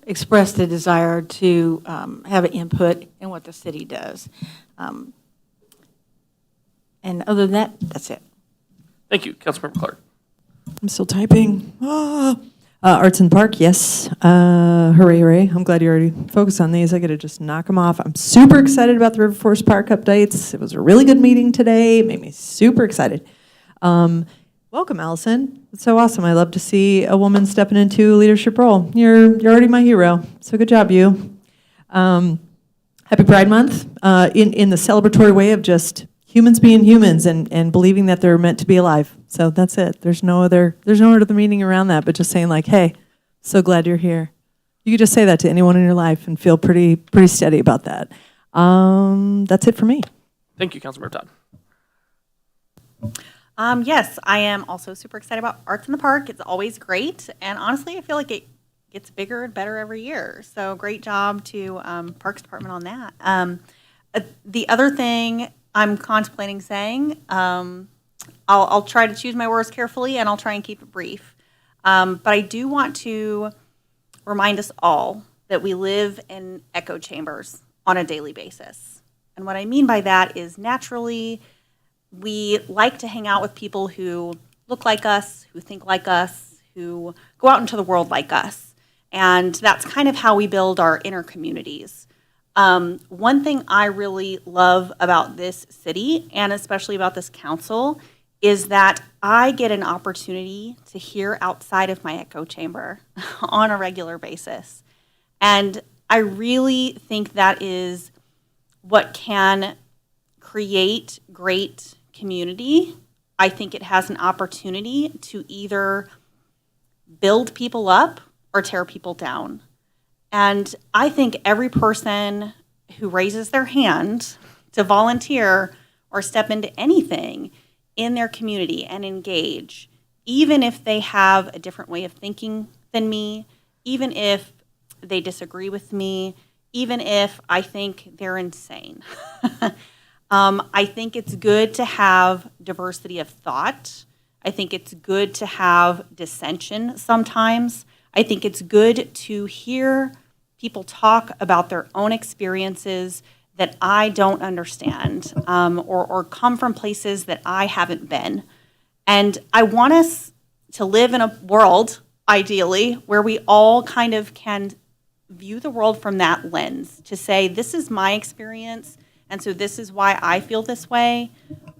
expressed the desire to have an input in what the city does. And other than that, that's it. Thank you. Councilmember Clark. I'm still typing. Arts and Park, yes. Hooray, hooray. I'm glad you already focused on these. I get to just knock them off. I'm super excited about the River Forest Park updates. It was a really good meeting today. It made me super excited. Welcome, Allison. It's so awesome. I love to see a woman stepping into a leadership role. You're already my hero, so good job, you. Happy Pride Month in the celebratory way of just humans being humans and believing that they're meant to be alive. So that's it. There's no other meaning around that, but just saying like, hey, so glad you're here. You could just say that to anyone in your life and feel pretty steady about that. That's it for me. Thank you, Councilmember Todd. Yes, I am also super excited about Arts in the Park. It's always great, and honestly, I feel like it gets bigger and better every year. So great job to Parks Department on that. The other thing I'm contemplating saying, I'll try to choose my words carefully, and I'll try and keep it brief. But I do want to remind us all that we live in echo chambers on a daily basis. And what I mean by that is naturally, we like to hang out with people who look like us, who think like us, who go out into the world like us. And that's kind of how we build our inner communities. One thing I really love about this city, and especially about this council, is that I get an opportunity to hear outside of my echo chamber on a regular basis. And I really think that is what can create great community. I think it has an opportunity to either build people up or tear people down. And I think every person who raises their hand to volunteer or step into anything in their community and engage, even if they have a different way of thinking than me, even if they disagree with me, even if I think they're insane. I think it's good to have diversity of thought. I think it's good to have dissension sometimes. I think it's good to hear people talk about their own experiences that I don't understand, or come from places that I haven't been. And I want us to live in a world, ideally, where we all kind of can view the world from that lens, to say, this is my experience, and so this is why I feel this way,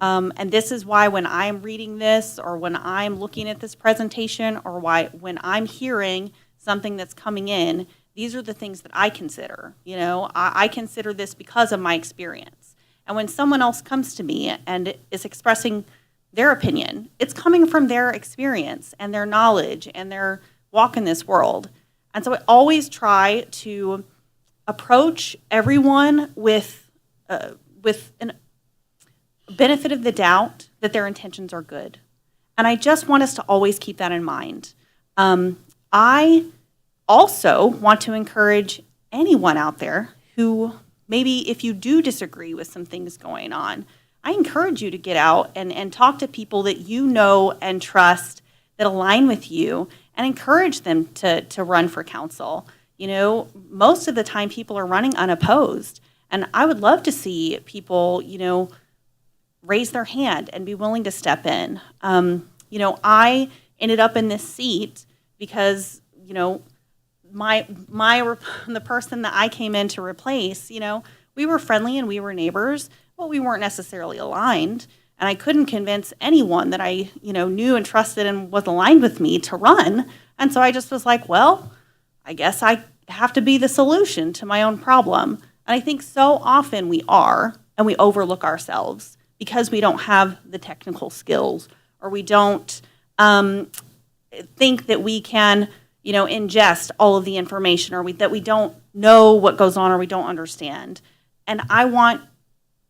and this is why when I'm reading this, or when I'm looking at this presentation, or when I'm hearing something that's coming in, these are the things that I consider. You know, I consider this because of my experience. And when someone else comes to me and is expressing their opinion, it's coming from their experience and their knowledge and their walk in this world. And so I always try to approach everyone with an benefit of the doubt that their intentions are good. And I just want us to always keep that in mind. I also want to encourage anyone out there who maybe if you do disagree with some things going on, I encourage you to get out and talk to people that you know and trust that align with you and encourage them to run for council. You know, most of the time people are running unopposed. And I would love to see people, you know, raise their hand and be willing to step in. You know, I ended up in this seat because, you know, the person that I came in to replace, you know, we were friendly and we were neighbors, but we weren't necessarily aligned. And I couldn't convince anyone that I, you know, knew and trusted and was aligned with me to run. And so I just was like, well, I guess I have to be the solution to my own problem. And I think so often we are, and we overlook ourselves because we don't have the technical skills, or we don't think that we can, you know, ingest all of the information, or that we don't know what goes on, or we don't understand. And I want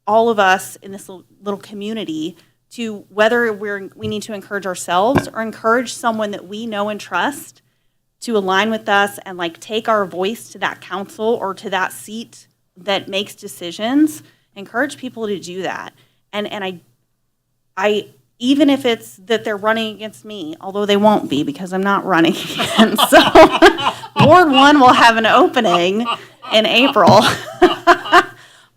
all of us in this little community to, whether we need to encourage ourselves or encourage someone that we know and trust to align with us and like take our voice to that council or to that seat that makes decisions, encourage people to do that. And I even if it's that they're running against me, although they won't be because I'm not running again. So Ward 1 will have an opening in April.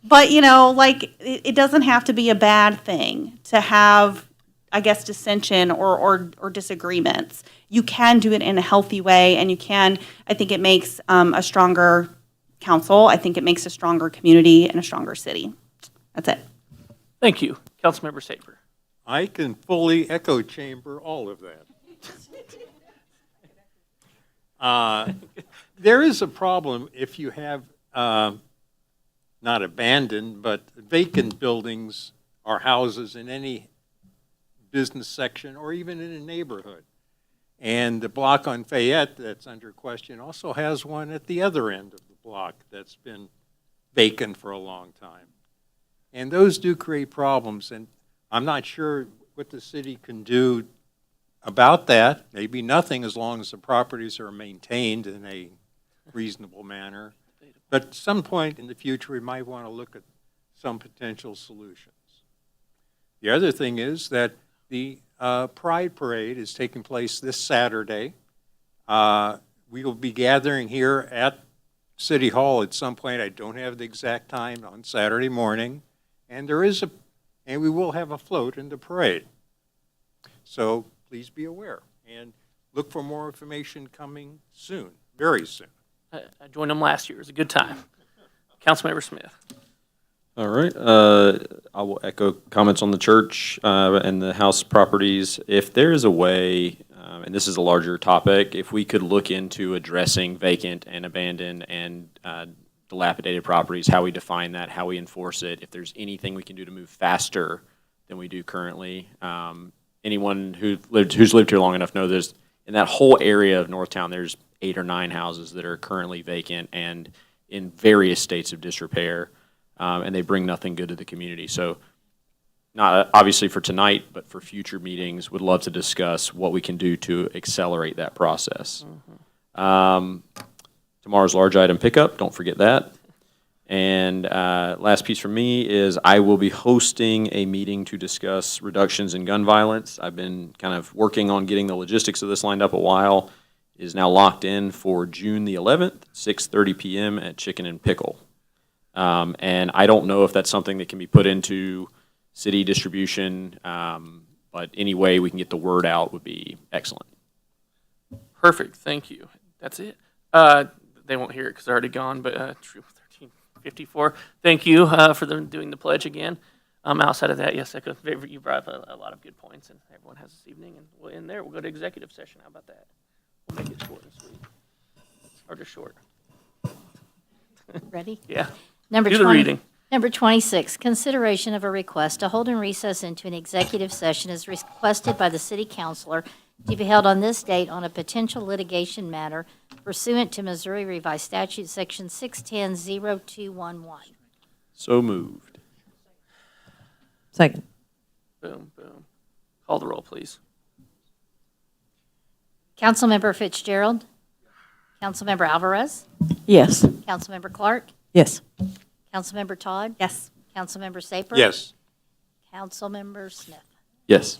But, you know, like, it doesn't have to be a bad thing to have, I guess, dissension or disagreements. You can do it in a healthy way, and you can, I think it makes a stronger council. I think it makes a stronger community and a stronger city. That's it. Thank you. Councilmember Saper. I can fully echo chamber all of that. There is a problem if you have not abandoned, but vacant buildings or houses in any business section or even in a neighborhood. And the block on Fayette that's under question also has one at the other end of the block that's been vacant for a long time. And those do create problems, and I'm not sure what the city can do about that. Maybe nothing, as long as the properties are maintained in a reasonable manner. But at some point in the future, we might want to look at some potential solutions. The other thing is that the Pride Parade is taking place this Saturday. We will be gathering here at City Hall at some point. I don't have the exact time, on Saturday morning. And we will have a float in the parade. So please be aware and look for more information coming soon, very soon. I joined them last year. It was a good time. Councilmember Smith. All right. I will echo comments on the church and the house properties. If there is a way, and this is a larger topic, if we could look into addressing vacant and abandoned and dilapidated properties, how we define that, how we enforce it, if there's anything we can do to move faster than we do currently. Anyone who's lived here long enough knows there's, in that whole area of Northtown, there's 8 or 9 houses that are currently vacant and in various states of disrepair, and they bring nothing good to the community. So not obviously for tonight, but for future meetings, would love to discuss what we can do to accelerate that process. Tomorrow's large item pickup, don't forget that. And last piece from me is I will be hosting a meeting to discuss reductions in gun violence. I've been kind of working on getting the logistics of this lined up a while. It is now locked in for June the 11th, 6:30 p.m. at Chicken and Pickle. And I don't know if that's something that can be put into city distribution, but any way we can get the word out would be excellent. Perfect. Thank you. That's it. They won't hear it because they're already gone, but 1354. Thank you for them doing the pledge again. Outside of that, yes, you brought up a lot of good points, and everyone has this evening. And we'll end there. We'll go to executive session. How about that? We'll make it short and sweet. Or just short. Ready? Yeah. Number Do the 20 reading. Number 26, consideration of a request to hold and recess into an executive session is requested by the city councilor to be held on this date on a potential litigation matter pursuant to Missouri Revised Statute, Section 610-0211. So moved. Second. Boom, boom. Call the roll, please. Councilmember Fitzgerald. Councilmember Alvarez? Yes. Councilmember Clark? Yes. Councilmember Todd? Yes. Councilmember Saper? Yes. Councilmember Smith? Yes.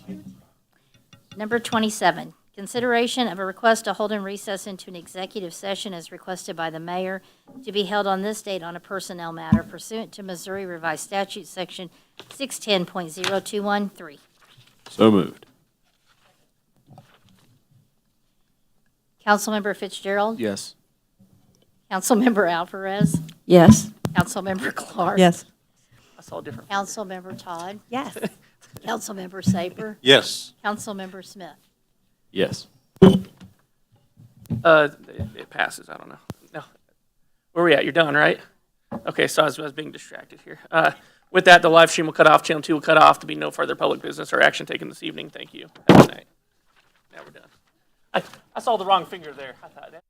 Number 27, consideration of a request to hold and recess into an executive session as requested by the mayor to be held on this date on a personnel matter pursuant to Missouri Revised Statute, Section 610.0213. So moved. Councilmember Fitzgerald? Yes. Councilmember Alvarez? Yes. Councilmember Clark? Yes. That's all different. Councilmember Todd? Yes. Councilmember Saper? Yes. Councilmember Smith? Yes. It passes, I don't know. No. Where we at? You're done, right? Okay, so I was being distracted here. With that, the live stream will cut off, channel 2 will cut off, to be no further public business or action taken this evening. Thank you. Have a good night. Now we're done. I saw the wrong finger there. I thought that.